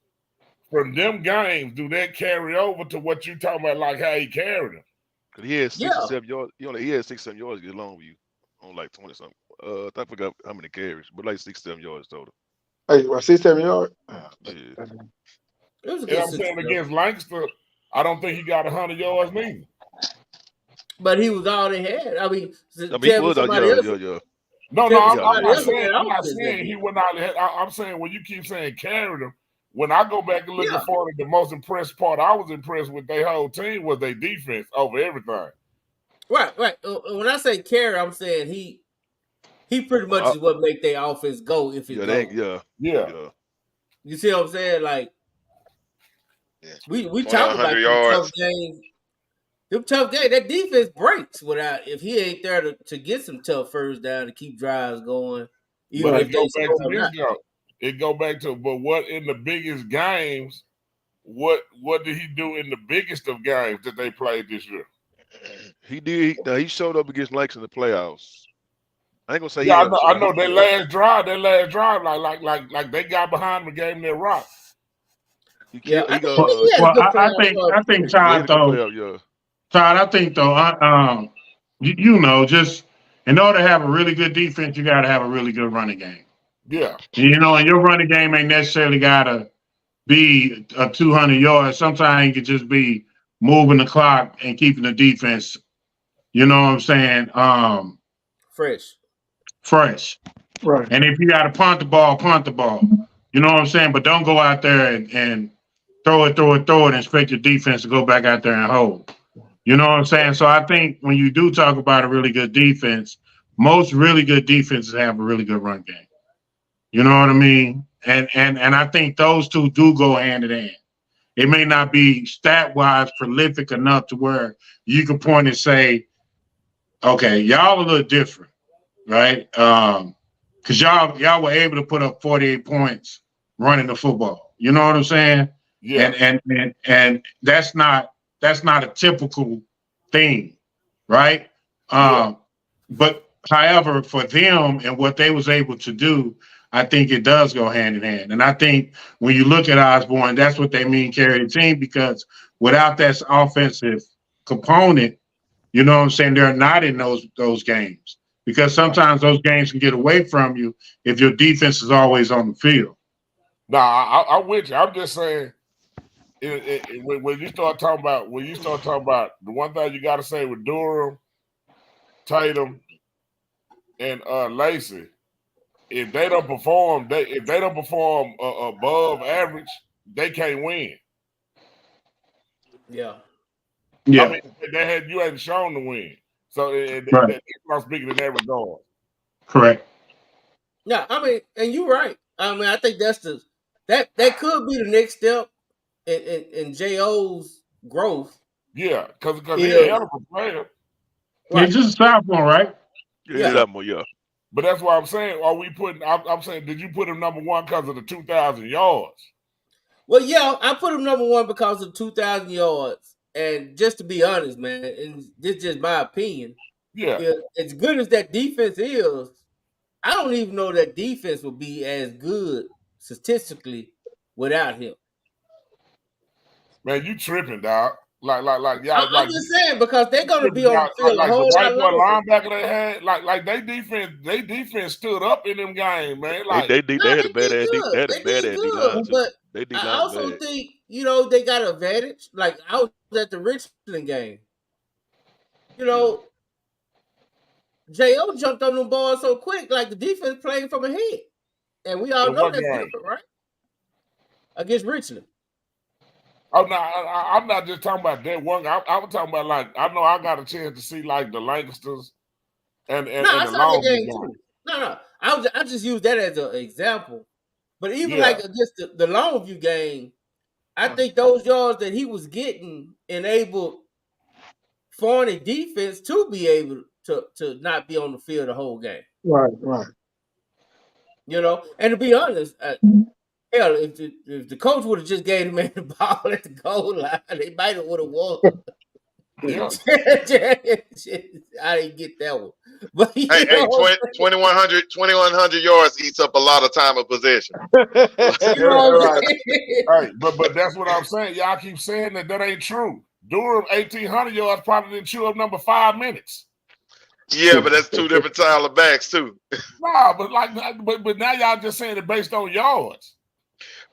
from them games, do that carry over to what you talking about, like how he carried them? Cause he had Yeah. 6 or 7 yards. He had 6 or 7 yards to get Longview on like 20 something. I forgot how many carries, but like 6 7 yards total. Hey, 6-7 yards. Yeah. It was a And good I'm saying 6 against Lancaster, I don't think he got 100 yards neither. But he was all they had. I mean, I mean, he tell me was somebody else. yeah. No, Tell me I'm somebody not else saying. had I'm not offense that saying he good. would not. I'm saying when you keep saying carried him. When I go back and look Yeah. at Florida, the most impressed part I was impressed with their whole team was their defense over everything. Right. When I say carry, I'm saying he pretty much is what make their offense go if it goes. Yeah. You see what I'm saying? Like Yeah. we 20 talk about 100 them tough yards. games. Them tough games, that defense breaks without if he ain't there to get some tough first down to keep drives going, even But if it they go back score to or this not. though. It go back to but what in the biggest games? What did he do in the biggest of games that they played this year? He did. He showed up against Lakes in the playoffs. I ain't gonna say he Yeah, had a I know. he, That last drive, like they got behind the game that rock. he Yeah, killed. I He think he had a Well, good I playoff think start too. he had Todd a good though. playoff. Yeah. Todd, I think though, just in order to have a really good defense, you got to have a really good running game. Yeah. And your running game ain't necessarily got to be a 200 yards. Sometimes it could just be moving the clock and keeping the defense. You know what I'm saying? Fresh. Right. And if you got to punt the ball, punt the ball. You know what I'm saying? But don't go out there and throw it, and expect your defense to go back out there and hold. You know what I'm saying? So I think when you do talk about a really good defense, most really good defenses have a really good run game. You know what I mean? And I think those two do go hand in hand. It may not be stat wise prolific enough to where you can point and say, okay, y'all a little different, right? Because y'all were able to put up 48 points running the football. You know what I'm saying? Yeah. And that's not a typical thing, right? Yeah. But however, for them and what they was able to do, I think it does go hand in hand. And I think when you look at Osborne, that's what they mean carry the team, because without that offensive component, you know what I'm saying, they're not in those games. Because sometimes those games can get away from you if your defense is always on the field. Nah, I'm with you. I'm just saying, when you start talking about the one thing you got to say with Durham, Tatum, and Lacey, if they don't perform, above average, they can't win. Yeah. Yeah. I mean, you hadn't shown to win. So I'm speaking in that regard. Correct. Yeah, I mean, and you're right. I mean, I think that could be the next step in J.O.'s growth. Yeah, because he's a hell of a player. Right. He's just a sophomore, right? Yeah, sophomore, yeah. But that's why I'm saying, I'm saying, did you put him number one because of the 2,000 yards? Well, yeah, I put him number one because of 2,000 yards. And just to be honest, man, and this is just my opinion. Yeah. As good as that defense is, I don't even know that defense will be as good statistically without him. Man, you tripping, dog. Like, y'all. I'm just saying because they're gonna be on the field a whole lot longer. Linebacker they had, like they defense stood up in them games, man. Like they had a bad ass D-line too. But they I also think they got an advantage. Like I was at the Richmond game. J.O. jumped on them balls so quick, like the defense playing from ahead. And we all know that's different, right? Against Richmond. Oh no, I'm not just talking about that one. I was talking about like I know I got a chance to see like the Lancasters and the Longview game. No, I just use that as an example. But even like against the Longview game, I think those yards that he was getting enabled Forney defense to be able to not be on the field the whole game. Right. And to be honest, hell, if the coach would have just gave the man the ball at the goal line, they might have would have won. Yeah. I didn't get that one. But 2,100 yards eats up a lot of time of possession. Right. But that's what I'm saying. Y'all keep saying that ain't true. Durham 1,800 yards probably didn't chew up number 5 minutes. Yeah, but that's two different style of backs too. Nah, but now y'all just saying it based on yards.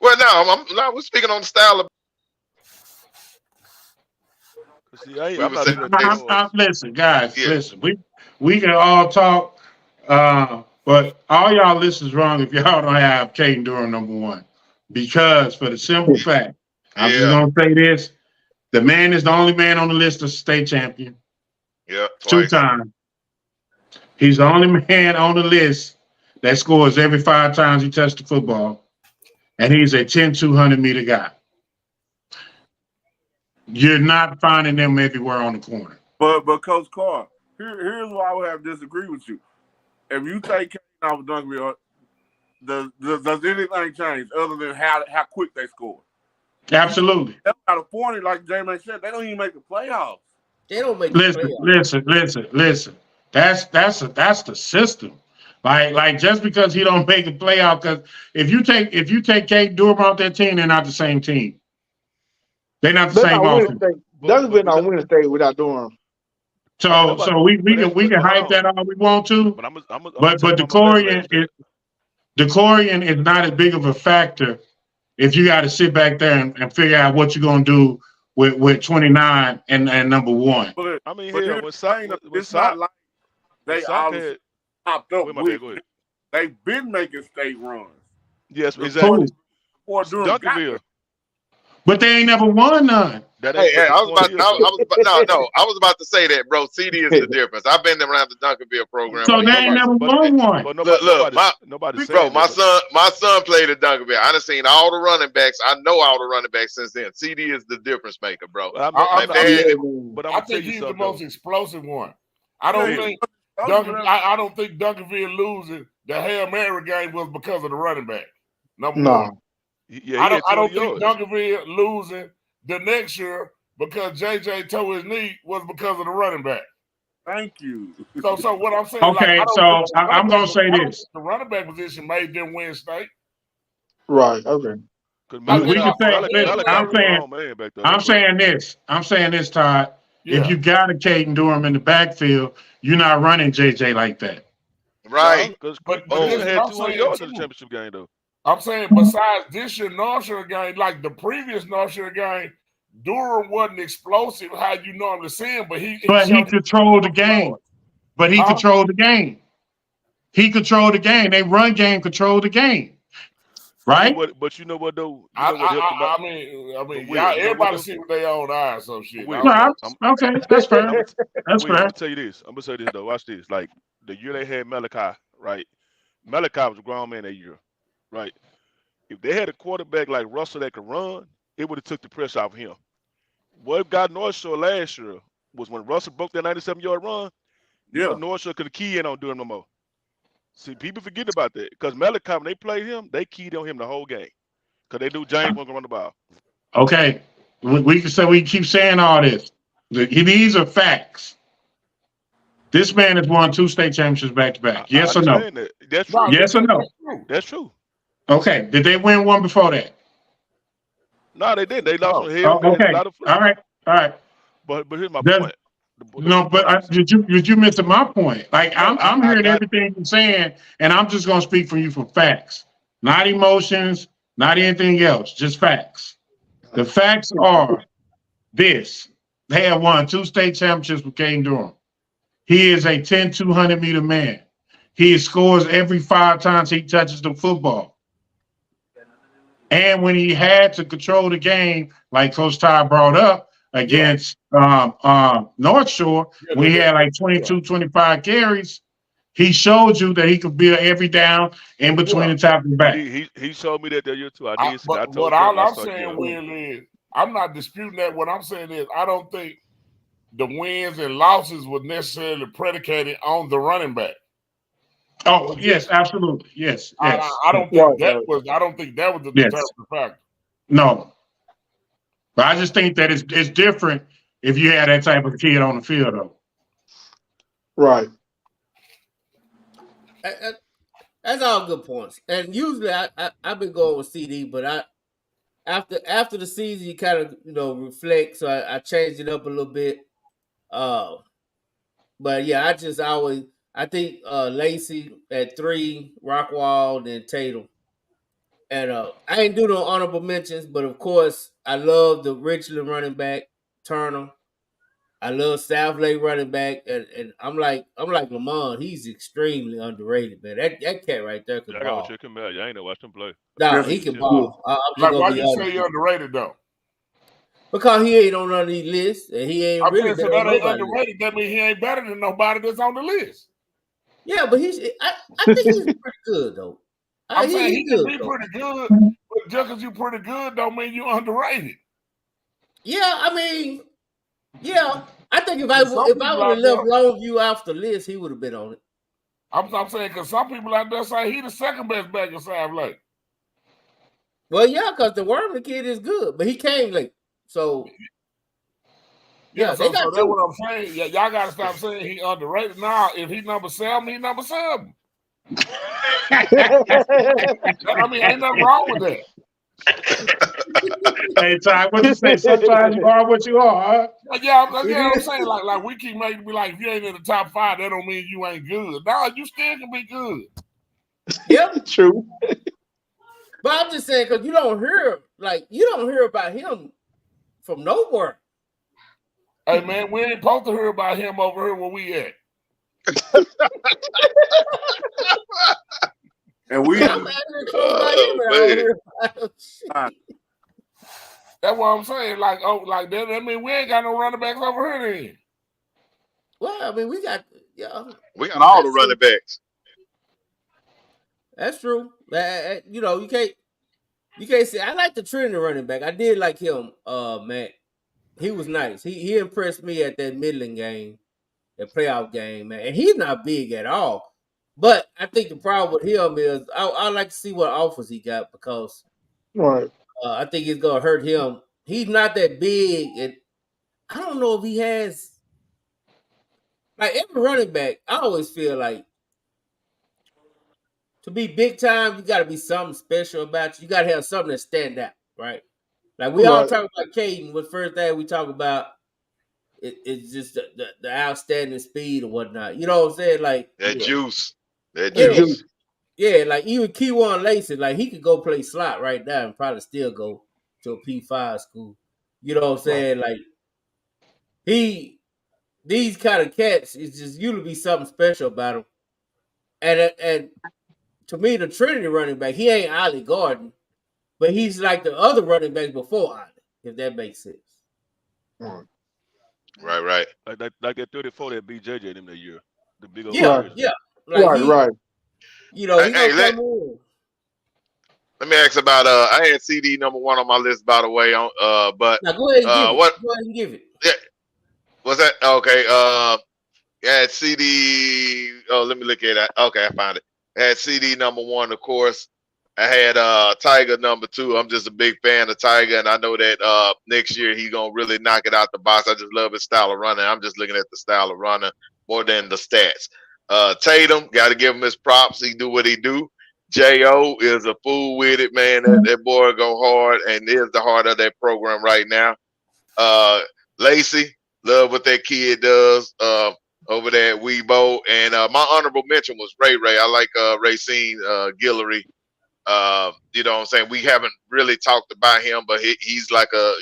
Well, no, we're speaking on the style of. See, listen, guys, listen. We can all talk, but all y'all listen is wrong if y'all don't have Caden Durham number one. Because for the simple fact, I'm just gonna say this: the man is the only man on the list of state champion. Yeah, 2 times. He's the only man on the list that scores every 5 times he touched the football, and he's a 10-200 meter guy. You're not finding them everywhere on the corner. But Coach Carr, here's why I would have to disagree with you. If you take Kane off of Duncanville, does anything change other than how quick they score? Absolutely. Out of 40, like J-Man said, they don't even make the playoffs. They don't make the playoffs. Listen. That's the system. Like just because he don't make the playoff, because if you take Kate Durham off that team, they're not the same team. They're not the same offense. Duncanville not winning state without Durham. So we can hype that all we want to. But DeCorian is not as big of a factor if you got to sit back there and figure out what you're gonna do with 29 and number 1. But, I mean, it's not like they always popped up. They've been making state runs. Yes, exactly. Or Duncanville. But they ain't never won none. I was about to say that, bro. CD is the difference. I've been around the Duncanville program. So they ain't never won one. My son played at Duncanville. I done seen all the running backs. I know all the running backs since then. CD is the difference maker, bro. I think he's the most explosive one. I don't think Duncanville losing the Hail Mary game was because of the running back. Number one. Yeah, I don't think Duncanville losing the next year because JJ tore his knee was because of the running back. Thank you. So what I'm saying, okay, I'm gonna say this: the running back position made them win state. Right. Okay. I'm saying this, Todd. Yeah. If you got a Caden Durham in the backfield, you're not running JJ like that. Right. But he had 200 yards in the championship game, though. I'm saying besides this year North Shore game, like the previous North Shore game, Durham wasn't explosive how you normally see him, but he controlled the game. but he controlled the game. He controlled the game. They run game controlled the game, You know right? what? But you know what though? You know what helped them out. I But mean, Will, y'all, you know what everybody though? see with their own eyes, some But shit. I Will, don't know. Okay, that's fair. I'm That's Will, I'm fair. gonna tell you this. I'm gonna say this though. Watch this. Like the year they had Malachi, right? Malachi was a grown man that year, right? If they had a quarterback like Russell that could run, it would have took the pressure off of him. What got North Shore last year was when Russell broke that 97-yard run. You know Yeah. North Shore could key in on doing no more. See, people forget about that because Malachi, when they played him, they keyed on him the whole game because they knew James wasn't gonna run the ball. Okay, we can say we keep saying all this. These are facts. This man has won 2 state championships back to I, back. I Yes or no? understand that. That's No, true. Yes or no? that's true. That's true. Okay. Did they win one before that? No, they didn't. They lost No. on Hail Mary and a Okay. lot of All right. All right. But here's my Does point. no, The but point is, did you miss my point? Like no, I'm I hearing got everything you're saying, and I'm just gonna speak for you for facts, not emotions, not anything else, just facts. The facts are this: they have won 2 state championships with Caden Durham. He is a 10-200-meter man. He scores every 5 times he touches the football. And when he had to control the game, like Coach Ty brought up against North Shore, when he had like 22, 25 carries, he showed you that he could be every down in between Yeah. the top and back. he showed me that year too. I did. I But told Trevor. all I I'm saw yeah. saying, Will, is I'm not disputing that. What I'm saying is I don't think the wins and losses was necessarily predicated on the running back. Oh, yes, absolutely. Yes, yes. I don't think that was. I don't think that was the Yes. determining factor. No. But I just think that it's different if you had that type of kid on the field, though. Right. That's all good points. And usually I've been going with CD, but after the season you kind of reflect, so I changed it up a little bit. But yeah, I think Lacey at 3, Rockwall, and Tatum. And I ain't do no honorable mentions, but of course I love the Richland running back, Turner. I love South Lake running back, and I'm like Lamont. He's extremely underrated, man. That cat right there Yeah, can I gotta ball. check him out. Yeah, I ain't know watch him play. Nah, Yes, he can Yeah. ball. I'm just Like, gonna why be you say honest. you're underrated though? Because he ain't on none of these lists, and he ain't I'm really saying so been on that ain't nobody's list. underrated. That means he ain't better than nobody that's on the list. Yeah, but I think he's pretty good though. I'm saying he can good be though. pretty good, but just because you pretty good don't mean you underrated. Yeah, I mean, yeah. I think if I There's some would people have out left there. Longview off the list, he would have been on it. I'm saying because some people out there say he the second best back in South Lake. Well, yeah, because the Wormley kid is good, but he came late. So Yeah, they so got that's what I'm saying. Yeah, y'all gotta stop saying he underrated. Nah, if he number 7, he number 7. I mean, ain't nothing wrong with that. Hey, Ty, what you say? Sometimes you are what you are, huh? Yeah, I'm saying like we keep making me like if you ain't in the top 5, that don't mean you ain't good. No, you still can be good. Yep. True. But I'm just saying because you don't hear about him from nowhere. Hey man, we ain't supposed to hear about him over here where we at. And we I'm actually close by him, and I don't hear about him. That's what I'm saying. Like, that. I mean, we ain't got no running backs over here then. Well, I mean, we got We got all the running backs. That's true. You can't say I like the Trinity running back. I did like him, Matt. He was nice. He impressed me at that Midland game, that playoff game, man. And he's not big at all. But I think the problem with him is I like to see what offers he got because Right. I think it's gonna hurt him. He's not that big, and I don't know if he has like every running back. I always feel like to be big time, you got to be something special about you. You got to have something that stand out, right? Like we all talk about Caden. What first thing we talk about it's just the outstanding speed or whatnot. You know what I'm saying? Like That juice. That yeah, juice. yeah. Like even Keywan Lacey, like he could go play slot right now and probably still go to a P5 school. You know what I'm saying? Like these kind of cats is just usually be something special about them. And to me, the Trinity running back, he ain't Ollie Gordon, but he's like the other running backs before Ollie, if that makes sense. Right. Like that 34 that beat JJ them that year. The big old Yeah, jersey. yeah. Like Right. you know, he Hey, gonna come in. let me ask about I had CD number 1 on my list, by the way. On but Now go ahead and give it. what Go ahead and give it. yeah, was that okay? Yeah, had CD. Oh, let me look at that. Okay, I found it. I had CD number 1, of course. I had Tiger number 2. I'm just a big fan of Tiger, and I know that next year he's gonna really knock it out the box. I just love his style of running. I'm just looking at the style of running more than the stats. Tatum, got to give him his props. He do what he do. Jo is a fool with it, man. That boy go hard and is the heart of that program right now. Lacey, love what that kid does over there at Weibo. And my honorable mention was Ray. I like Racine Guillory. You know what I'm saying? We haven't really talked about him, but he's like a,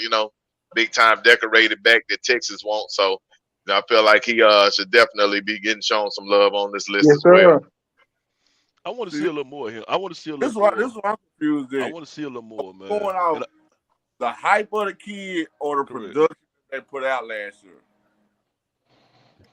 big time decorated back that Texas wants. So I feel like he should definitely be getting shown some love on this list Yes, as well. sir. I want to see a little more here. I want to see a This little more. is what I'm confused I at. want to see a little more, man. Going off the hype of the kid or the Correct. production they put out last year.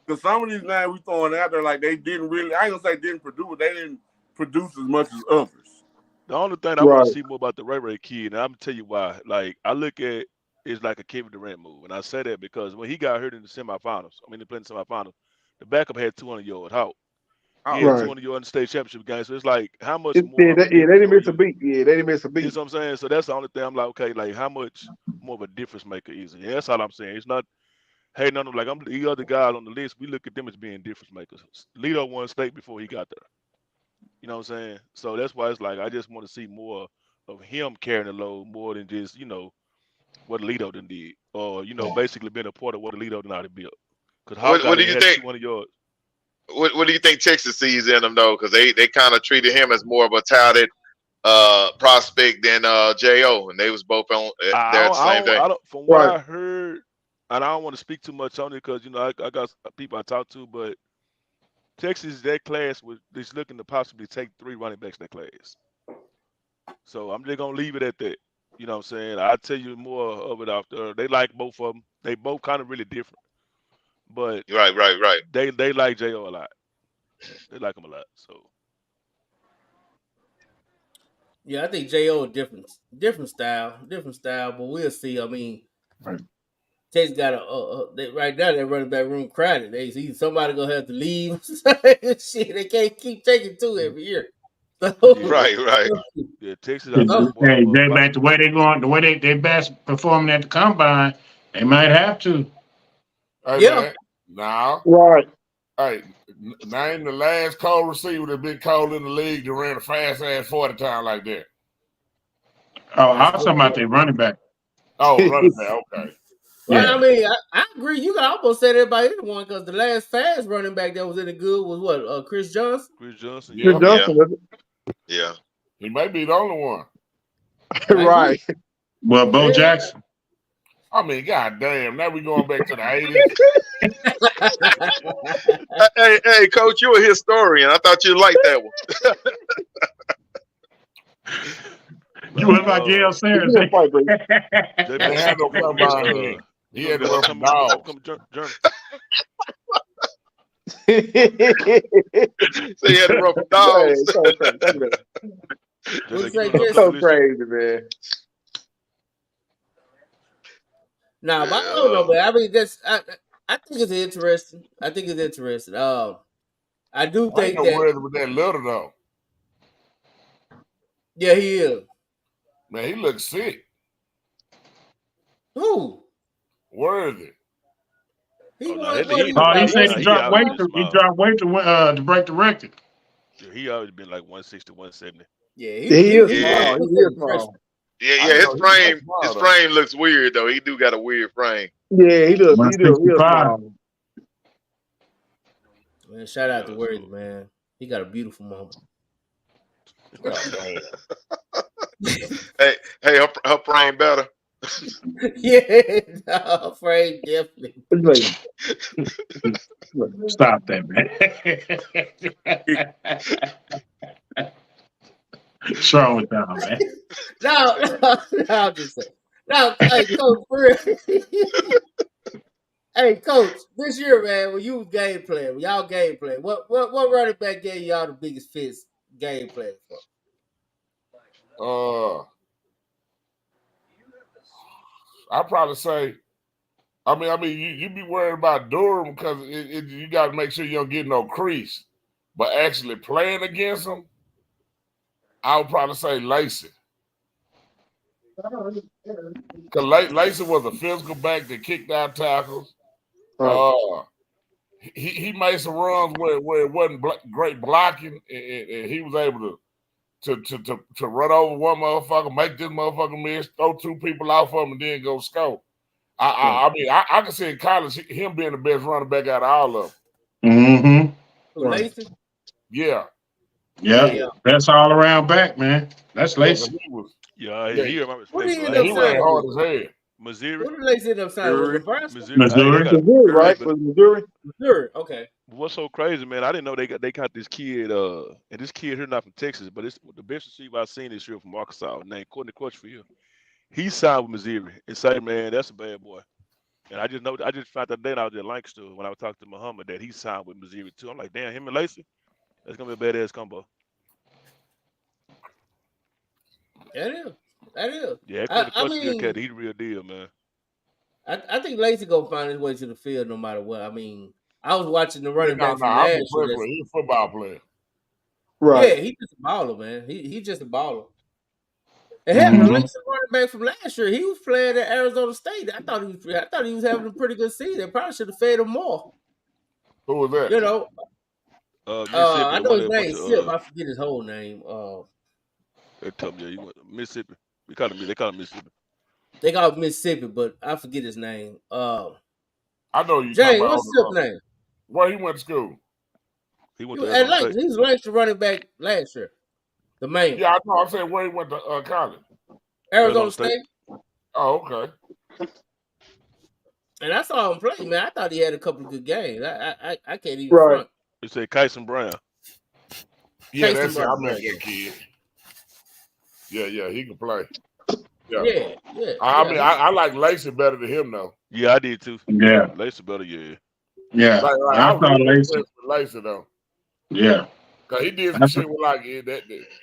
Because some of these names we throwing out there, like they didn't really, I ain't gonna say didn't produce, but they didn't produce as much as others. The only thing I want Right. to see more about the Ray kid, and I'm gonna tell you why. Like I look at it's like a Kevin Durant move, and I say that because when he got hurt in the semifinals, they played in the semifinals, the backup had 200 yards. How? He had Right. 200 yards in the state championship game. So it's like how much Yeah, more of a they difference didn't are miss a you? beat. Yeah, they didn't miss a You beat. know what I'm saying? So that's the only thing I'm like, okay, like how much more of a difference maker is it? Yeah, that's all I'm saying. It's not hey, no, like I'm the other guys on the list. We look at them as being difference makers. Lito won state before he got there. You know what I'm saying? So that's why it's like I just want to see more of him carrying the load more than just what Lito done did, or basically being a part of what Lito done already built. Because Hawk What got do in you and had think? 200 yards. What do you think Texas sees in him though? Because they kind of treated him as more of a touted prospect than Jo, and they was both on there at the same day. I don't. From what Right. I heard, and I don't want to speak too much on it because I got people I talk to, but Texas that class was is looking to possibly take 3 running backs in that class. So I'm just gonna leave it at that. You know what I'm saying? I'll tell you more of it after. They like both of them. They both kind of really different, but Right. they like Jo a lot. They like him a lot. So Yeah, I think Jo different style, but we'll see. I mean, Texas got right now they're running back room crowded. They see somebody gonna have to leave. Shit, they can't keep taking 2 every year. So, yeah, Right. yeah. Texas, I think more Hey, of a they back the way they going, the way they best performing at the combine, they might have to. Hey, yeah, man. Now, Right. hey, name the last cold receiver that's been called in the league that ran a fast ass 40 time like that. Oh, I was talking about their running back. Oh, running back. Okay. well, Yeah. I mean, I agree. You can almost say that about anyone because the last fast running back that was in the good was what Chris Johnson. Chris Johnson. Yeah. Yeah. Johnson, was Yeah. He may be the only one. it? Right. Well, Bo Yeah. Jackson. I mean, goddamn, now we going back to the 80s. Hey, Coach, you're a historian. I thought you liked that one. You was like Gail Sayers. Good fight, bro. They They been had no people combine then. He had to work for dogs. German. So he had to run for dogs. Hey, so crazy. What's They that, give Jesse? So crazy, man. Nah, but I don't know, man. I mean, I think it's interesting. I do I ain't think no that. worries with that little though. Yeah, he is. Man, he looks sick. Who? Worthy. He Oh, no, won. that What he he ain't was Oh, he like? said Nah, he he dropped weight. always been He small. dropped weight to break the record. Yeah, he always been like 160, 170. Yeah, He is Yeah. small. He is small. Yeah, I his know he frame, looks small, his though. frame looks weird though. He do got a weird frame. Yeah, he is 165. small. Man, shout out to Yeah, Worthy, so man. He got a beautiful mama. God damn. Hey, her frame better. Yeah, no, Frank definitely. Stop that, man. What's wrong with y'all, man? No, I'm just saying. No, hey, coach, for real. Hey, coach, this year, man, when you was game playing, when y'all game playing, what running back gave y'all the biggest fits game playing for? I'd probably say, you be worried about Durham because you got to make sure you don't get no crease. But actually playing against him, I would probably say Lacey. Because Lacey was a physical back that kicked out tackles. Right. He made some runs where it wasn't great blocking, and he was able to run over one motherfucker, make this motherfucker miss, throw two people off of him, and then go score. I can see in college him being the best running back out of all of them. Mm-hmm. Who, Lacey? Yeah. Yeah. That's all around back, man. That's Lacey. He earned my What respect. did he Bro. end up He ran signing hard with? as hell. Missouri. What did Lacey end up signing with? Nebraska? Missouri, right? Was Missouri? Missouri, okay. What's so crazy, man? I didn't know they got this kid, and this kid here not from Texas, but it's the best receiver I've seen this year from Arkansas, named Courtney Crutchfield. He signed with Missouri and say, man, that's a bad boy. And I just found that day I was at Lancaster when I was talking to Muhammad that he signed with Missouri too. I'm like, damn, him and Lacey, that's gonna be a badass combo. That is. Yeah, I Courtney mean, Crutchfield cat, he the real deal, man. I think Lacey gonna find his way to the field no matter what. I mean, I was watching the running back from I'm last impressed year. with him. He's a football player. Right. Yeah, he's just a baller, man. He just a baller. And hell, the Lacey running back from last year, he was playing at Arizona State. I thought he was having a pretty good season. Probably should have fed him more. Who was that? You know, Mississippi, I the know one his that went name to Sip. I forget his whole name. they told me he went to Mississippi. They call him Mississippi. They call it Mississippi, but I forget his name. I know you talking James, about. what's Sip's name? Where he went to school? He went to Arizona State. He was Langston running back last year. The main. Yeah, I know. I'm saying where he went to college. Arizona State. Oh, okay. And I saw him play, man. I thought he had a couple of good games. I can't even Right. front. You say Kyson Brown. Yeah, that's it. I met that kid. Yeah, he can play. Yeah. I like Lacey better than him though. Yeah, I did too. Yeah. Lacey better, yeah. Yeah. I was really impressed with Lacey though. Yeah. Cause he did some shit with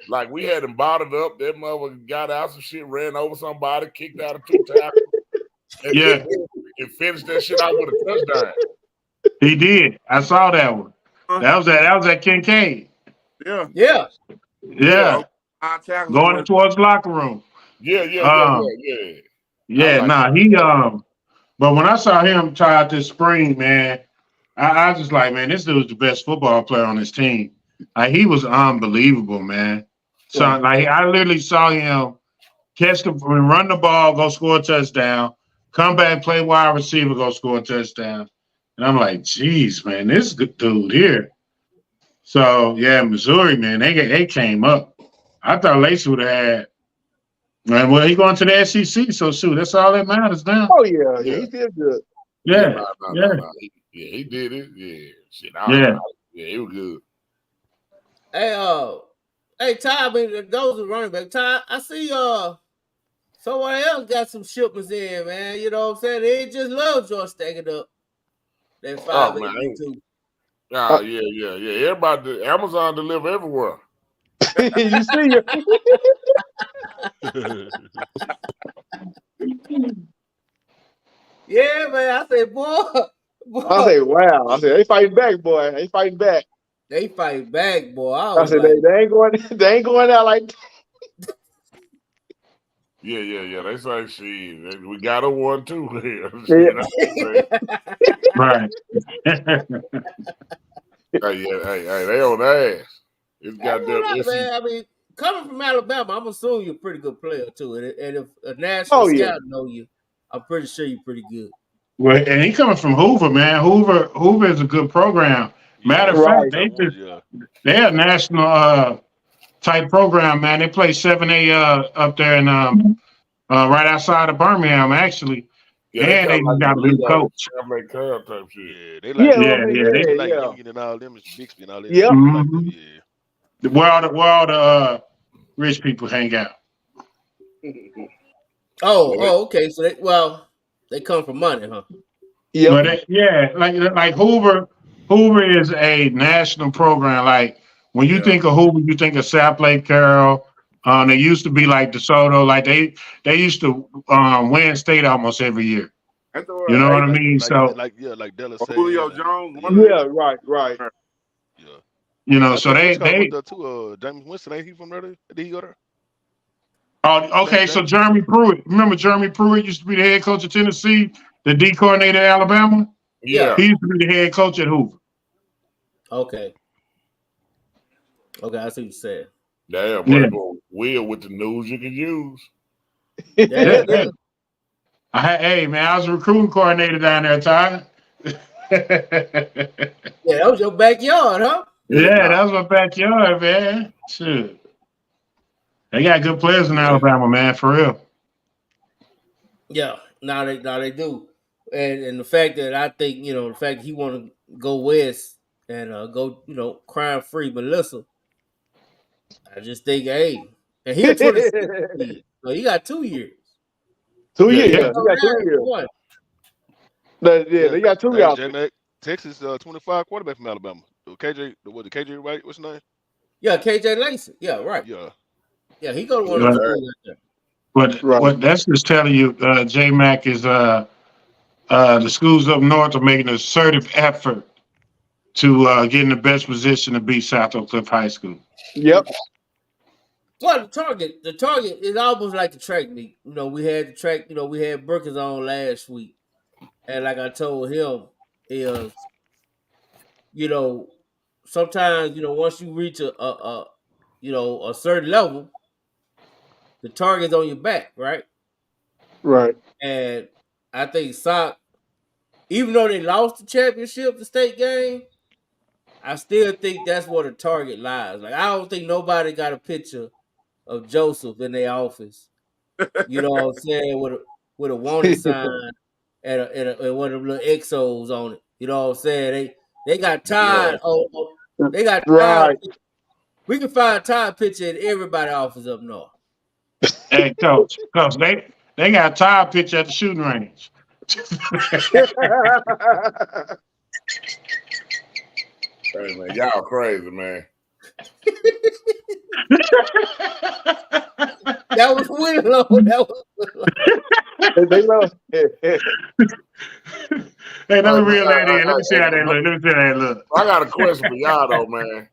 like we had him bottled up. That motherfucker got out some shit, ran over somebody, kicked out of two tackles, and finished that shit out with a touchdown. He did. I saw that one. That was at Kincaid. Yeah. Going towards the locker room. Yeah. But when I saw him try out this spring, man, I was just like, man, this dude's the best football player on his team. Like, he was unbelievable, man. So I literally saw him run the ball, go score a touchdown, come back, play wide receiver, go score a touchdown. And I'm like, geez, man, this good dude here. So yeah, Missouri, man, they came up. I thought Lacey would have had. Man, well, he going to the SEC, so shoot, that's all that matters now. Oh yeah, he did good. Yeah. He did it. Yeah, shit. Yeah, it was good. Hey, Ty. I mean, those are running back. Ty, I see. Someone else got some shipments in, man. You know what I'm saying? They ain't just love George stacking up. That 582. Yeah. Everybody, Amazon deliver everywhere. You see it. Yeah, man. I said, boy. I say, wow. I said, they fighting back, boy. They fighting back. They fight back, boy. I said, they ain't going out like. Yeah. They say we got a one too here. right. Hey, they on their ass. It's goddamn. Man, I mean, coming from Alabama, I'm assuming you're a pretty good player too. And if a national scout know you, I'm pretty sure you're pretty good. Well, and he coming from Hoover, man. Hoover is a good program. Matter of fact, they're a national type program, man. They play 7A up there in right outside of Birmingham, actually. Yeah, they And kind they of like got a new Toledo, coach. Chevrolet Curve type shit. Yeah, they like Yeah, Yeah, they they, like yeah. Union and all them, Bixby and all that Yep. shit. They like them. mm-hmm. Yeah. Where all the rich people hang out. Okay. So they come from money, huh? Yep. But like Hoover is a national program. Like when you think of Hoover, you think of South Lake Carroll. They used to be like DeSoto. Like they used to win state almost every year. That's the You word. know what Hey, I mean? So Like Della Julio said, Jones, one of yeah, Yeah, right. yeah. you know, I so think what's called went they there too. James Winston, ain't he from there? Did he go there? oh, James okay. So James Jeremy Pruitt, remember Jeremy Pruitt used to be the head coach of Tennessee, the D coordinator at Alabama. Yeah. He used to be the head coach at Hoover. Okay. I see what you said. Damn, Yeah. boy, Will with the news you can use. Yeah. Hey man, I was a recruiting coordinator down there, Ty. Yeah, that was your backyard, huh? Yeah, that was my backyard, man. Shit. They got good players in Alabama, man, for real. Yeah, now they do, and the fact that I think the fact that he want to go west and go crime free Melissa, I just think and he a 26 kid, so he got 2 years. 2 Yeah, years. yeah. Yeah, he got 2 years. One. Yeah, They got 2 hey, out J-Mac, Texas 25 quarterback from Alabama. KJ, was it KJ right? What's his name? Yeah, KJ Langston. Yeah, right. Yeah. Yeah, he go to one of those schools out there. But what that's just telling you, J Mac is the schools up north are making an assertive effort to get in the best position to beat South Oak Cliff High School. Yep. Well, the target is almost like the track meet. We had the track. We had Brookins on last week, and like I told him, is sometimes once you reach a certain level, the target's on your back, right? Right. And I think Sock, even though they lost the championship, the state game, I still think that's where the target lies. Like I don't think nobody got a picture of Joseph in their office. You know what I'm saying? With a wanted sign and one of them little exos on it. You know what I'm saying? They got tired. They got tired. Right. We can find a time picture in everybody's office up north. Hey, coach, they got a tire picture at the shooting range. Hey, man, y'all crazy, man. That was Willow. That was Willow. They love. Hey, let me reel that in. Let me see how that look. I got a question for y'all though, man.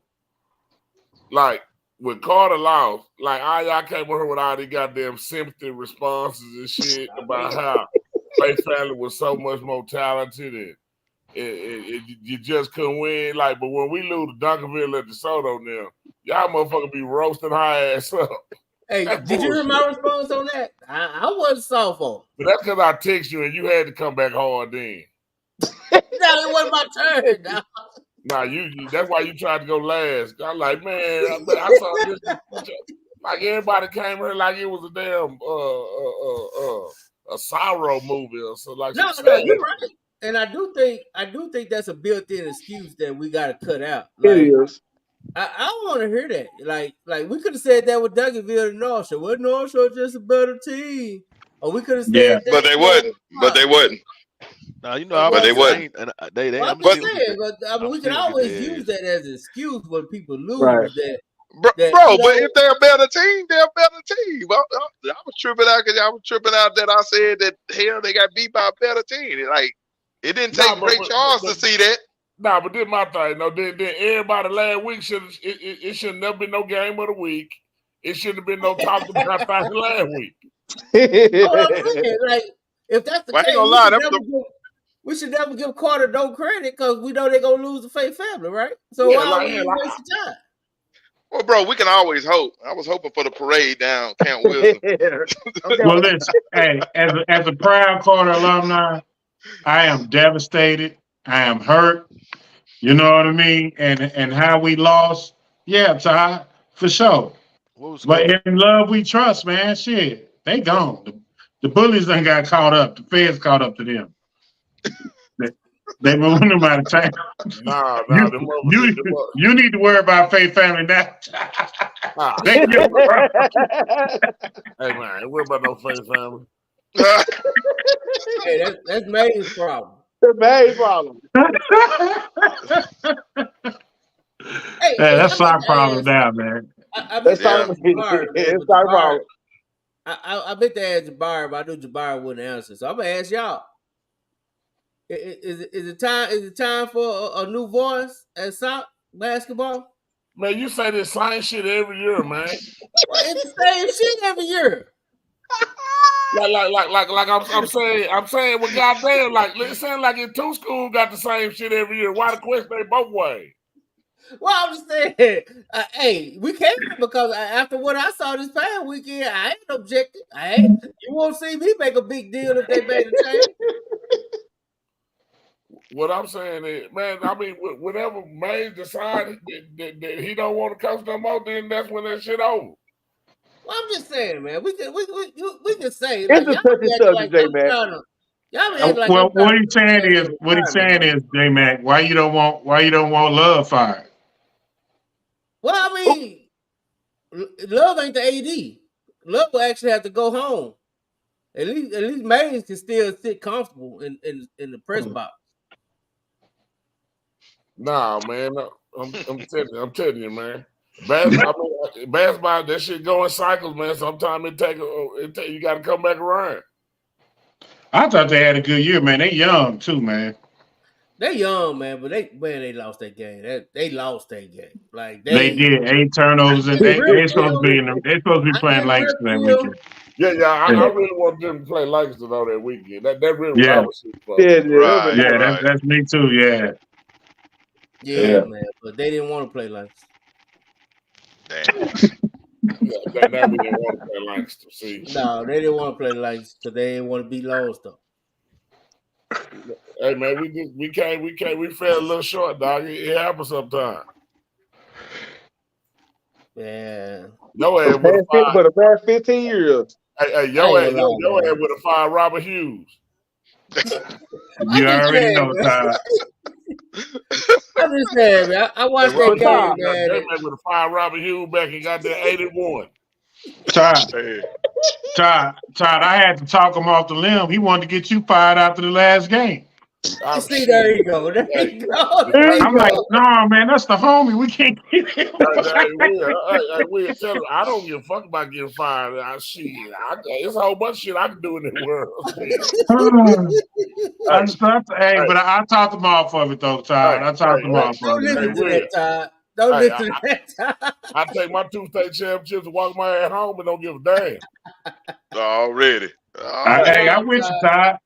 Like with Carter lost, like all y'all came over here with all these goddamn sympathy responses and shit about how Clay family was so much more talented and you just couldn't win. Like, but when we lose to Duncanville at DeSoto now, y'all motherfucker be roasting her ass up. Hey, That's did you hear bullshit. my response on that? I wasn't soft on. But that's because I text you and you had to come back hard then. No, it wasn't my turn. No. Nah, that's why you tried to go last. I'm like, man, I saw this. Like everybody came here like it was a damn a sorrow movie or so. Like No, you're right. And I do think that's a built-in excuse that we got to cut out. Like, It is. I don't want to hear that. Like we could have said that with Duncanville and North Shore. Well, North Shore just a better team. Or we could have said that. But they wouldn't. But they wouldn't. Now I but they wouldn't. They I'm just saying, but we can always use that as an excuse when people lose. Right. Bro, but if they're a better team, they're a better team. Well, I was tripping out because I was tripping out that I said that hell they got beat by a better team. Like it didn't take Ray Charles to see that. Nah, but this my thing. No, then everybody last week it should never been no game of the week. It shouldn't have been no talk about thing last week. Like if that's the Well, case, I ain't gonna lie, we should never give Carter no credit because we know they're gonna lose the Faith family, right? So Yeah, why like, would we waste the time? Well, bro, we can always hope. I was hoping for the parade down Camp Wilson. Well, listen, hey, as a proud Carter alumni, I am devastated. I am hurt. You know what I mean? And how we lost, yeah, Ty, for sure. But in love we trust, man. Shit, they gone. The bullies done got caught up. The feds caught up to them. They moving them out of town. Nah, You, them you need to worry about Faith family now. They hey get around. man, ain't worry about no face family. Hey, that's May's problem. The main problem. Hey, That's I our meant to problem ask. now, man. I meant That's to Yeah. ask Jabari, man, it's but our Jabari, problem. I meant to ask Jabari, but I knew Jabari wouldn't answer. So I'm gonna ask y'all. Is it time for a new voice at South basketball? Man, you say this same shit every year, man. Well, it's the same shit every year. Like I'm saying, well, goddamn, like it sounds like in two schools got the same shit every year. Why the question they both ways? Well, I'm just saying, hey, we can because after what I saw this past weekend, I ain't objecting. You won't see me make a big deal if they made a change. What I'm saying is, man, I mean, whenever Mays decided that he don't want to coach no more, then that's when that shit over. Well, I'm just saying, man, we can say It's like a y'all touchy be acting like subject, J I'm Mac. trying to. Y'all be acting like Well, I'm trying to put this man in retirement, man. J Mac, why you don't want Love fired? Well, I mean, Love ain't the AD. Love will actually have to go home. At least Mays can still sit comfortable in the press box. Nah, man, I'm telling you, man. Basketball, that shit go in cycles, man. Sometimes it take you got to come back around. I thought they had a good year, man. They young too, man. They young, man, but they lost that game. They lost that game. Like They did 8 turnovers, and they supposed to be they supposed to be playing Lancaster that weekend. Yeah, I really want them to play Lancaster though that weekend. That really what I Yeah, was shooting for. Right. That's me too. Yeah, man, but they didn't want to play Lancaster. Damn. That we didn't want to play Lancaster. See, no, they didn't want to play Lancaster because they didn't want to beat Longstone. Hey man, we fell a little short, dog. It happens sometimes. Yeah. Your ass would have fired. For the past 15 years. Hey, your ass would have fired Robert Hughes. You already know, Todd. I'm just saying, man. I watched that game, man. They would have fired Robert Hughes back and got there 81. Todd, I had to talk him off the limb. He wanted to get you fired after the last game. See, there you go. There you go. I'm like, no, man, that's the homie. We can't get him. Will, tell him, I don't give a fuck about getting fired. It's a whole bunch of shit I can do in the world. But I talked him off of it, though, Todd. I talked him off of it. Don't listen to that, Todd. Don't listen to that, Todd. I take my 2 state championships and walk my ass home and don't give a damn. Already. Hey, I'm with you, Todd.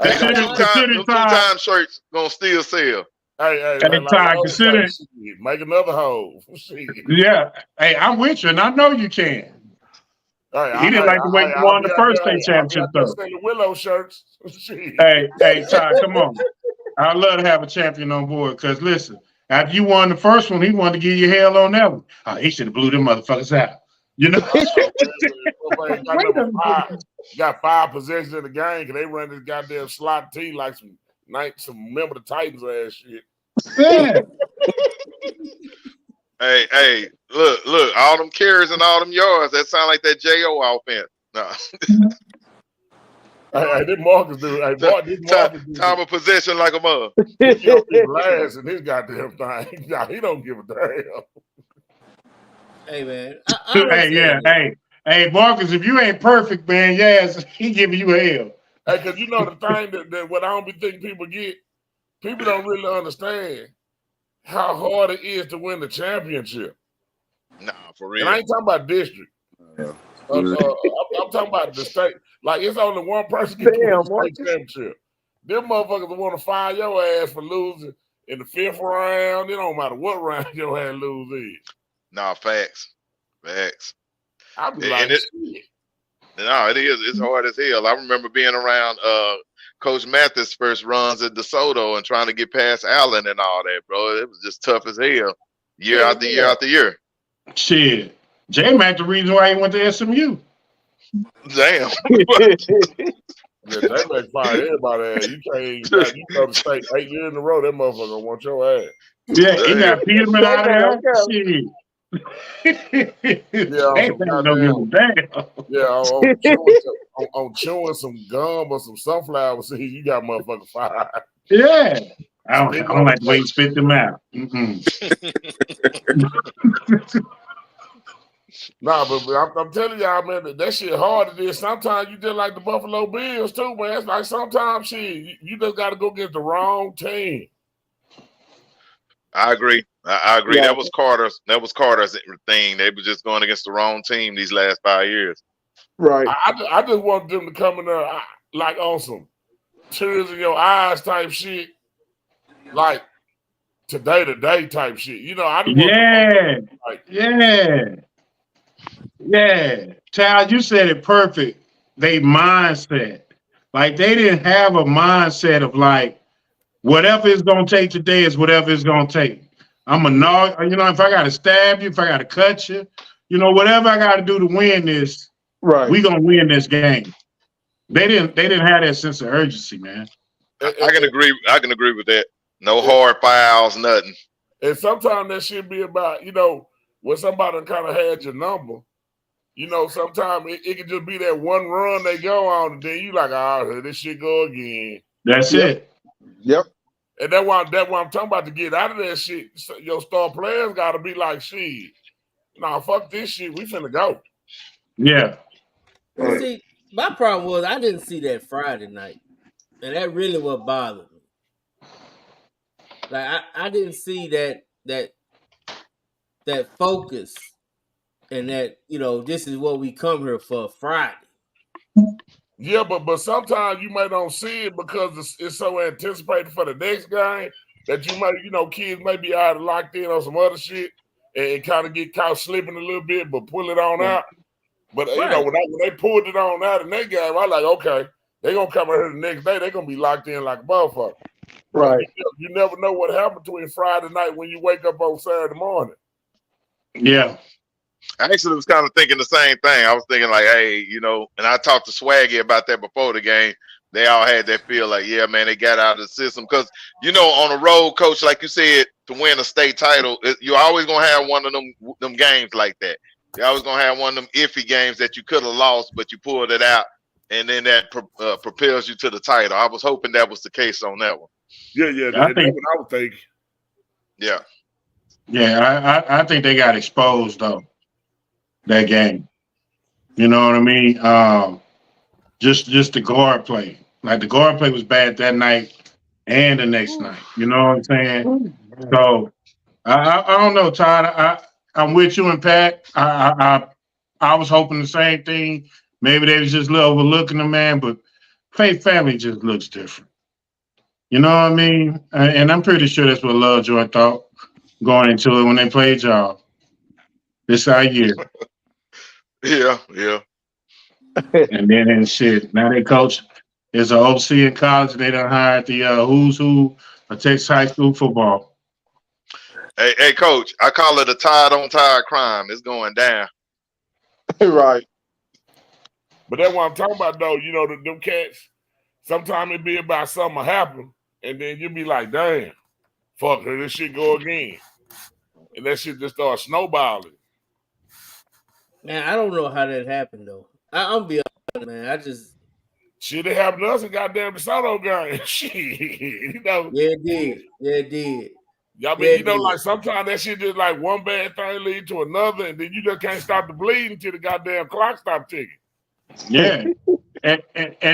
Consider two-time shirts gonna still sell. Hey, Todd, consider make another hole. Yeah. Hey, I'm with you, and I know you can. He didn't like the way you won the first state championship, though. The Willow shirts. Hey, Todd, come on. I'd love to have a champion on board because, listen, after you won the first one, he wanted to give you hell on that one. Oh, he should have blew them motherfuckers out. You know? Got 5 possessions in the game because they run this goddamn slot T like some member of the Titans ass shit. Yeah. Hey, look, all them carries and all them yards, that sound like that J.O. offense. No. Hey, this Marcus dude. Time of possession like a mother. He last in his goddamn thing. Nah, he don't give a damn. Hey, man. Hey, Marcus, if you ain't perfect, man, yes, he giving you hell. Hey, because you know the thing that what I don't be thinking people don't really understand how hard it is to win the championship. Nah, for real. And I ain't talking about district. I'm talking about the state. Like, it's only one person get the state championship. Them motherfuckers want to fire your ass for losing in the 5th round. It don't matter what round your ass lose in. Nah, facts. I be like, no, it is. It's hard as hell. I remember being around Coach Mathis' first runs at DeSoto and trying to get past Allen and all that, bro. It was just tough as hell, year after year after year. Shit. J-Mac, the reason why he went to SMU. Damn. Yeah, they make fire everybody. You can't. You go to state 8 years in a row. That motherfucker gonna want your ass. Yeah, he Damn. got Peterman out of there. Shit. Yeah, on Ain't some that no give a damn. Yeah, on chewing some gum or some sunflower seeds, you got motherfucker fired. Yeah. I Spitting don't on like the the way you plate. spit them out. Mm-mm. Nah, but I'm telling y'all, man, that shit hard to do. Sometimes you just like the Buffalo Bills too, man. It's like sometimes shit, you just got to go get the wrong team. I agree. I agree. Yeah. That was Carter's thing. They were just going against the wrong team these last 5 years. Right. I just want them to come in there like on some tears in your eyes type shit, like today to day type shit. You know, I just want them like, Yeah. Child, you said it perfect. They mindset. Like they didn't have a mindset of like whatever it's gonna take today is whatever it's gonna take. I'm a nog, you know, if I gotta stab you, if I gotta cut you, you know, whatever I gotta do to win this, Right. we gonna win this game. They didn't have that sense of urgency, man. I can agree. I can agree with that. No hard fouls, nothing. and sometimes that should be about, you know, when somebody kind of had your number, you know, sometimes it can just be that one run they go on, and then you like, oh, here this shit go again. That's it. Yep. And that's why I'm talking about to get out of that shit. Your star players got to be like, shit, nah, fuck this shit. We finna go. Yeah. See, my problem was I didn't see that Friday night, and that really what bothered me. Like I didn't see that focus, and that, you know, this is what we come here for Friday. Yeah, but sometimes you may don't see it because it's so anticipated for the next game that you might, you know, kids may be out locked in on some other shit and kind of get caught slipping a little bit, but pull it on out. But you know, when they pulled it on out in that game, I like, okay, they're gonna come out here the next day, they're gonna be locked in like a motherfucker. Right. You never know what happened between Friday night when you wake up on Saturday morning. Yeah. I actually was kind of thinking the same thing. I was thinking like, hey, you know, and I talked to Swaggy about that before the game. They all had that feel like, yeah, man, they got out of the system. Because, you know, on the road, coach, like you said, to win a state title, you're always going to have one of them games like that. You're always going to have one of them iffy games that you could have lost, but you pulled it out, and then that propels you to the title. I was hoping that was the case on that one. Yeah, that's what I was thinking. Yeah. Yeah, I think they got exposed, though, that game. You know what I mean? Just the guard play. Like, the guard play was bad that night and the next night. You know what I'm saying? So, I don't know, Todd. I'm with you and Pat. I was hoping the same thing. Maybe they was just a little overlooking the man, but Faith Family just looks different. You know what I mean? And I'm pretty sure that's what Lovejoy thought going into it when they played y'all. This our year. Yeah. And then shit. Now they coach is an OC in college. They done hired the who's who of Texas high school football. Hey, coach, I call it a tied-on-tied crime. It's going down. Right. But that's what I'm talking about, though. You know, them cats, sometimes it be about something happen, and then you be like, damn, fuck, here this shit go again. And that shit just starts snowballing. Man, I don't know how that happened, though. I'm be honest, man. I just... Shit, it happened to us in goddamn DeSoto game. Shit, you know. Yeah, it did. Y'all mean, you know, like sometimes that shit just like one bad thing lead to another, and then you just can't stop the bleeding until the goddamn clock stop ticking. Yeah. and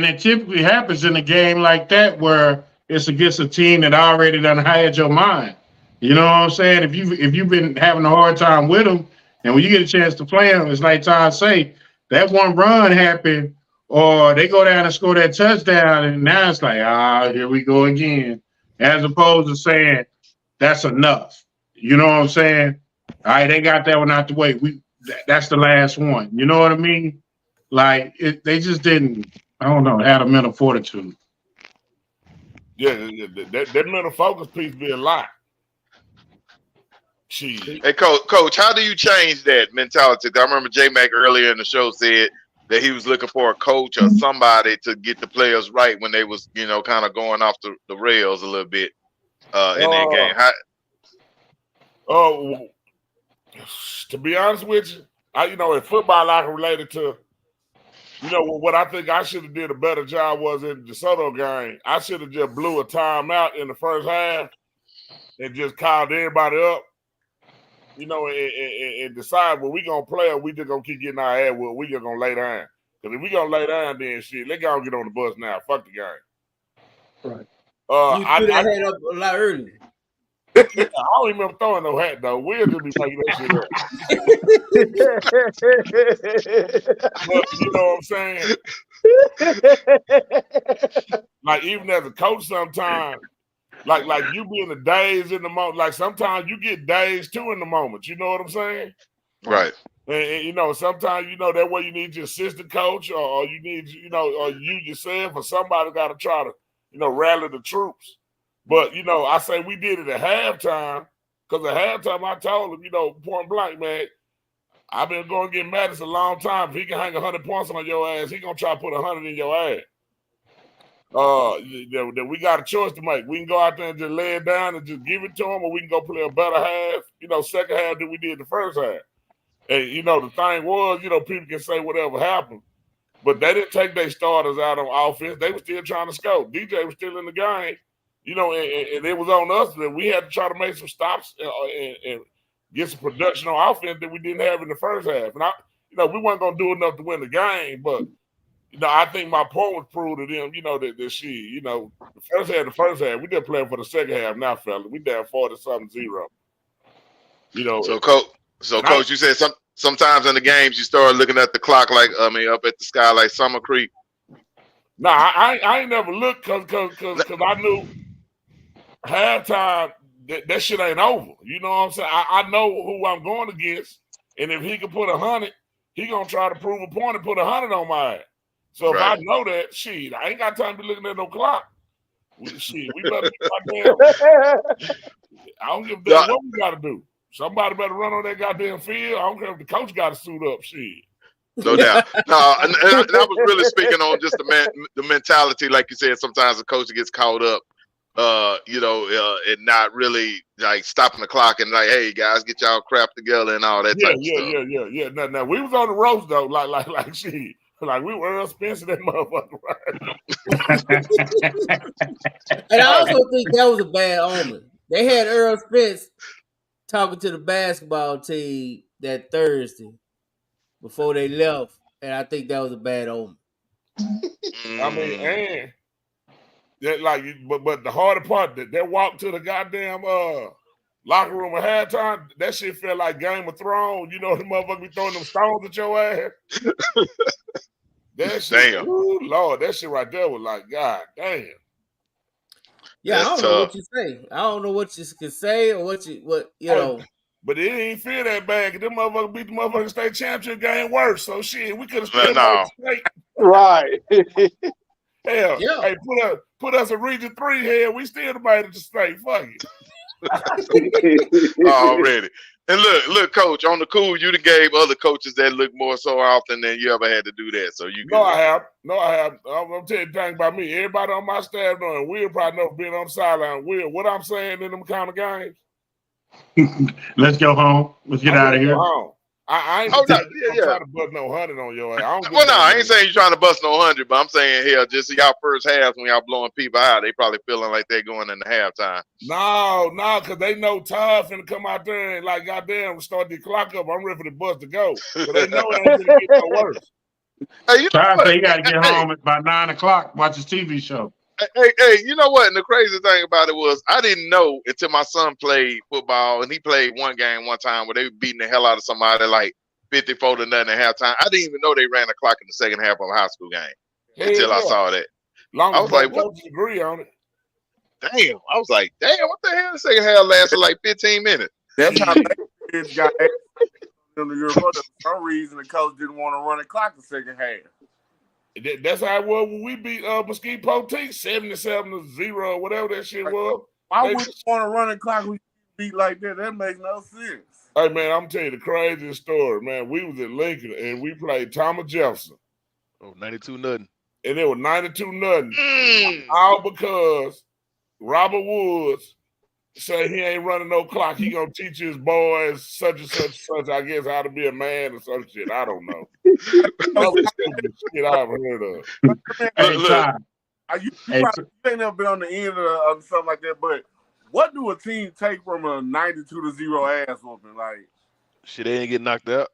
it typically happens in a game like that where it's against a team that already done hired your mind. You know what I'm saying? If you've been having a hard time with them, and when you get a chance to play them, it's like Todd say, that one run happened, or they go down and score that touchdown, and now it's like, here we go again. As opposed to saying, that's enough. You know what I'm saying? All right, they got that one out the way. That's the last one. You know what I mean? Like, they just didn't, I don't know, had a mental fortitude. Yeah, that mental focus piece be a lot. Jeez. Hey, coach, how do you change that mentality? I remember J-Mac earlier in the show said that he was looking for a coach or somebody to get the players right when they was, you know, kind of going off the rails a little bit in that game. To be honest with you, in football, I can relate it to, what I think I should have did a better job was in the DeSoto game. I should have just blew a timeout in the first half and just called everybody up, and decide what we gonna play or we just gonna keep getting our ass whooped. We just gonna lay down. Because if we gonna lay down, then shit, let's go get on the bus now. Fuck the game. Right. You threw that head up a lot earlier. Yeah, I don't even remember throwing no hat though. We'll just be making that shit up. But you know what I'm saying? Like even as a coach, sometimes, like you be in the days in the moment. Like sometimes you get days too in the moment. You know what I'm saying? Right. And sometimes that way you need your assistant coach, or you need or you yourself, or somebody got to try to rally the troops. But I say we did it at halftime, because at halftime I told him, point blank, man, I've been going to get Mattis a long time. If he can hang 100 points on your ass, he gonna try to put 100 in your ass. That we got a choice to make. We can go out there and just lay it down and just give it to him, or we can go play a better half, second half than we did the first half. And the thing was, people can say whatever happened, but they didn't take their starters out on offense. They were still trying to score. DJ was still in the game. And it was on us that we had to try to make some stops and get some production on offense that we didn't have in the first half. And we weren't gonna do enough to win the game, but I think my point was proved to them, that the first half, we didn't play for the second half now, fella. We down 40-0. So coach, you said sometimes in the games you start looking at the clock up at the sky like Summer Creek. No, I ain't never looked because I knew halftime that shit ain't over. You know what I'm saying? I know who I'm going against, and if he can put 100, he gonna try to prove a point and put 100 on my ass. So if I know that, shit, I ain't got time to be looking at no clock. We better be goddamn. I don't give a damn what we gotta do. Somebody better run on that goddamn field. I don't care if the coach got to suit up. Shit. No doubt. No, and I was really speaking on just the mentality, like you said. Sometimes the coach gets caught up, and not really like stopping the clock and like, hey guys, get y'all crap together and all that type of stuff. Yeah. Now we was on the ropes though, like shit. Like we were Earl Spencer, that motherfucker, right? And I also think that was a bad omen. They had Earl Spence talking to the basketball team that Thursday before they left, and I think that was a bad omen. I mean, and that but the harder part, that walk to the goddamn locker room at halftime, that shit felt like Game of Thrones. The motherfucker be throwing them stones at your ass. That shit, damn. Ooh, Lord, that shit right there was like, God damn. Yeah, I don't know what you say. I don't know what you can say or what. But it ain't feel that bad. Cause them motherfuckers beat the motherfucking state championship game worse. So shit, we could have still no. straight. Right. Hell, yeah. Hey, put us a Region 3 here. We still made it to state. Fuck it. Already. And look, coach, on the cool, you done gave other coaches that look more so often than you ever had to do that. So you. No, I have. I'm gonna tell you the thing about me. Everybody on my staff knowing Will probably never been on the sideline. Will, what I'm saying in them kind of games. Let's go home. Let's get out of here. I ain't trying to bust no 100 on your ass. I ain't saying you're trying to bust no 100, but I'm saying here, just y'all first halves when y'all blowing people out, they probably feeling like they're going into halftime. No, because they know Todd finna come out there and like goddamn start the clock up. I'm ready for the bus to go. But they know it ain't gonna get no worse. Hey, Todd said he got to get home by 9 o'clock. Watch his TV show. Hey, you know what? And the crazy thing about it was I didn't know until my son played football, and he played one game one time where they were beating the hell out of somebody like 54-0 at halftime. I didn't even know they ran the clock in the second half of a high school game until I saw that. I was like, what? Agree on it. Damn. I was like, damn, what the hell? The second half lasted like 15 minutes. That's how kids got in the Europe. For some reason, the coach didn't want to run the clock the second half. That's how it was when we beat Mesquite Poteet 77-0, whatever that shit was. Why would you want to run the clock when you beat like that? That makes no sense. Hey man, I'm telling you the craziest story, man. We was at Lincoln and we played Thomas Jefferson. Oh, 92-0. And it was 92-0. Mm. All because Robert Woods say he ain't running no clock. He gonna teach his boys such and such, I guess, how to be a man or some shit. I don't know. That was the stupidest shit I ever heard of. Hey, Look. You ain't never been on the end of something like that, but what do a team take from a 92-0 ass whooping? Like, shit, they ain't get knocked out.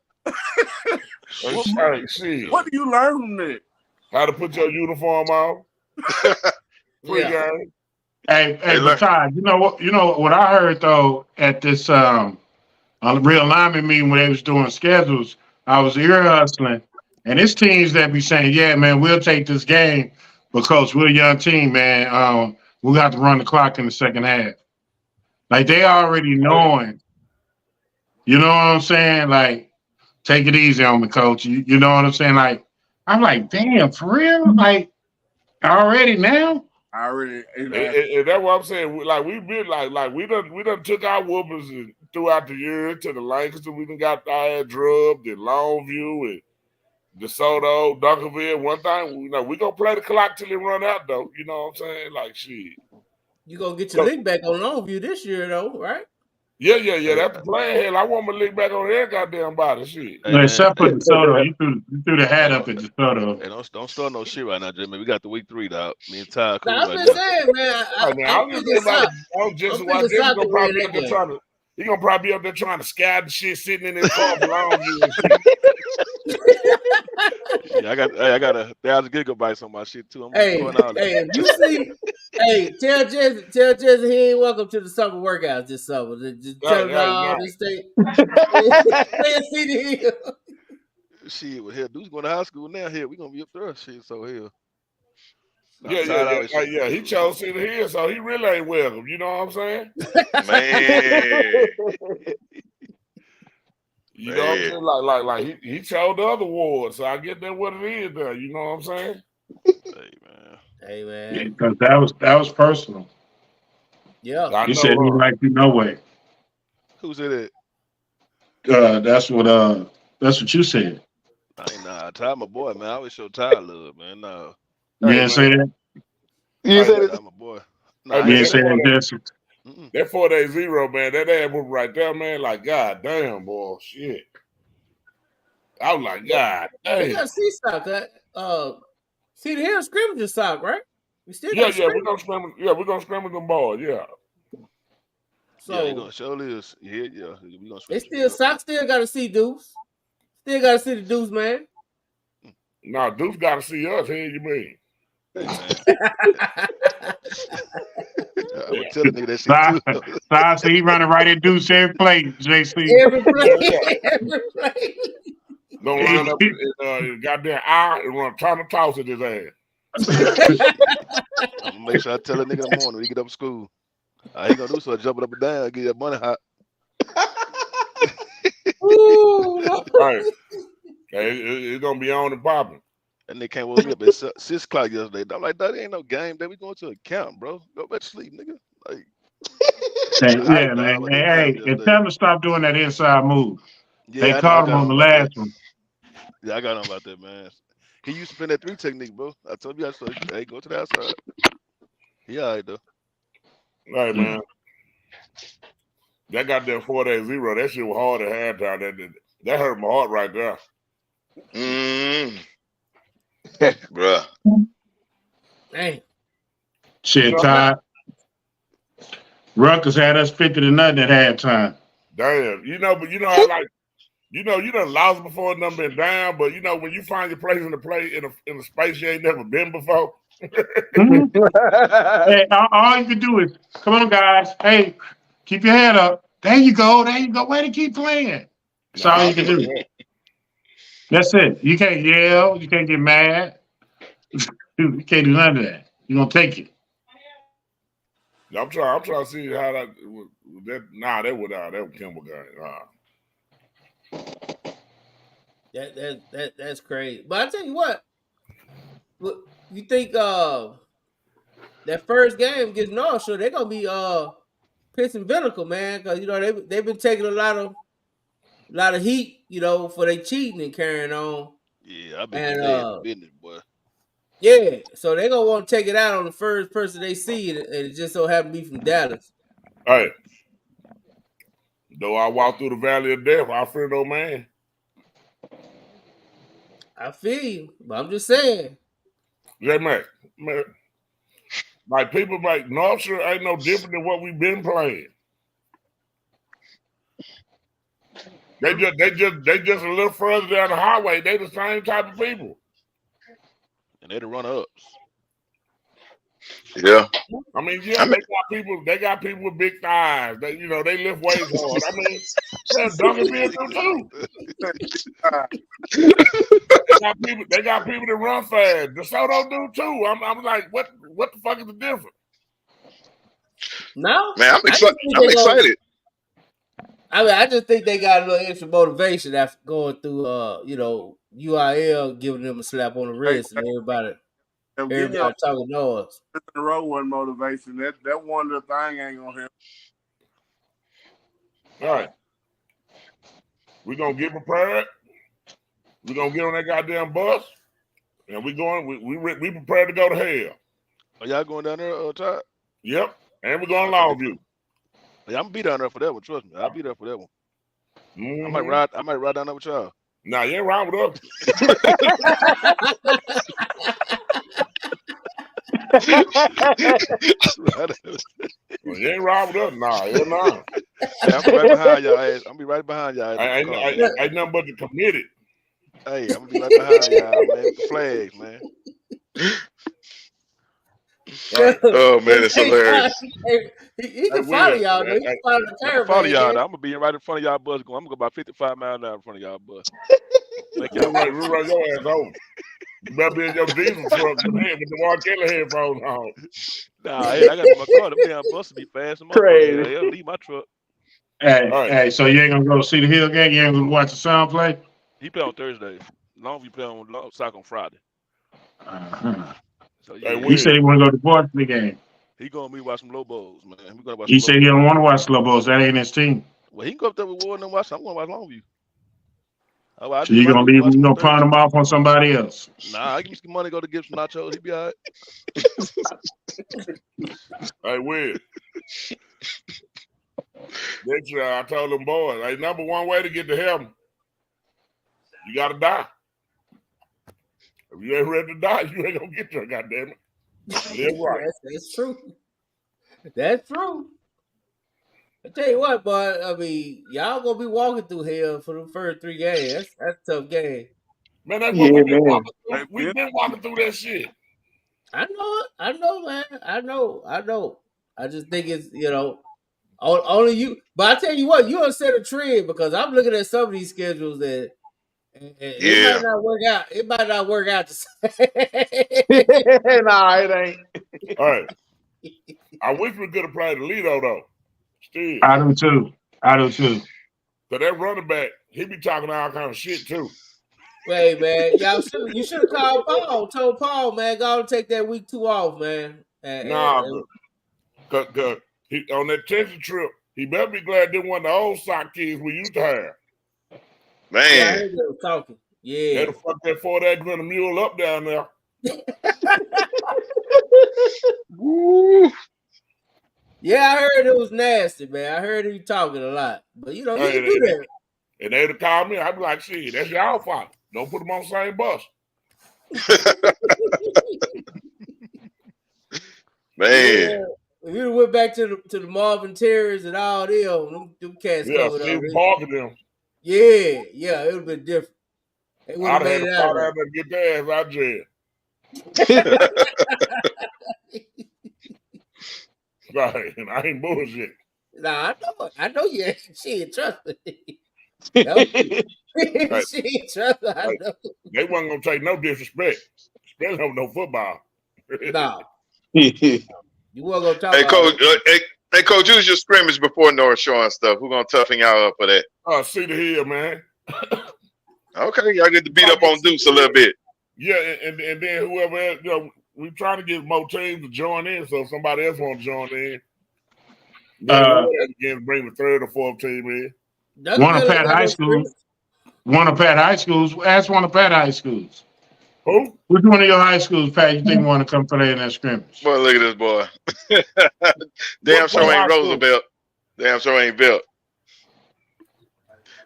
What do you learn from that? How to put your uniform on? Pre-game. Hey, but Todd, you know what I heard though at this realignment meeting where they was doing schedules, I was ear hustling, and it's teams that be saying, "Yeah, man, we'll take this game because we're a young team, man. We got to run the clock in the second half." Like they already knowing, you know what I'm saying? Like, take it easy on me, coach. You know what I'm saying? Like, I'm like, damn, for real? Like, already now? And that's what I'm saying. Like we been like we done took our whoopers and throughout the year to the Lancaster. We done got our ass drubbed in Longview and DeSoto, Dunkerville. One time, we gonna play the clock till it run out though. You know what I'm saying? Like shit. You gonna get your lick back on Longview this year though, right? Yeah. That's the plan. Hell, I want my lick back on their goddamn body. Shit. Hey, except for DeSoto, you threw the hat up at DeSoto. Hey, don't start no shit right now, Jimmy. We got the week 3, dog. Me and Ty cool I'm right just now. saying, man. I'm thinking soccer. He gonna probably be up there trying to scout the shit, sitting in his car for Longview and shit. Yeah, I got 1,000 gigabytes on my shit too. I'm Hey, if you see, tell Jesse he ain't welcome to the summer workouts this summer. Just tell him no, just stay at City Hill. Shit, well, hell, dude's going to high school now. Here, we gonna be up there. Shit, so hell. Yeah. He chose City Hill, so he really ain't welcome. You know what I'm saying? Man. You know what I'm saying? Like he chose the other ward, so I get that what it is there. You know what I'm saying? Hey man. Yeah, because that was personal. Yeah. He said he liked you no way. Who said that? That's what you said. Ty my boy, man. I always show Ty love, man. No. You didn't say that? You said it. Ty my boy. You didn't say that, Jesse. That 4-day-0, man, that ad whoop right there, man, like, god damn, boy, shit. I was like, god damn. We got C-Stock, City Hill scrimmage sock, right? We still we're gonna scrimmage. Yeah, we're gonna scrimmage them boys, yeah. So yeah, gonna show this. Yeah. We gonna they still gotta see Deuce. Still gotta see the Deuce, man. Nah, Deuce gotta see us, here you mean. Hey, man. I would tell the nigga that shit too. I see he running right at Deuce every play, JC. Every play. Don't line up in goddamn eye and run trying to toss at his ass. I'm gonna make sure I tell the nigga in the morning when he get up to school. I ain't gonna do so jumping up and down, get that money hot. Right. It's gonna be on and popping. And they came woke me up at 6 o'clock yesterday. I'm like, that ain't no game. That we going to a camp, bro. Go back to sleep, nigga. Like, yeah, man. Hey, and tell him to stop doing that inside move. Yeah, they caught him on the last one. Yeah, I got him about that, man. He used to spin that 3 technique, bro. I told you, hey, go to the outside. He all right, though. Hey, man. That goddamn 4-day-0, that shit was hard at halftime. That hurt my heart right there. Bruh. Hey. Shit, Todd. Rutgers had us 50-0 at halftime. Damn. But I like, you done lost before and done been down, but when you find your place in a space you ain't never been before. Hey, all you can do is, come on, guys. Hey, keep your head up. There you go. Way to keep playing. That's all you can do. That's it. You can't yell. You can't get mad. You can't do none of that. You're going to take it. I'm trying to see how that was Kimball game. That's crazy. But I tell you what, you think that first game against North Shore, they're gonna be piss and vinegar, man, because they've been taking a lot of heat, for their cheating and carrying on. Yeah, I be And getting their business, boy. yeah, so they gonna want to take it out on the first person they see, and it just so happen to be from Dallas. Hey, though I walk through the valley of death, I fear no man. I feel you, but I'm just saying. J Mac, man, like people like North Shore ain't no different than what we've been playing. They just a little further down the highway. They the same type of people. And they the runner ups. Yeah. I mean, yeah, they got people with big thighs. They they lift weights hard. I mean, Duncanville do too. They got people that run fast. DeSoto do too. I'm like, what the fuck is the difference? No, Man, I'm excited. I mean, I just think they got a little extra motivation after going through, UIL giving them a slap on the wrist and everybody talking noise. In a row one motivation. That one little thing ain't gonna help. All right, we gonna get prepared. We gonna get on that goddamn bus, and we prepared to go to hell. Are y'all going down there, Todd? Yep, and we're going to Longview. Yeah, I'm gonna be down there for that one. Trust me, I'll be there for that one. Mm-hmm. I might ride down there with y'all. Nah, you ain't riding with us. Well, you ain't riding with us. Nah, you're not. Hey, I'm right behind y'all ass. I'm be right behind y'all. Ain't nothing but the committed. Hey, I'm gonna be right behind y'all, man. With the flags, man. Right. Oh man, it's hilarious. He can follow y'all, though. He can follow the caravan. I'm follow y'all. I'm gonna be right in front of y'all bus. I'm gonna go about 55 miles an hour in front of y'all bus. Make y'all run your ass over. You better be in your diesel truck with the R. Kelly headphones on. Nah, hey, I got my car. Them damn buses be fast. Crazy. They'll leave my truck. Hey, so you ain't gonna go see the Hill game? You ain't gonna watch the Sound play? He play on Thursday. Longview play on soccer on Friday. So yeah, he said he want to go to the varsity game. He gonna be watch some Lobos, man. We gonna watch. He said he don't want to watch Lobos. That ain't his team. Well, he can go up there with Ward and watch. I'm gonna watch Longview. So you gonna leave him? You gonna pawn him off on somebody else? Nah, I give me some money. Go to get some nachos. He be all right. Hey, Will. Next year, I told them boys, hey, number one way to get to heaven, you gotta die. If you ain't ready to die, you ain't gonna get there, goddamn it. Live right. That's true. That's true. I tell you what, boy. I mean, y'all gonna be walking through hell for the first 3 games. That's a tough game. Man, that's what we've been walking through. We've been walking through that shit. I know it. I know, man. I know. I just think it's only you. But I tell you what, you don't set a trend because I'm looking at some of these schedules and it might not work out. It might not work out the same. Nah, it ain't. All right. I wish we could have played Alito though. Still. I do too. So that running back, he be talking all kind of shit too. Wait, man, you should have called Paul. Told Paul, man, go and take that week 2 off, man. Cause he on that Texas trip, he better be glad they weren't the old sock kids we used to have. Man, yeah, I heard they were talking. Yeah, they'd have fucked that 48 grand mule up down there. Woo. Yeah, I heard it was nasty, man. I heard he talking a lot, but you can do that. And they'd have called me. I'd be like, "Shit, that's y'all fault. Don't put them on the same bus." Man, yeah. If you went back to the Marvin Terrors and all them cats covered Steve up. Parker them. Yeah, it would have been different. They would have made it out there to get their ass out of jail. Right, and I ain't bullshit. Nah, I know you ain't. She ain't trust me. She ain't trust me. I know. They wasn't gonna take no disrespect, especially over no football. Nah. You weren't gonna talk. Hey, Coach. Hey, Coach, use your scrimmage before North Shore and stuff. We're gonna toughen y'all up for that. Cedar Hill, man. Okay, y'all get to beat up on Deuce a little bit. Yeah, and then whoever else, we trying to get more teams to join in, so if somebody else want to join in, again, bring the 3rd or 4th team in. One of Pat High School. One of Pat high schools. Ask one of Pat high schools. Who? Which one of your high schools, Pat, you think want to come play in that scrimmage? Boy, look at this boy. Damn What sure high ain't school? Roosevelt. Damn sure ain't Belt.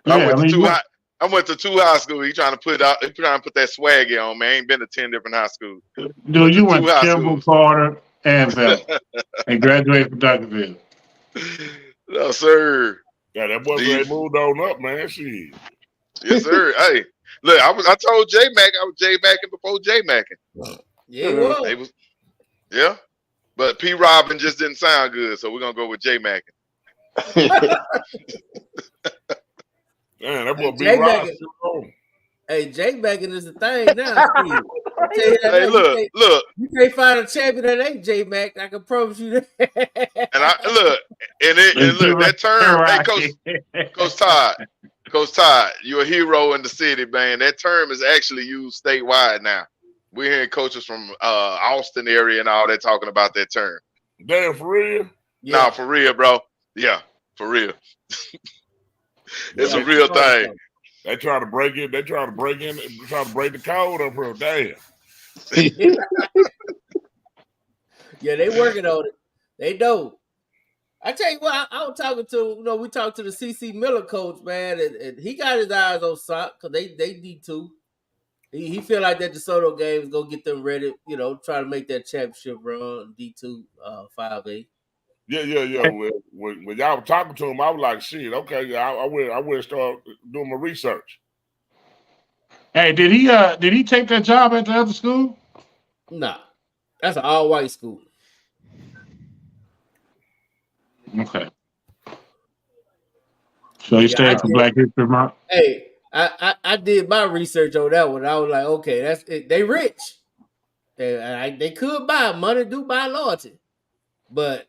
Yeah, I went to what- I went to 2 high schools. He trying to put that swaggy on, man. I ain't been to 10 different high schools. Dude, you went two to high Kimball, schools. Carter, and Belt, and graduated from Duncanville. No, sir. Yeah, that boy These- moved on up, man. Shit. Yes, sir. Hey, look, I told J Mac I was J Macking before J Macking. Yeah, it was. They was, yeah. But P Robin just didn't sound good, so we're gonna go with J Macking. Damn, that boy B J Ross. Mackin. Hey, J Mackin is the thing now. Steve. I tell you that Hey, now, look. You can't find a champion that ain't J Mac. I can promise you that. And that term, hey, Coach Todd, you're a hero in the city, man. That term is actually used statewide now. We're hearing coaches from Austin area and all that talking about that term. Damn, for real? Yeah. Nah, for real, bro. Yeah, for real. It's a real thing. They try to break it. They try to break the code up here. Damn. Yeah, they working on it. They know. I tell you what, I was talking to, we talked to the CC Miller coach, man, and he got his eyes on Sock because they need to. He feel like that DeSoto game is gonna get them ready, try to make that championship run D2 5A. Yeah. When y'all were talking to him, I was like, shit, okay, I will start doing my research. Hey, did he take that job at the other school? Nah. That's an all-white school. Okay. So he stayed for Black History Month? Hey, I did my research on that one. I was like, okay, that's it. They rich. They could buy money, do buy loyalty. But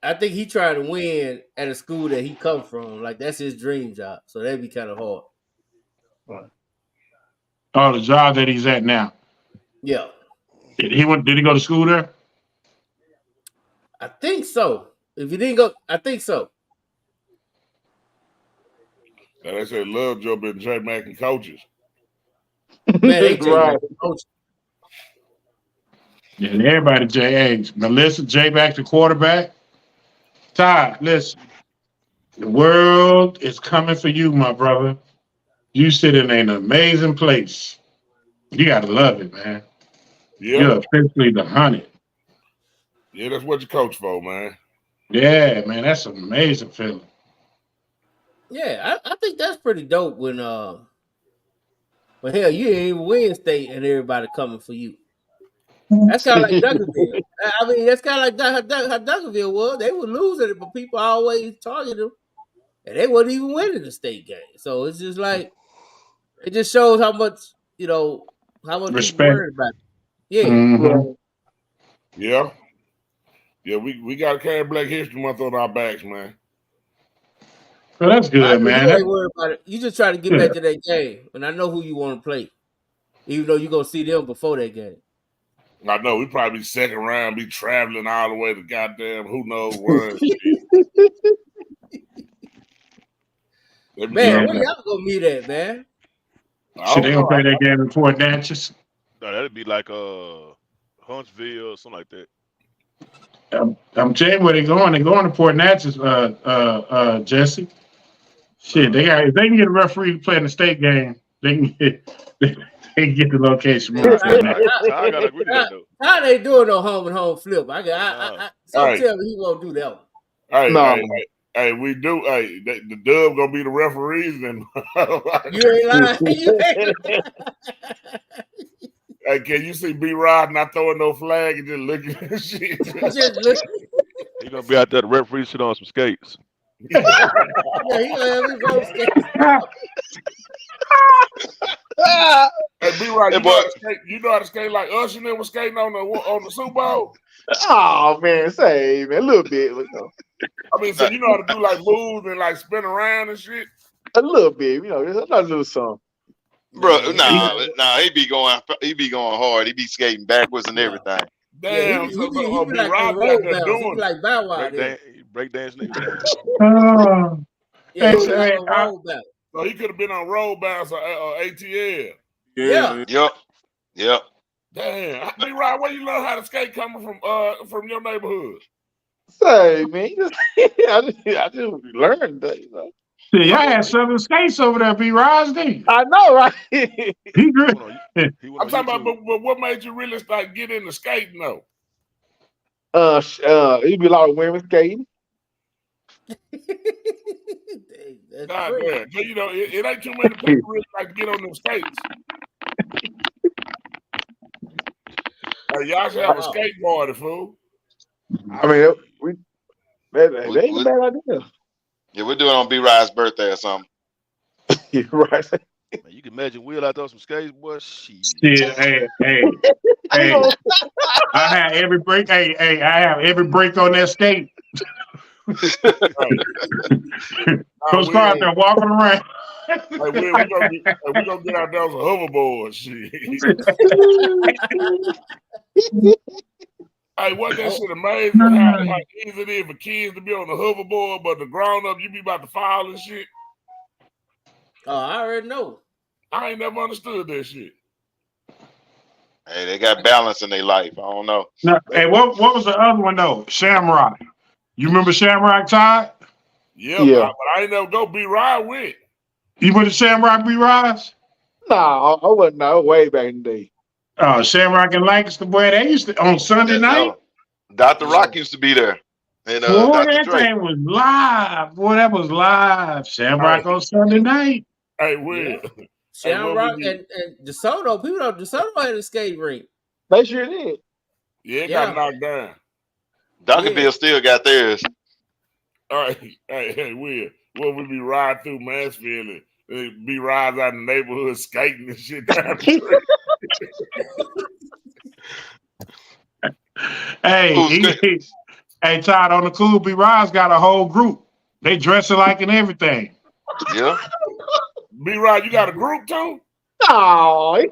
I think he trying to win at a school that he come from. Like, that's his dream job. So that'd be kind of hard. Oh, the job that he's at now. Yeah. Did he go to school there? I think so. If he didn't go, I think so. And they said Love Joe been J Mac and coaches. Man, they right. Coaches. Yeah, and everybody J.A. Melissa, J back to quarterback. Todd, listen. The world is coming for you, my brother. You sit in an amazing place. You got to love it, man. Yeah. You're officially the 100. Yeah, that's what you coach for, man. Yeah, man, that's an amazing feeling. Yeah, I think that's pretty dope when hell, you didn't even win state and everybody coming for you. That's kind of like Duncanville. I mean, that's kind of like how Duncanville was. They were losing it, but people always targeted them, and they wasn't even winning the state game. So it's just like, it just shows how much, how much respect. people worried about it. Yeah. Mm-hmm. Yeah. Yeah, we got to carry Black History Month on our backs, man. Well, that's good, man. You ain't worried about it. You just try to get back to that game, and I know who you want to play, even though you're going to see them before that game. I know we probably second round, be traveling all the way to goddamn who knows where. Man, where y'all gonna meet at, man? Should they gonna play that game in Fort Natchez? No, that'd be like Huntsville or something like that. I'm telling you where they going. They're going to Fort Natchez, Jesse. Shit, if they can get a referee to play in the state game, they can get the location. I gotta agree to that though. How they doing no home and home flip? Tell me he won't do that one. Hey, we do. Hey, the Dub gonna be the referees, and you ain't lying. Hey, can you see B Rod not throwing no flag and just looking at shit? He gonna be out there. The referee sit on some skates. Yeah, he gonna have his own skates. Hey, B Rod, you know how to skate like us? You never skating on the Super Bowl? Oh man, say man, a little bit. I mean, so you know how to do like moves and like spin around and shit? A little bit, just a little something. Bro, nah, he be going hard. He be skating backwards and everything. Damn, he be like a road bounce. He be like Bow Wow. Break dancing. Yeah, he be like a road bounce. So he could have been on road bounce or ATL. Yeah. Yep. Damn, B Rod, where you learn how to skate coming from your neighborhood? Say, man, I just learned that, you know. Yeah, y'all had 7 skates over there, B Rods, didn't you? I know, right? He grew. I'm talking about, but what made you really start getting into skating though? It'd be a lot of women skating. That's God great. damn. So, you know, it ain't too many people really like to get on them skates. Y'all should have a skateboard, fool. I mean, that ain't a bad idea. Yeah, we'll do it on B Rod's birthday or something. Right. Man, you can imagine Will out there some skates, boy. Shit. Hey. I have every break. Hey, I have every break on that skate. Coach Carter walking around. Like, we gonna get out there on some hoverboard shit. Hey, what that shit amazing how easy it is for kids to be on the hoverboard, but the grown up you be about to fall and shit. Oh, I already know. I ain't never understood that shit. Hey, they got balance in their life. I don't know. No, hey, what was the other one though? Shamrock. You remember Shamrock, Todd? Yeah. But I ain't never go be ride with. You went to Shamrock B Rise? Nah, I wasn't. No, way back in the day. Shamrock and Lancaster, boy, they used to on Sunday night. Dr. Rock used to be there. And boy, Dr. that Dre. thing was live. Boy, that was live. Shamrock on Sunday night. Hey, Will. Yeah. Shamrock and DeSoto, people know DeSoto had a skate rink. They sure did. Yeah, it got knocked down. Duncanville still got theirs. All right, hey, Will. What we be riding through Mansfield and be riding out in the neighborhood skating and shit down the street. Hey, Todd, on the cool, B Rise got a whole group. They dress alike and everything. Yeah. B Rod, you got a group too? Oh.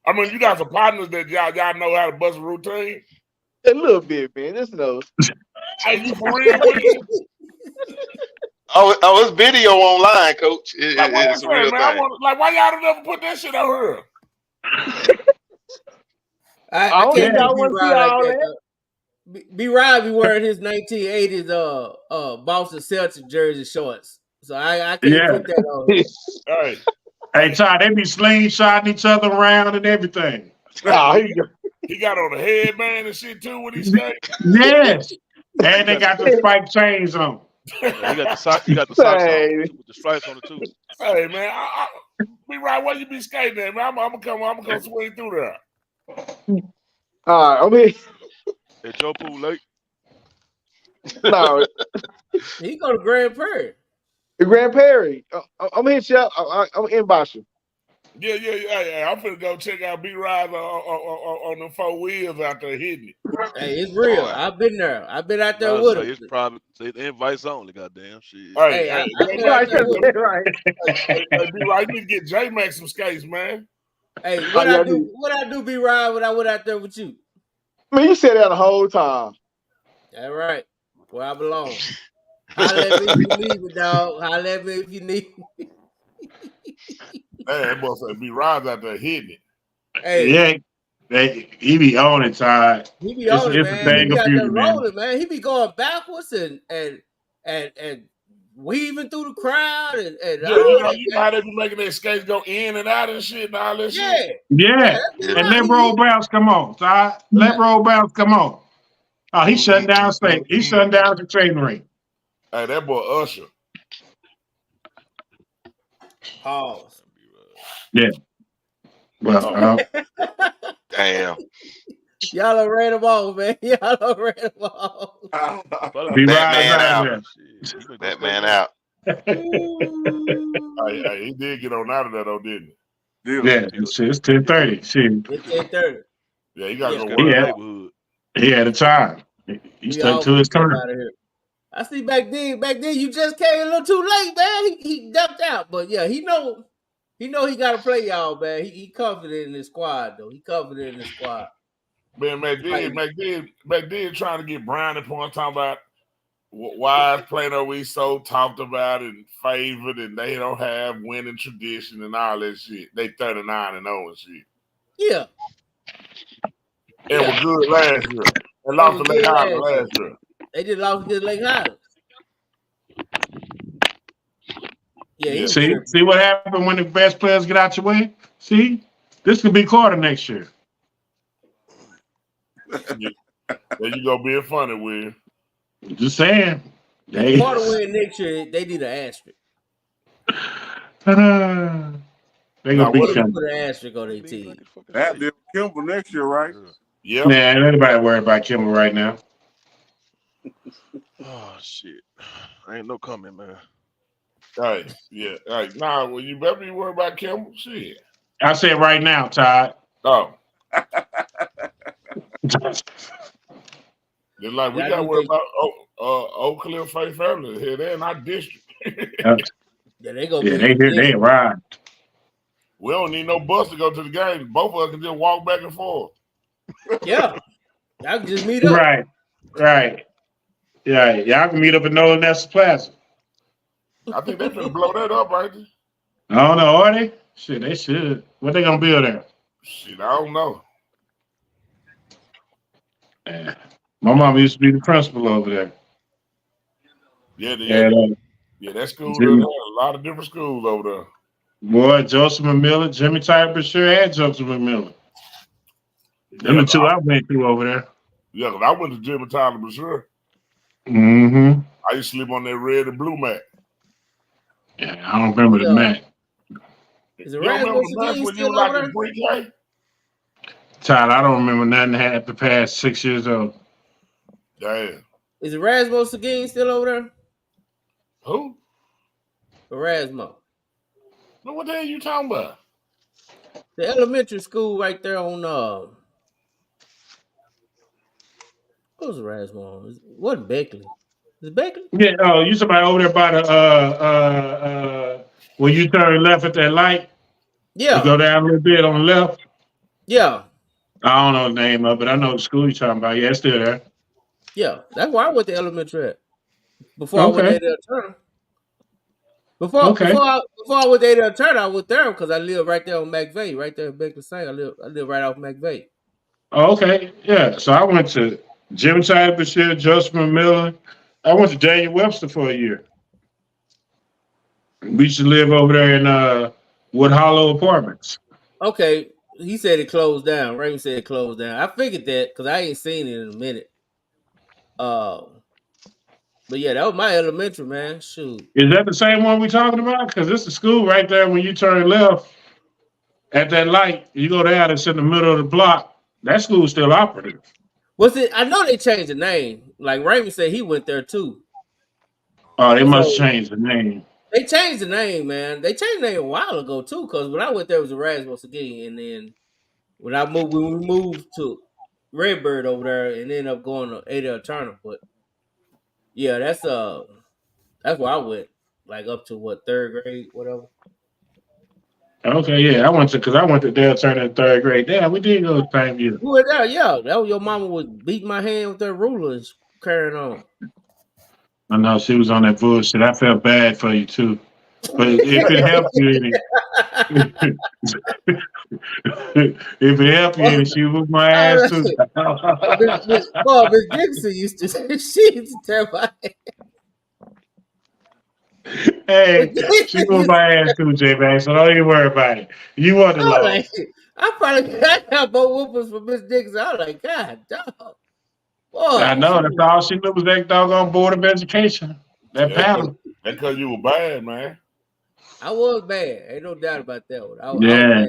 I mean, you got some partners that y'all know how to bust a routine? A little bit, man. Just know. Hey, you for real with it? Oh, it's video online, Coach. It's a real man, thing. why y'all don't ever put that shit out here? I can't do B-Rod like that. B-Rod be wearing his 1980s Boston Celtics jersey shorts. So I can't put that on. Hey, Todd, they be slingshotting each other around and everything. He got on a headband and shit too when he skates. Yes. And they got the spike chains on. Yeah, he got the socks on with the stripes on it too. Hey man, B-Rod, where you be skating at, man? I'm gonna come swing through there. I mean, at your pool lake. No, he go to Grand Prairie. Grand Prairie. I'm hitting you up. I'm inbox you. Yeah. Hey, I'm finna go check out B-Rod on them 4 wheels out there hitting it. Hey, it's real. I've been there. I've been out there with him. It's probably invites only, goddamn shit. Hey, I've been out there with him. Hey, B-Rod, you need to get J-Max some skates, man. Hey, what I do, B-Rod, when I went out there with you? Man, you said that the whole time. That's right. Where I belong. Holla at me if you need me, dog. Holla at me if you need me. Man, that boy said B-Rod's out there hitting it. Hey. Yeah, he be on it, Todd. He be on it, man. He be out there rolling, man. He be going backwards and weaving through the crowd and you know how they be making their skates go in and out and shit and all that shit. Yeah. And let roll bounce come on, Todd. Let roll bounce come on. Oh, he's shutting down state. He's shutting down the training ring. Hey, that boy Usher. Pause. Yeah. Well, damn. Y'all done ran them off, man. Y'all done ran them off. That man out. Hey, he did get on out of that though, didn't he? Yeah, it's 10:30. It's 10:30. Yeah, he got to go work. He had a time. He stuck to his time. I see back then you just came a little too late, man. He ducked out, but yeah, he know he got to play y'all, man. He confident in his squad though. He confident in his squad. Man, back then, trying to get Brian at point talking about why is Plano East so talked about and favored, and they don't have winning tradition and all that shit? They 39-0 and shit. Yeah. And were good last year. And They lost were to Lake good Highland last year. last year. They just lost against Lake Highlands. Yeah, he was tripping. See what happened when the best players get out your way? See? This could be Carter next year. There you go being funny, Will. Just saying. If Carter win next year, they need an asterisk. Ta-da. They gonna beat them. Put an asterisk on their team. That did Kimball next year, right? Yeah. Man, anybody worried about Kimball right now? Oh shit! I ain't no comment, man. Hey, yeah. Hey, nah, well, you better be worried about Kimball. Shit. I said right now, Todd. Oh. Just like we got to worry about Oak Cliff Faith Family here. They're in our district. Yeah, they go. Yeah, they arrived. We don't need no bus to go to the game. Both of us can just walk back and forth. Yeah, y'all can just meet up. Right. Yeah, y'all can meet up at Nolan Nessa Plaza. I think they're gonna blow that up, right? I don't know, are they? Shit, they should. What they gonna build there? Shit, I don't know. Yeah. My mom used to be the principal over there. Yeah, that school. There's a lot of different schools over there. Boy, Joseph McMillan, Jimmy Tyler Brashear, and Joseph McMillan. Them the two I went through over there. Yeah, because I went to Jimmy Tyler Brashear. Mm-hmm. I used to sleep on that red and blue mat. Yeah, I don't remember the mat. Is it Rasmus again still over there? Pre-K? Todd, I don't remember nothing after past 6 years old. Damn. Is it Rasmus again still over there? Who? Erasmo. No, what the hell you talking about? The elementary school right there on what was Erasmo? It wasn't Beckley. Is it Beckley? Yeah, you somebody over there by the when you turn left at that light. Yeah. You go down a little bit on the left. Yeah. I don't know the name of it. I know the school you're talking about. Yeah, it's still there. Yeah, that's where I went to elementary at. Before I went to Turner. Before I went to Turner, I went there because I live right there on McVeigh, right there in Beckley St. I live right off McVeigh. Oh, okay. Yeah. So I went to Jim Tyler Bashir, Joseph McMillan. I went to Daniel Webster for a year. We used to live over there in Wood Hollow Apartments. Okay. He said it closed down. Raymond said it closed down. I figured that because I ain't seen it in a minute. But yeah, that was my elementary, man. Shoot. Is that the same one we talking about? Because it's the school right there when you turn left at that light. You go down, it's in the middle of the block. That school's still operative. Was it? I know they changed the name. Like Raymond said, he went there too. Oh, they must change the name. They changed the name, man. They changed the name a while ago too. Because when I went there, it was Erasmus again, and then when we moved to Redbird over there, and ended up going to Ada Turner. But yeah, that's where I went, like up to what, 3rd grade, whatever. Okay, yeah, I went to Dale Turner in 3rd grade. Yeah, we did go the same year. You were there, yeah. That was your mama would beat my hand with that ruler and carrying on. I know she was on that bullshit. I felt bad for you too, but if it helped you any, if it helped you any, she whooped my ass too. Miss Dixon used to. She used to tell my. Hey, she whooped my ass too, J-Man. So don't even worry about it. You want to lose. Like, I probably got both whoopers for Miss Dixon. I was like, God, dog. Boy, I know that's all she knew was that doggone Board of Education. That paddle. That's because you were bad, man. I was bad. Ain't no doubt about that one. I was bad.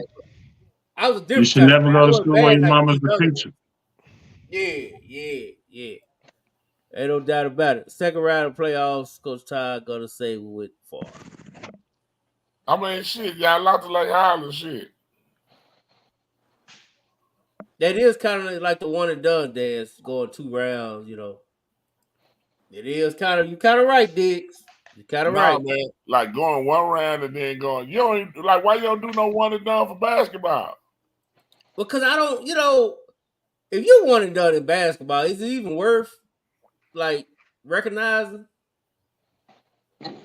I was different. You should never go to school when your mama's the teacher. Yeah. Ain't no doubt about it. Second round of playoffs, Coach Todd gonna say we went far. I mean, shit, y'all lost to Lake Highland, shit. That is kind of like the one and done dance, going 2 rounds, you know. It is kind of, you kind of right, Diggs. You kind of right, man. Like going 1 round and then going, you don't even, like, why you don't do no one and done for basketball? Because I don't, you know, if you one and done in basketball, is it even worth like recognize him?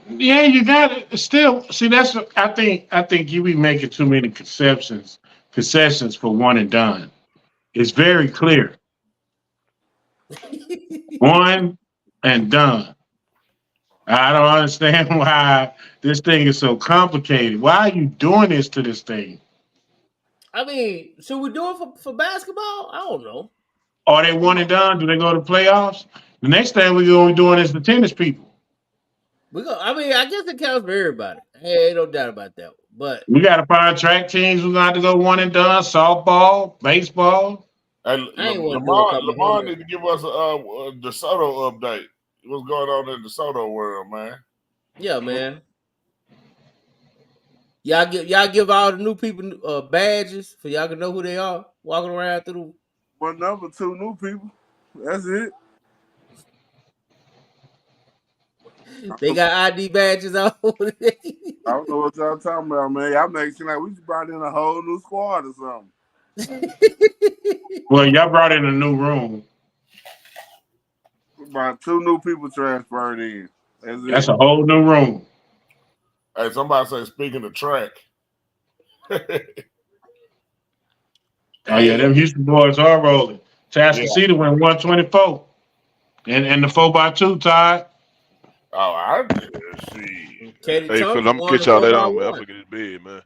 Yeah, you got it. Still, see, that's I think you be making too many concessions for one and done. It's very clear. One and done. I don't understand why this thing is so complicated. Why are you doing this to this thing? I mean, should we do it for basketball? I don't know. Are they one and done? Do they go to playoffs? The next thing we're going to be doing is the tennis people. I mean, I guess it counts for everybody. Hey, ain't no doubt about that. But we got to find track teams. We're going to have to go one and done. Softball, baseball. And Lamar need to give us a DeSoto update. What's going on in the DeSoto world, man? Yeah, man. Y'all give all the new people badges so y'all can know who they are walking around through the. One number, 2 new people. That's it. They got ID badges out. I don't know what y'all talking about, man. Y'all make it seem like we just brought in a whole new squad or something. Well, y'all brought in a new room. We brought 2 new people transferred in. That's a whole new room. Hey, somebody say, speaking of track. Oh, yeah, them Houston boys are rolling. Tascasita went 124. And the 4x2, Todd. Oh, I see. Hey, Phil, I'm going to get y'all later on, man. I'm going to get this bed, man.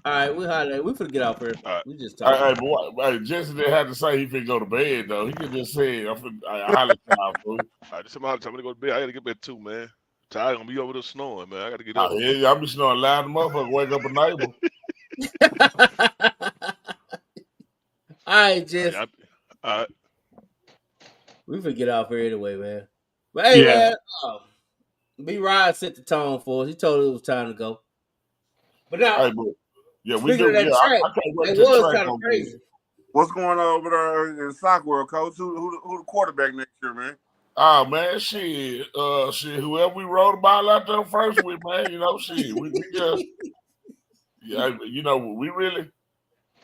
All right, we holler. We finna get out here. Right. We just talking. Hey, Jesse didn't have to say he finna go to bed, though. He could just say, I holler y'all, fool. All right, somebody tell me to go to bed. I got to get bed too, man. Ty gonna be over there snoring, man. I got to get up. Yeah, I'll be snoring loud. The motherfucker wake up a neighbor. All right, Jess. All right. We finna get off here anyway, man. But hey, man, B. Rod set the tone for us. He told us it was time to go. But now, we do. That track, I can't wait it till was track kind of crazy. What's going on over there in the soccer world, Coach? Who the quarterback next year, man? Oh man, shit, whoever we wrote about out there first with, man, we just,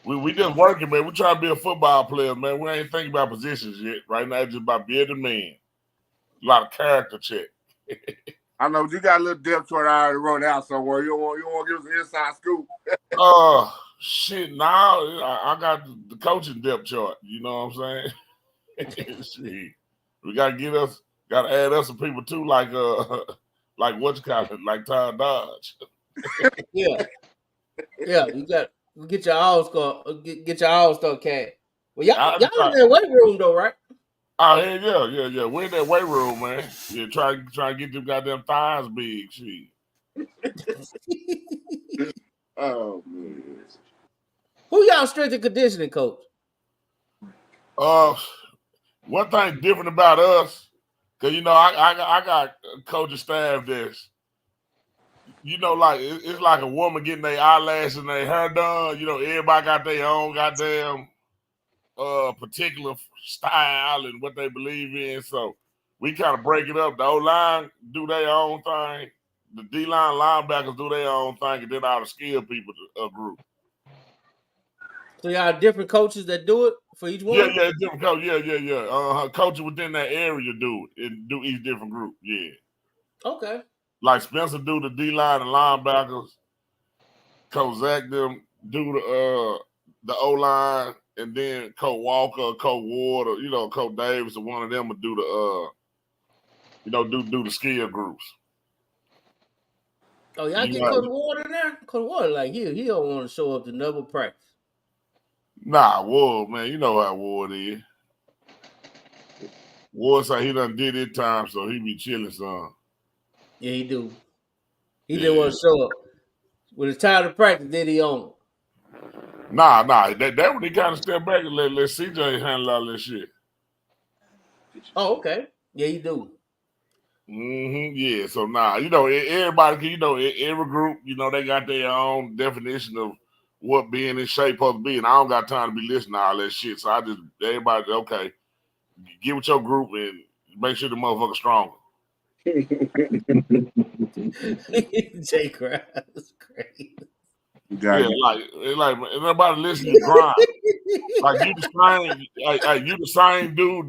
we just working, man. We trying to be a football player, man. We ain't thinking about positions yet. Right now, it's just about building man. A lot of character check. I know you got a little depth chart I already wrote out somewhere. You want to give us an inside scoop? Shit. Now I got the coaching depth chart. You know what I'm saying? Shit. We gotta add us some people too, like what you call it, like Todd Dodge. Yeah. You got get your all-star cat. Well, y'all in that weight room though, right? Oh yeah. We're in that weight room, man. Yeah, try to get them goddamn thighs big, shit. Oh man. Who y'all strength and conditioning coach? One thing different about us, because I got coaching staff that's, like it's like a woman getting their eyelashes and their hair done. Everybody got their own goddamn particular style and what they believe in. So we kind of break it up. The O-line do their own thing. The D-line linebackers do their own thing, and then all the skill people group. So y'all different coaches that do it for each one? Yeah, different coach. Yeah. Coaches within that area do it and do each different group. Yeah. Okay. Like Spencer do the D-line and linebackers. Coach Zach them do the O-line, and then Coach Walker, Coach Ward, or Coach Davis, or one of them would do the do the skill groups. Oh, y'all get Coach Ward in there? Coach Ward, like he don't want to show up to double practice. Nah, Ward, man, you know how Ward is. Ward say he done did it time, so he be chilling some. Yeah, he do. He didn't want to show up. When it's time to practice, then he on. Nah. That when he kind of step back and let CJ handle all that shit. Oh, okay. Yeah, he do. Yeah, so everybody, every group, they got their own definition of what being in shape supposed to be, and I don't got time to be listening to all that shit. So I just, everybody, okay, get with your group and make sure the motherfucker's stronger. Jay Crowd is crazy. Like everybody listening to grind. Like you the same dude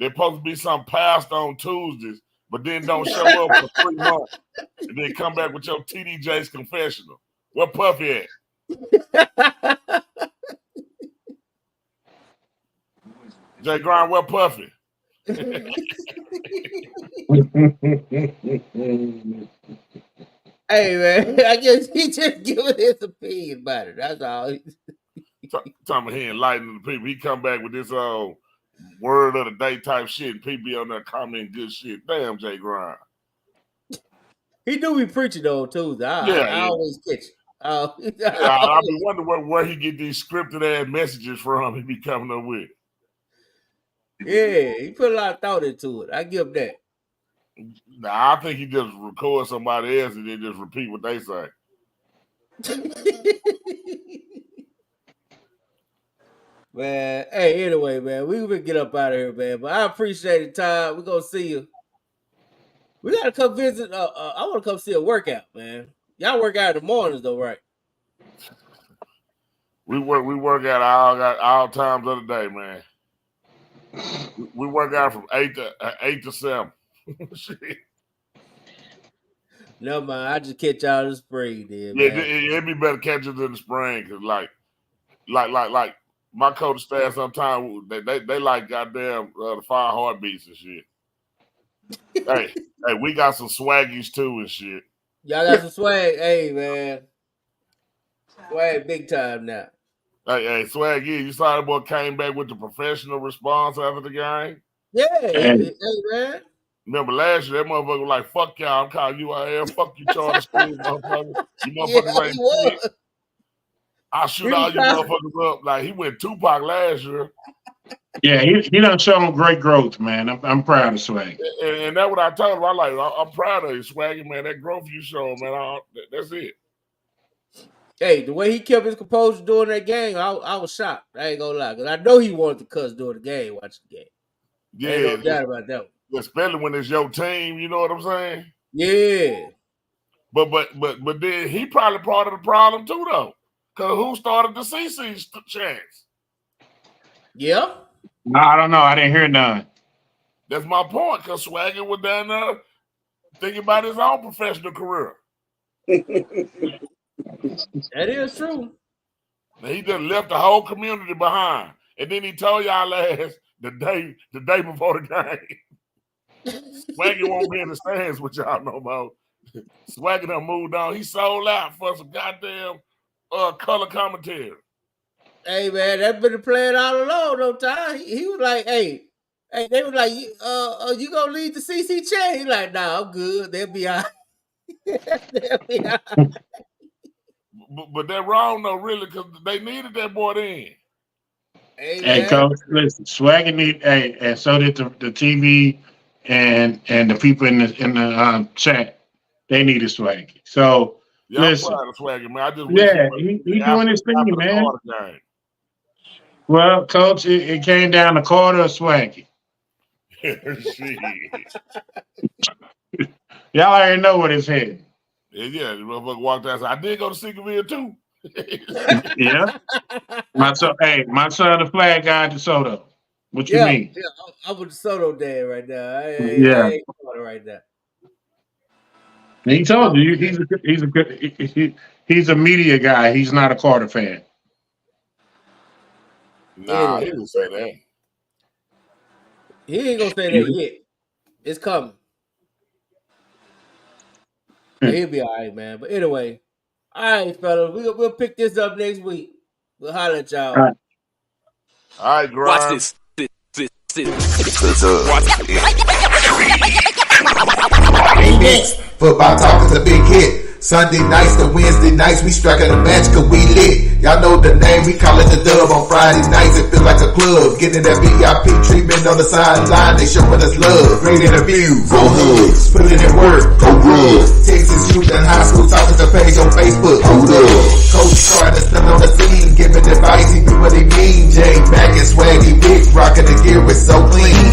They're supposed to be some pastor on Tuesdays, but then don't show up for 3 months, and then come back with your TDJ's confessional. Where Puffy at? Jay Grind, where Puffy? Hey man, I guess he just giving his opinion about it. That's all. Talking about he enlightening the people. He come back with this word of the day type shit, and people be on there commenting good shit. Damn, Jay Grind. He do be preaching though too. I always catch it. I be wondering where he get these scripted ass messages from. He be coming up with. Yeah, he put a lot of thought into it. I give him that. Nah, I think he just record somebody else and then just repeat what they say. Man, hey, anyway, man, we will get up out of here, man. But I appreciate the time. We're gonna see you. We gotta come visit. I want to come see a workout, man. Y'all work out in the mornings, though, right? We work out all times of the day, man. We work out from 8 to 7. Shit. No man, I just catch y'all in the spring, then. Yeah, man. it'd be better catch us in the spring, cause like my coach staff sometimes they like goddamn the 5 heartbeats and shit. hey, we got some swaggies too and shit. Y'all got some swag, hey man. Swag big time now. Hey, swag, you saw that boy came back with the professional response after the game? Yeah, hey man. Remember last year, that motherfucker was like, fuck y'all, I'm calling you out here, fuck you, charter school, motherfucker. You motherfuckers ain't shit. I'll shoot all you motherfuckers up. Like, he went Tupac last year. Yeah, he done shown great growth, man. I'm proud of Swag. And that's what I told him. I'm proud of you, Swaggy, man. That growth you showing, man, that's it. Hey, the way he kept his composure during that game, I was shocked. I ain't gonna lie, because I know he wanted to cuss during the game, watching the game. Yeah, ain't no doubt about that one. Especially when it's your team, you know what I'm saying? Yeah. But then he probably part of the problem too, though. Because who started the CC's chance? Yeah. No, I don't know. I didn't hear none. That's my point, because Swagger was down there thinking about his own professional career. That is true. And he just left the whole community behind. And then he told y'all ass the day before the game. Swaggy won't be in the stands with y'all no more. Swaggy done moved on. He sold out for some goddamn color commentary. Hey man, that been the plan all along, no time. He was like, hey, they was like, you gonna lead the CC chain? He like, nah, I'm good. They'll be all right. They'll be all right. But they're wrong though, really, because they needed that boy then. Hey, coach, listen, Swaggy need, and so did the TV and the people in the chat. They needed Swaggy. So listen, I'm proud of Swaggy, man. I just he doing his thing, man. Well, coach, it came down to Carter or Swaggy. Y'all already know what it's heading. Yeah, the motherfucker walked out and said, I did go to Seekerville too. Yeah. My son, the flag guy at DeSoto. What you mean? Yeah, I'm with DeSoto dad right now. I ain't right now. He told you he's a media guy. He's not a Carter fan. Nah, he didn't say that. He ain't gonna say that yet. It's coming. He'll be all right, man. But anyway, all right, fellas, we'll pick this up next week. We'll holler at y'all. All right, Grind. Watch this. Next, football talk is a big hit. Sunday nights to Wednesday nights, we striking a match cause we lit. Y'all know the name, we call it the Dub. On Friday nights, it feel like a club. Getting that VIP treatment on the sideline, they showing us love. Great interviews, go Hoods. Putting in work, go good. Texas youth and high school talking to page on Facebook, hold up. Coach Carter still on the scene, giving advice, he do what he mean. J Mac and Swaggy Big, rocking the gear, it's so clean.